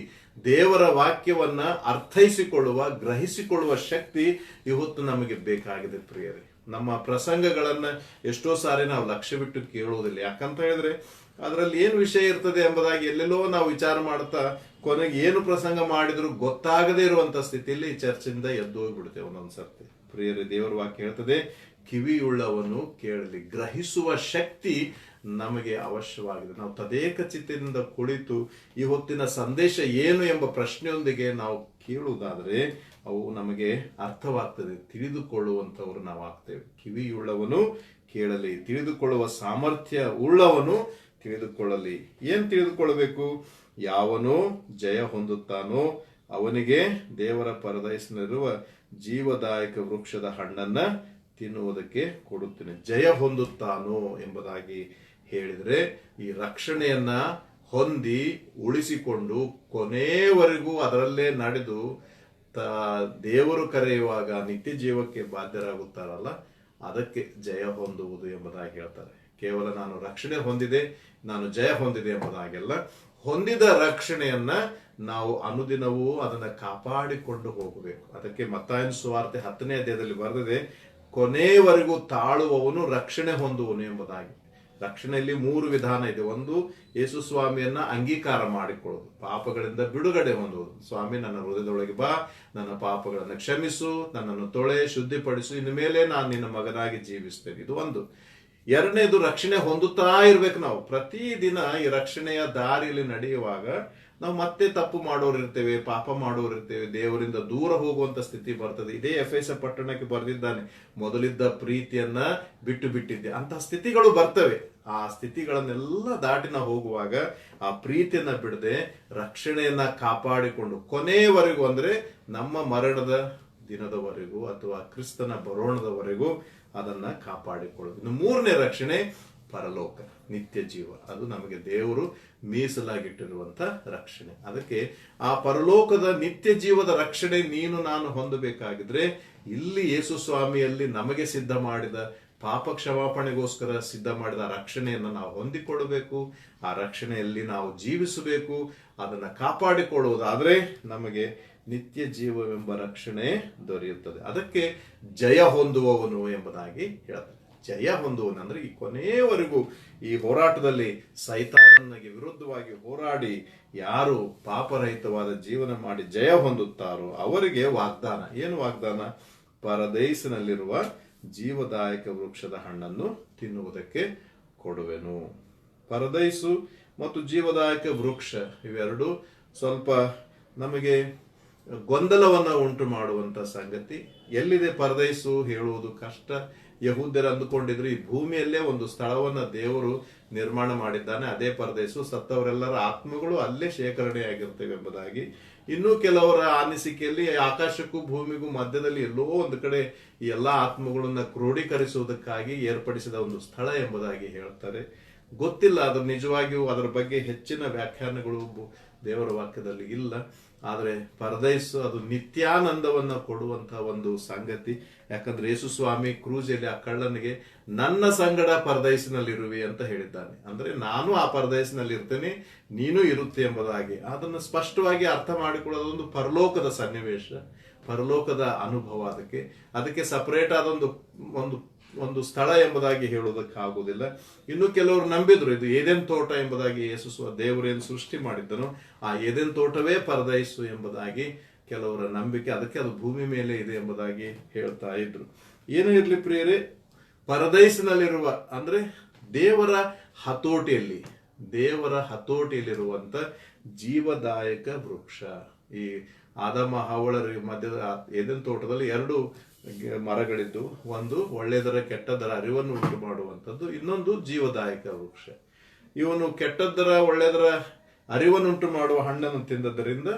ದೇವರ ವಾಕ್ಯವನ್ನ ಅರ್ಥೈಸಿಕೊಳ್ಳುವ, ಗ್ರಹಿಸಿಕೊಳ್ಳುವ ಶಕ್ತಿ ಇವತ್ತು ನಮಗೆ ಬೇಕಾಗಿದೆ ಪ್ರಿಯರೇ. ನಮ್ಮ ಪ್ರಸಂಗಗಳನ್ನ ಎಷ್ಟೋ ಸಾರಿ ನಾವು ಲಕ್ಷ್ಯವಿಟ್ಟು ಕೇಳುವುದಿಲ್ಲ. ಯಾಕಂತ ಹೇಳಿದ್ರೆ ಅದರಲ್ಲಿ ಏನು ವಿಷಯ ಇರ್ತದೆ ಎಂಬುದಾಗಿ ಎಲ್ಲೆಲ್ಲೋ ನಾವು ವಿಚಾರ ಮಾಡ್ತಾ ಕೊನೆಗೆ ಏನು ಪ್ರಸಂಗ ಮಾಡಿದ್ರು ಗೊತ್ತಾಗದೇ ಇರುವಂತ ಸ್ಥಿತಿಯಲ್ಲಿ ಚರ್ಚೆಯಿಂದ ಎದ್ದು ಹೋಗ್ಬಿಡುತ್ತೆ ಒಂದೊಂದ್ಸರ್ತಿ. ಪ್ರಿಯರೇ, ದೇವರ ವಾಕ್ಯ ಹೇಳ್ತದೆ, ಕಿವಿಯುಳ್ಳವನು ಕೇಳಲಿ. ಗ್ರಹಿಸುವ ಶಕ್ತಿ ನಮಗೆ ಅವಶ್ಯವಾಗಿದೆ. ನಾವು ತದೇಕ ಚಿತ್ತದಿಂದ ಕುಳಿತು ಈ ಹೊತ್ತಿನ ಸಂದೇಶ ಏನು ಎಂಬ ಪ್ರಶ್ನೆಯೊಂದಿಗೆ ನಾವು ಕೇಳುವುದಾದ್ರೆ ಅವು ನಮಗೆ ಅರ್ಥವಾಗ್ತದೆ, ತಿಳಿದುಕೊಳ್ಳುವಂತವರು ನಾವು ಆಗ್ತೇವೆ. ಕಿವಿಯುಳ್ಳವನು ಕೇಳಲಿ, ತಿಳಿದುಕೊಳ್ಳುವ ಸಾಮರ್ಥ್ಯ ಉಳ್ಳವನು ತಿಳಿದುಕೊಳ್ಳಲಿ. ಏನ್ ತಿಳಿದುಕೊಳ್ಳಬೇಕು? ಯಾವನು ಜಯ ಹೊಂದುತ್ತಾನೋ ಅವನಿಗೆ ದೇವರ ಪರದೈಸಿನಲ್ಲಿರುವ ಜೀವದಾಯಕ ವೃಕ್ಷದ ಹಣ್ಣನ್ನ ತಿನ್ನುವುದಕ್ಕೆ ಕೊಡುತ್ತೇನೆ. ಜಯ ಹೊಂದುತ್ತಾನೋ ಎಂಬುದಾಗಿ ಹೇಳಿದ್ರೆ, ಈ ರಕ್ಷಣೆಯನ್ನ ಹೊಂದಿ ಉಳಿಸಿಕೊಂಡು ಕೊನೆಯವರೆಗೂ ಅದರಲ್ಲೇ ನಡೆದು ದೇವರು ಕರೆಯುವಾಗ ನಿತ್ಯ ಜೀವಕ್ಕೆ ಬಾಧ್ಯರಾಗುತ್ತಾರಲ್ಲ, ಅದಕ್ಕೆ ಜಯ ಹೊಂದುವುದು ಎಂಬುದಾಗಿ ಹೇಳ್ತಾರೆ. ಕೇವಲ ನಾನು ರಕ್ಷಣೆ ಹೊಂದಿದೆ, ನಾನು ಜಯ ಹೊಂದಿದೆ ಎಂಬುದಾಗೆಲ್ಲ, ಹೊಂದಿದ ರಕ್ಷಣೆಯನ್ನ ನಾವು ಅನುದಿನವೂ ಅದನ್ನ ಕಾಪಾಡಿಕೊಂಡು ಹೋಗಬೇಕು. ಅದಕ್ಕೆ ಮತ್ತಾಯನ ಸುವಾರ್ತೆ 10ನೇ ಅಧ್ಯಾಯದಲ್ಲಿ ಬರೆದಿದೆ, ಕೊನೆಯವರೆಗೂ ತಾಳುವವನು ರಕ್ಷಣೆ ಹೊಂದುವನು ಎಂಬುದಾಗಿ. ರಕ್ಷಣೆಯಲ್ಲಿ 3 ವಿಧಾನ ಇದೆ. ಒಂದು, ಯೇಸು ಸ್ವಾಮಿಯನ್ನ ಅಂಗೀಕಾರ ಮಾಡಿಕೊಳ್ಳುವುದು, ಪಾಪಗಳಿಂದ ಬಿಡುಗಡೆ ಹೊಂದುವುದು. ಸ್ವಾಮಿ, ನನ್ನ ಹೃದಯದೊಳಗೆ ಬಾ, ನನ್ನ ಪಾಪಗಳನ್ನು ಕ್ಷಮಿಸು, ನನ್ನನ್ನು ತೊಳೆ, ಶುದ್ಧಿಪಡಿಸು, ಇನ್ನು ಮೇಲೆ ನಾನು ನಿನ್ನ ಮಗನಾಗಿ ಜೀವಿಸ್ತೇನೆ. ಇದು ಒಂದು. ಎರಡನೇದು, ರಕ್ಷಣೆ ಹೊಂದುತ್ತಾ ಇರ್ಬೇಕು. ನಾವು ಪ್ರತಿದಿನ ಈ ರಕ್ಷಣೆಯ ದಾರಿಯಲ್ಲಿ ನಡೆಯುವಾಗ ನಾವು ಮತ್ತೆ ತಪ್ಪು ಮಾಡೋರಿರ್ತೇವೆ, ಪಾಪ ಮಾಡೋರಿರ್ತೇವೆ, ದೇವರಿಂದ ದೂರ ಹೋಗುವಂತ ಸ್ಥಿತಿ ಬರ್ತದೆ. ಇದೇ ಎಫೆಸ ಪಟ್ಟಣಕ್ಕೆ ಬರೆದಿದ್ದಾನೆ, ಮೊದಲಿದ್ದ ಪ್ರೀತಿಯನ್ನ ಬಿಟ್ಟು ಬಿಟ್ಟಿದ್ದೆ. ಅಂತಹ ಸ್ಥಿತಿಗಳು ಬರ್ತವೆ. ಆ ಸ್ಥಿತಿಗಳನ್ನೆಲ್ಲ ದಾಟಿ ನಾವು ಹೋಗುವಾಗ ಆ ಪ್ರೀತಿಯನ್ನ ಬಿಡದೆ ರಕ್ಷಣೆಯನ್ನ ಕಾಪಾಡಿಕೊಂಡು ಕೊನೆಯವರೆಗೂ, ಅಂದ್ರೆ ನಮ್ಮ ಮರಣದ ದಿನದವರೆಗೂ ಅಥವಾ ಕ್ರಿಸ್ತನ ಬರೋಣದವರೆಗೂ ಅದನ್ನ ಕಾಪಾಡಿಕೊಳ್ಳೋದು. ಇನ್ನು 3ನೇ ರಕ್ಷಣೆ ಪರಲೋಕ, ನಿತ್ಯ ಜೀವ. ಅದು ನಮಗೆ ದೇವರು ಮೀಸಲಾಗಿಟ್ಟಿರುವಂತ ರಕ್ಷಣೆ. ಅದಕ್ಕೆ ಆ ಪರಲೋಕದ ನಿತ್ಯ ಜೀವದ ರಕ್ಷಣೆ ನೀನು ನಾನು ಹೊಂದಬೇಕಾಗಿದ್ರೆ ಇಲ್ಲಿ ಯೇಸು ಸ್ವಾಮಿಯಲ್ಲಿ ನಮಗೆ ಸಿದ್ಧ ಮಾಡಿದ, ಪಾಪ ಕ್ಷಮಾಪಣೆಗೋಸ್ಕರ ಸಿದ್ಧ ಮಾಡಿದ ರಕ್ಷಣೆಯನ್ನು ನಾವು ಹೊಂದಿಕೊಳ್ಳಬೇಕು. ಆ ರಕ್ಷಣೆಯಲ್ಲಿ ನಾವು ಜೀವಿಸಬೇಕು. ಅದನ್ನ ಕಾಪಾಡಿಕೊಳ್ಳುವುದಾದ್ರೆ ನಮಗೆ ನಿತ್ಯ ಜೀವವೆಂಬ ರಕ್ಷಣೆ ದೊರೆಯುತ್ತದೆ. ಅದಕ್ಕೆ ಜಯ ಹೊಂದುವವನು ಎಂಬುದಾಗಿ ಹೇಳ್ತಾರೆ. ಜಯ ಹೊಂದುವನು. ಅಂದ್ರೆ ಈ ಕೊನೆಯವರೆಗೂ ಈ ಹೋರಾಟದಲ್ಲಿ ಸೈತಾನನಿಗೆ ವಿರುದ್ಧವಾಗಿ ಹೋರಾಡಿ ಯಾರು ಪಾಪರಹಿತವಾದ ಜೀವನ ಮಾಡಿ ಜಯ ಹೊಂದುತ್ತಾರೋ ಅವರಿಗೆ ವಾಗ್ದಾನ. ಏನು ವಾಗ್ದಾನ? ಪರದೈಸಿನಲ್ಲಿರುವ ಜೀವದಾಯಕ ವೃಕ್ಷದ ಹಣ್ಣನ್ನು ತಿನ್ನುವುದಕ್ಕೆ ಕೊಡುವೆನು. ಪರದೈಸು ಮತ್ತು ಜೀವದಾಯಕ ವೃಕ್ಷ ಇವೆರಡು ಸ್ವಲ್ಪ ನಮಗೆ ಗೊಂದಲವನ್ನ ಉಂಟು ಮಾಡುವಂತ ಸಂಗತಿ. ಎಲ್ಲಿದೆ ಪರದೈಸು ಹೇಳುವುದು ಕಷ್ಟ. ಯಹೂದ್ಯರು ಅಂದುಕೊಂಡಿದ್ರು ಈ ಭೂಮಿಯಲ್ಲೇ ಒಂದು ಸ್ಥಳವನ್ನ ದೇವರು ನಿರ್ಮಾಣ ಮಾಡಿದ್ದಾನೆ, ಅದೇ ಪರದೈಸು, ಸತ್ತವರೆಲ್ಲರ ಆತ್ಮಗಳು ಅಲ್ಲೇ ಶೇಖರಣೆ ಆಗಿರ್ತವೆ ಎಂಬುದಾಗಿ. ಇನ್ನೂ ಕೆಲವರ ಅನಿಸಿಕೆಯಲ್ಲಿ ಆಕಾಶಕ್ಕೂ ಭೂಮಿಗೂ ಮಧ್ಯದಲ್ಲಿ ಎಲ್ಲೋ ಒಂದು ಕಡೆ ಈ ಎಲ್ಲಾ ಆತ್ಮಗಳನ್ನ ಕ್ರೋಢೀಕರಿಸುವುದಕ್ಕಾಗಿ ಏರ್ಪಡಿಸಿದ ಒಂದು ಸ್ಥಳ ಎಂಬುದಾಗಿ ಹೇಳ್ತಾರೆ. ಗೊತ್ತಿಲ್ಲ, ಅದು ನಿಜವಾಗಿಯೂ ಅದರ ಬಗ್ಗೆ ಹೆಚ್ಚಿನ ವ್ಯಾಖ್ಯಾನಗಳು ದೇವರ ವಾಕ್ಯದಲ್ಲಿ ಇಲ್ಲ. ಆದರೆ ಪರದೈಸು ಅದು ನಿತ್ಯಾನಂದವನ್ನ ಕೊಡುವಂತಹ ಒಂದು ಸಂಗತಿ. ಯಾಕಂದ್ರೆ ಯೇಸು ಸ್ವಾಮಿ ಕ್ರೂಜಲ್ಲಿ ಆ ಕಳ್ಳನಿಗೆ ನನ್ನ ಸಂಗಡ ಪರದೈಸಿನಲ್ಲಿರುವೆ ಅಂತ ಹೇಳಿದ್ದಾನೆ. ಅಂದ್ರೆ ನಾನು ಆ ಪರದೈಸಿನಲ್ಲಿ ಇರ್ತೇನೆ, ನೀನು ಇರುತ್ತೆ ಎಂಬುದಾಗಿ. ಅದನ್ನು ಸ್ಪಷ್ಟವಾಗಿ ಅರ್ಥ ಮಾಡಿಕೊಳ್ಳೋದೊಂದು ಪರಲೋಕದ ಸನ್ನಿವೇಶ, ಪರಲೋಕದ ಅನುಭವ. ಅದಕ್ಕೆ ಸಪರೇಟ್ ಆದೊಂದು ಒಂದು ಒಂದು ಸ್ಥಳ ಎಂಬುದಾಗಿ ಹೇಳುವುದಕ್ಕಾಗುವುದಿಲ್ಲ. ಇನ್ನು ಕೆಲವರು ನಂಬಿದ್ರು ಇದು ಏದೆನ್ ತೋಟ ಎಂಬುದಾಗಿ. ಯೇಸು ದೇವರೇನು ಸೃಷ್ಟಿ ಮಾಡಿದ್ದನು ಆ ಏದೆನ್ ತೋಟವೇ ಪರದೈಸು ಎಂಬುದಾಗಿ ಕೆಲವರ ನಂಬಿಕೆ. ಅದಕ್ಕೆ ಅದು ಭೂಮಿ ಮೇಲೆ ಇದೆ ಎಂಬುದಾಗಿ ಹೇಳ್ತಾ ಇದ್ರು. ಏನೇ ಇರ್ಲಿ ಪ್ರಿಯರೇ, ಪರದೈಸಿನಲ್ಲಿರುವ ಅಂದ್ರೆ ದೇವರ ಹತೋಟಿಯಲ್ಲಿರುವಂತ ಜೀವದಾಯಕ ವೃಕ್ಷ. ಈ ಆದಮ ಹವ್ವಳರ ಮಧ್ಯದ ಏದೆನ್ ತೋಟದಲ್ಲಿ ಎರಡು ಮರಗಳಿದ್ದು, ಒಂದು ಒಳ್ಳೆಯದರ ಕೆಟ್ಟದರ ಅರಿವನ್ನು ಉಂಟು ಮಾಡುವಂಥದ್ದು, ಇನ್ನೊಂದು ಜೀವದಾಯಕ ವೃಕ್ಷ. ಇವನು ಕೆಟ್ಟದ್ದರ ಒಳ್ಳೆಯದರ ಅರಿವನ್ನುಂಟು ಮಾಡುವ ಹಣ್ಣನ್ನು ತಿಂದದ್ದರಿಂದ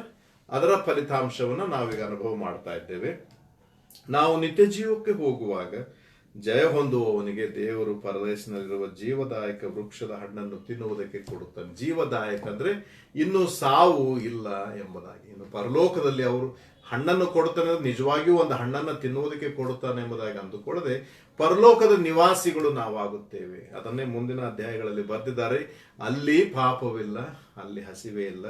ಅದರ ಫಲಿತಾಂಶವನ್ನು ನಾವೀಗ ಅನುಭವ ಮಾಡ್ತಾ ಇದ್ದೇವೆ. ನಾವು ನಿತ್ಯ ಜೀವಕ್ಕೆ ಹೋಗುವಾಗ ಜಯ ಹೊಂದುವವನಿಗೆ ದೇವರು ಪರದೈಸಿನಲ್ಲಿರುವ ಜೀವದಾಯಕ ವೃಕ್ಷದ ಹಣ್ಣನ್ನು ತಿನ್ನುವುದಕ್ಕೆ ಕೊಡುತ್ತಾನೆ. ಜೀವದಾಯಕ ಅಂದ್ರೆ ಇನ್ನು ಸಾವು ಇಲ್ಲ ಎಂಬುದಾಗಿ. ಇನ್ನು ಪರಲೋಕದಲ್ಲಿ ಅವರು ಹಣ್ಣನ್ನು ಕೊಡುತ್ತಾನೆ, ನಿಜವಾಗಿಯೂ ಒಂದು ಹಣ್ಣನ್ನು ತಿನ್ನುವುದಕ್ಕೆ ಕೊಡುತ್ತಾನೆ ಎಂಬುದಾಗಿ ಅಂದುಕೊಳ್ಳದೆ ಪರಲೋಕದ ನಿವಾಸಿಗಳು ನಾವಾಗುತ್ತೇವೆ. ಅದನ್ನೇ ಮುಂದಿನ ಅಧ್ಯಾಯಗಳಲ್ಲಿ ಬರೆದಿದ್ದಾರೆ. ಅಲ್ಲಿ ಪಾಪವಿಲ್ಲ, ಅಲ್ಲಿ ಹಸಿವೆ ಇಲ್ಲ,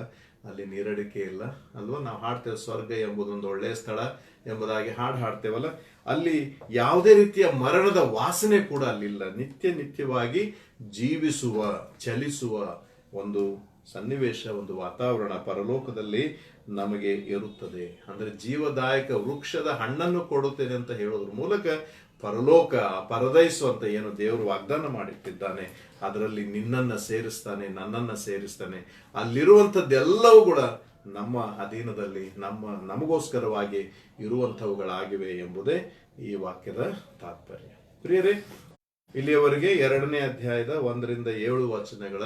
ಅಲ್ಲಿ ನೀರಡಿಕೆ ಇಲ್ಲ ಅಲ್ವಾ. ನಾವು ಹಾಡ್ತೇವೆ ಸ್ವರ್ಗ ಎಂಬುದೊಂದು ಒಳ್ಳೆಯ ಸ್ಥಳ ಎಂಬುದಾಗಿ ಹಾಡ್ತೇವಲ್ಲ, ಅಲ್ಲಿ ಯಾವುದೇ ರೀತಿಯ ಮರಣದ ವಾಸನೆ ಕೂಡ ಅಲ್ಲಿಲ್ಲ. ನಿತ್ಯವಾಗಿ ಜೀವಿಸುವ, ಚಲಿಸುವ ಒಂದು ಸನ್ನಿವೇಶ, ಒಂದು ವಾತಾವರಣ ಪರಲೋಕದಲ್ಲಿ ನಮಗೆ ಇರುತ್ತದೆ. ಅಂದ್ರೆ ಜೀವದಾಯಕ ವೃಕ್ಷದ ಹಣ್ಣನ್ನು ಕೊಡುತ್ತೇನೆ ಅಂತ ಹೇಳೋದ್ರ ಮೂಲಕ ಪರಲೋಕ, ಪರದೈಸು ಅಂತ ಏನು ದೇವರು ವಾಗ್ದಾನ ಮಾಡಿಟ್ಟಿದ್ದಾನೆ ಅದರಲ್ಲಿ ನಿನ್ನನ್ನ ಸೇರಿಸ್ತಾನೆ, ನನ್ನನ್ನ ಸೇರಿಸ್ತಾನೆ. ಅಲ್ಲಿರುವಂಥದ್ದೆಲ್ಲವೂ ಕೂಡ ನಮ್ಮ ಅಧೀನದಲ್ಲಿ ನಮಗೋಸ್ಕರವಾಗಿ ಇರುವಂಥವುಗಳಾಗಿವೆ ಎಂಬುದೇ ಈ ವಾಕ್ಯದ ತಾತ್ಪರ್ಯ. ಪ್ರಿಯರೇ, ಇಲ್ಲಿಯವರೆಗೆ 2ನೇ ಅಧ್ಯಾಯದ 1-7 ವಚನಗಳ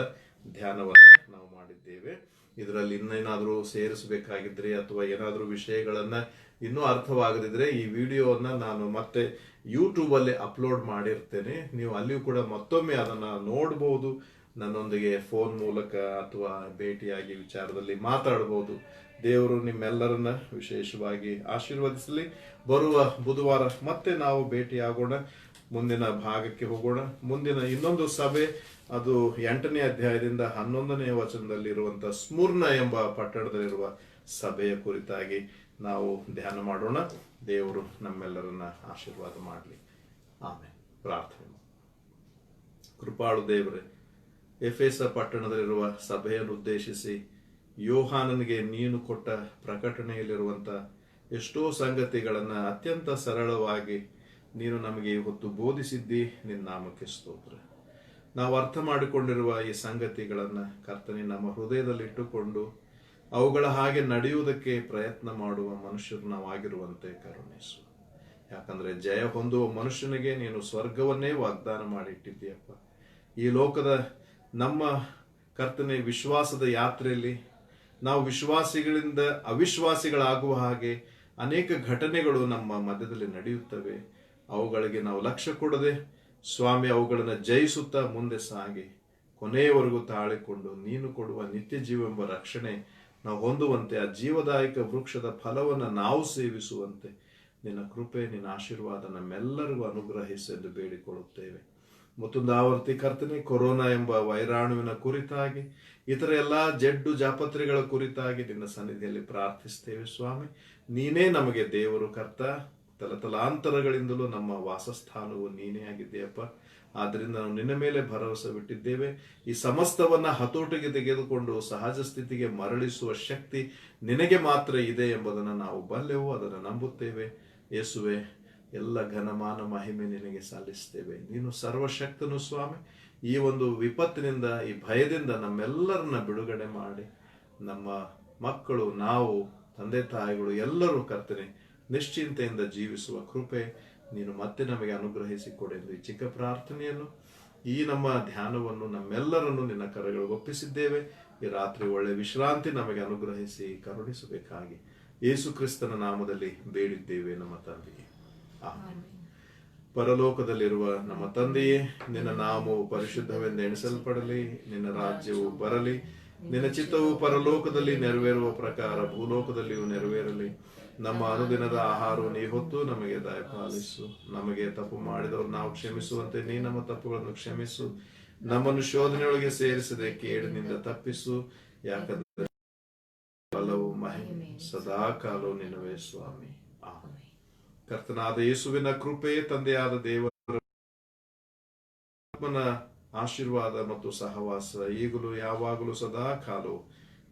ಧ್ಯಾನವನ್ನ ನಾವು ಮಾಡಿದ್ದೇವೆ. ಇದರಲ್ಲಿ ಇನ್ನೇನಾದ್ರೂ ಸೇರಿಸಬೇಕಾಗಿದ್ರೆ ಅಥವಾ ಏನಾದ್ರೂ ವಿಷಯಗಳನ್ನ ಇನ್ನೂ ಅರ್ಥವಾಗದಿದ್ರೆ ಈ ವಿಡಿಯೋವನ್ನ ನಾನು ಮತ್ತೆ ಯೂಟ್ಯೂಬ್ ಅಲ್ಲಿ ಅಪ್ಲೋಡ್ ಮಾಡಿರ್ತೇನೆ. ನೀವು ಅಲ್ಲಿಯೂ ಕೂಡ ಮತ್ತೊಮ್ಮೆ ಅದನ್ನ ನೋಡಬಹುದು. ನನ್ನೊಂದಿಗೆ ಫೋನ್ ಮೂಲಕ ಅಥವಾ ಭೇಟಿಯಾಗಿ ವಿಚಾರದಲ್ಲಿ ಮಾತಾಡಬಹುದು. ದೇವರು ನಿಮ್ಮೆಲ್ಲರನ್ನ ವಿಶೇಷವಾಗಿ ಆಶೀರ್ವದಿಸಲಿ. ಬರುವ ಬುಧವಾರ ಮತ್ತೆ ನಾವು ಭೇಟಿಯಾಗೋಣ, ಮುಂದಿನ ಭಾಗಕ್ಕೆ ಹೋಗೋಣ. ಮುಂದಿನ ಇನ್ನೊಂದು ಸಭೆ, ಅದು 8ನೇ ಅಧ್ಯಾಯದಿಂದ 11ನೇ ವಚನದಲ್ಲಿರುವಂತಹ ಸ್ಮೂರ್ಣ ಎಂಬ ಪಟ್ಟಣದಲ್ಲಿರುವ ಸಭೆಯ ಕುರಿತಾಗಿ ನಾವು ಧ್ಯಾನ ಮಾಡೋಣ. ದೇವರು ನಮ್ಮೆಲ್ಲರನ್ನ ಆಶೀರ್ವಾದ ಮಾಡಲಿ. ಆಮೇಲೆ ಪ್ರಾರ್ಥನೆ. ಕೃಪಾಳು ದೇವರೇ, ಎಫೆಸ ಪಟ್ಟಣದಲ್ಲಿರುವ ಸಭೆಯನ್ನು ಉದ್ದೇಶಿಸಿ ಯೋಹಾನನಿಗೆ ನೀನು ಕೊಟ್ಟ ಪ್ರಕಟಣೆಯಲ್ಲಿರುವಂತ ಎಷ್ಟೋ ಸಂಗತಿಗಳನ್ನ ಅತ್ಯಂತ ಸರಳವಾಗಿ ನೀನು ನಮಗೆ ಇವತ್ತು ಬೋಧಿಸಿದ್ದಿ. ನಿನ್ನ ನಾಮಕ್ಕೆ ಸ್ತೋತ್ರ. ನಾವು ಅರ್ಥ ಮಾಡಿಕೊಂಡಿರುವ ಈ ಸಂಗತಿಗಳನ್ನ ಕರ್ತನೆ ನಮ್ಮ ಹೃದಯದಲ್ಲಿಟ್ಟುಕೊಂಡು ಅವುಗಳ ಹಾಗೆ ನಡೆಯುವುದಕ್ಕೆ ಪ್ರಯತ್ನ ಮಾಡುವ ಮನುಷ್ಯರು ನಾವಾಗಿರುವಂತೆ ಕರುಣಿಸು. ಯಾಕಂದ್ರೆ ಜಯ ಹೊಂದುವ ಮನುಷ್ಯನಿಗೆ ನೀನು ಸ್ವರ್ಗವನ್ನೇ ವಾಗ್ದಾನ ಮಾಡಿಟ್ಟಿದ್ದೀಯಪ್ಪ. ಈ ಲೋಕದ ನಮ್ಮ ಕರ್ತನೆ ವಿಶ್ವಾಸದ ಯಾತ್ರೆಯಲ್ಲಿ ನಾವು ವಿಶ್ವಾಸಿಗಳಿಂದ ಅವಿಶ್ವಾಸಿಗಳಾಗುವ ಹಾಗೆ ಅನೇಕ ಘಟನೆಗಳು ನಮ್ಮ ಮಧ್ಯದಲ್ಲಿ ನಡೆಯುತ್ತವೆ. ಅವುಗಳಿಗೆ ನಾವು ಲಕ್ಷ್ಯ ಕೊಡದೆ ಸ್ವಾಮಿ ಅವುಗಳನ್ನು ಜಯಿಸುತ್ತಾ ಮುಂದೆ ಸಾಗಿ ಕೊನೆಯವರೆಗೂ ತಾಳಿಕೊಂಡು ನೀನು ಕೊಡುವ ನಿತ್ಯ ಜೀವ ಎಂಬ ರಕ್ಷಣೆ ನಾವು ಹೊಂದುವಂತೆ, ಆ ಜೀವದಾಯಕ ವೃಕ್ಷದ ಫಲವನ್ನು ನಾವು ಸೇವಿಸುವಂತೆ ನಿನ್ನ ಕೃಪೆ, ನಿನ್ನ ಆಶೀರ್ವಾದ ನಮ್ಮೆಲ್ಲರಿಗೂ ಅನುಗ್ರಹಿಸೆಂದು ಬೇಡಿಕೊಳ್ಳುತ್ತೇವೆ. ಮತ್ತೊಂದು ಆವರ್ತಿ ಕರ್ತನೆ, ಕೊರೋನಾ ಎಂಬ ವೈರಾಣುವಿನ ಕುರಿತಾಗಿ ಇತರ ಎಲ್ಲಾ ಜಡ್ಡು ಜಾಪತ್ರೆಗಳ ಕುರಿತಾಗಿ ನಿನ್ನ ಸನ್ನಿಧಿಯಲ್ಲಿ ಪ್ರಾರ್ಥಿಸ್ತೇವೆ. ಸ್ವಾಮಿ, ನೀನೇ ನಮಗೆ ದೇವರು ಕರ್ತ, ತಲತಲಾಂತರಗಳಿಂದಲೂ ನಮ್ಮ ವಾಸಸ್ಥಾನವು ನೀನೇ ಆಗಿದೆಯಪ್ಪ. ಆದ್ದರಿಂದ ನಾವು ನಿನ್ನ ಮೇಲೆ ಭರವಸೆ ಬಿಟ್ಟಿದ್ದೇವೆ. ಈ ಸಮಸ್ತವನ್ನ ಹತೋಟಿಗೆ ತೆಗೆದುಕೊಂಡು ಸಹಜ ಸ್ಥಿತಿಗೆ ಮರಳಿಸುವ ಶಕ್ತಿ ನಿನಗೆ ಮಾತ್ರ ಇದೆ ಎಂಬುದನ್ನು ನಾವು ಬಲ್ಲೆವು, ಅದನ್ನು ನಂಬುತ್ತೇವೆ. ಯೇಸುವೆ, ಎಲ್ಲ ಘನಮಾನ ಮಹಿಮೆ ನಿನಗೆ ಸಲ್ಲಿಸ್ತೇವೆ. ನೀನು ಸರ್ವಶಕ್ತನು ಸ್ವಾಮಿ. ಈ ಒಂದು ವಿಪತ್ತಿನಿಂದ, ಈ ಭಯದಿಂದ ನಮ್ಮೆಲ್ಲರನ್ನ ಬಿಡುಗಡೆ ಮಾಡಿ, ನಮ್ಮ ಮಕ್ಕಳು, ನಾವು, ತಂದೆ ತಾಯಿಗಳು ಎಲ್ಲರೂ ಕರ್ತನೆ ನಿಶ್ಚಿಂತೆಯಿಂದ ಜೀವಿಸುವ ಕೃಪೆ ನೀನು ಮತ್ತೆ ನಮಗೆ ಅನುಗ್ರಹಿಸಿಕೊಡೆಂದು ಈ ಚಿಕ್ಕ ಪ್ರಾರ್ಥನೆಯನ್ನು, ಈ ನಮ್ಮ ಧ್ಯಾನವನ್ನು ನಮ್ಮೆಲ್ಲರನ್ನು ನಿನ್ನ ಕರಗಳಿಗೆ ಒಪ್ಪಿಸಿದ್ದೇವೆ. ಈ ರಾತ್ರಿ ಒಳ್ಳೆ ವಿಶ್ರಾಂತಿ ನಮಗೆ ಅನುಗ್ರಹಿಸಿ ಕರುಣಿಸಬೇಕಾಗಿ ಯೇಸು ಕ್ರಿಸ್ತನ ನಾಮದಲ್ಲಿ ಬೇಡಿದ್ದೇವೆ ನಮ್ಮ ತಂದೆಯೇ, ಆಮೆನ್. ಪರಲೋಕದಲ್ಲಿರುವ ನಮ್ಮ ತಂದೆಯೇ, ನಿನ್ನ ನಾಮವು ಪರಿಶುದ್ಧವೆಂದು ಎಣಿಸಲ್ಪಡಲಿ, ನಿನ್ನ ರಾಜ್ಯವು ಬರಲಿ, ನಿನ್ನ ಚಿತ್ತವು ಪರಲೋಕದಲ್ಲಿ ನೆರವೇರುವ ಪ್ರಕಾರ ಭೂಲೋಕದಲ್ಲಿಯೂ ನೆರವೇರಲಿ. ನಮ್ಮ ಅನುದಿನದ ಆಹಾರವನ್ನು ಈ ಹೊತ್ತು ನಮಗೆ ದಯಪಾಲಿಸು. ನಮಗೆ ತಪ್ಪು ಮಾಡಿದವರು ನಾವು ಕ್ಷಮಿಸುವಂತೆ ನೀ ನಮ್ಮ ತಪ್ಪುಗಳನ್ನು ಕ್ಷಮಿಸು. ನಮ್ಮನ್ನು ಶೋಧನೆಯೊಳಗೆ ಸೇರಿಸದೆ ಕೇಡಿನಿಂದ ತಪ್ಪಿಸು. ಯಾಕಂದರೆ ಫಲವು ಮಹಿಮೆ ಸದಾ ಕಾಲವು ನಿನ್ನವೇ ಸ್ವಾಮಿ, ಆಮೆನ್. ಕರ್ತನಾದ ಯೇಸುವಿನ ಕೃಪೆ, ತಂದೆಯಾದ ದೇವರ ಆಶೀರ್ವಾದ ಮತ್ತು ಸಹವಾಸ ಈಗಲೂ ಯಾವಾಗಲೂ ಸದಾ ಕಾಲವು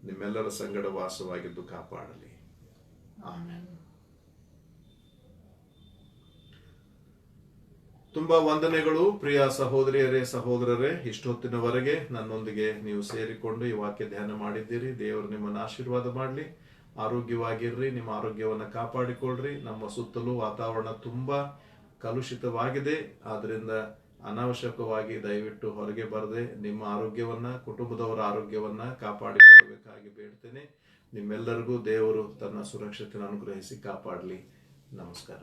ನಿಮ್ಮೆಲ್ಲರ ಸಂಗಡ ವಾಸವಾಗಿದ್ದು ಕಾಪಾಡಲಿ, ಆಮೆನ್. ತುಂಬಾ ವಂದನೆಗಳು ಪ್ರಿಯ ಸಹೋದರಿಯರೇ, ಸಹೋದರರೇ. ಇಷ್ಟೊತ್ತಿನವರೆಗೆ ನನ್ನೊಂದಿಗೆ ನೀವು ಸೇರಿಕೊಂಡು ಈ ವಾಕ್ಯ ಧ್ಯಾನ ಮಾಡಿದ್ದೀರಿ. ದೇವರು ನಿಮ್ಮನ್ನು ಆಶೀರ್ವಾದ ಮಾಡಲಿ. ಆರೋಗ್ಯವಾಗಿರ್ರಿ, ನಿಮ್ಮ ಆರೋಗ್ಯವನ್ನು ಕಾಪಾಡಿಕೊಳ್ಳ್ರಿ. ನಮ್ಮ ಸುತ್ತಲೂ ವಾತಾವರಣ ತುಂಬಾ ಕಲುಷಿತವಾಗಿದೆ. ಆದ್ರಿಂದ ಅನಾವಶ್ಯಕವಾಗಿ ದಯವಿಟ್ಟು ಹೊರಗೆ ಬರದೆ ನಿಮ್ಮ ಆರೋಗ್ಯವನ್ನ, ಕುಟುಂಬದವರ ಆರೋಗ್ಯವನ್ನ ಕಾಪಾಡಿಕೊಳ್ಳಬೇಕಾಗಿ ಬೇಡ್ತೇನೆ. ನಿಮ್ಮೆಲ್ಲರಿಗೂ ದೇವರು ತನ್ನ ಸುರಕ್ಷತೆಯನ್ನು ಅನುಗ್ರಹಿಸಿ ಕಾಪಾಡಲಿ. ನಮಸ್ಕಾರ.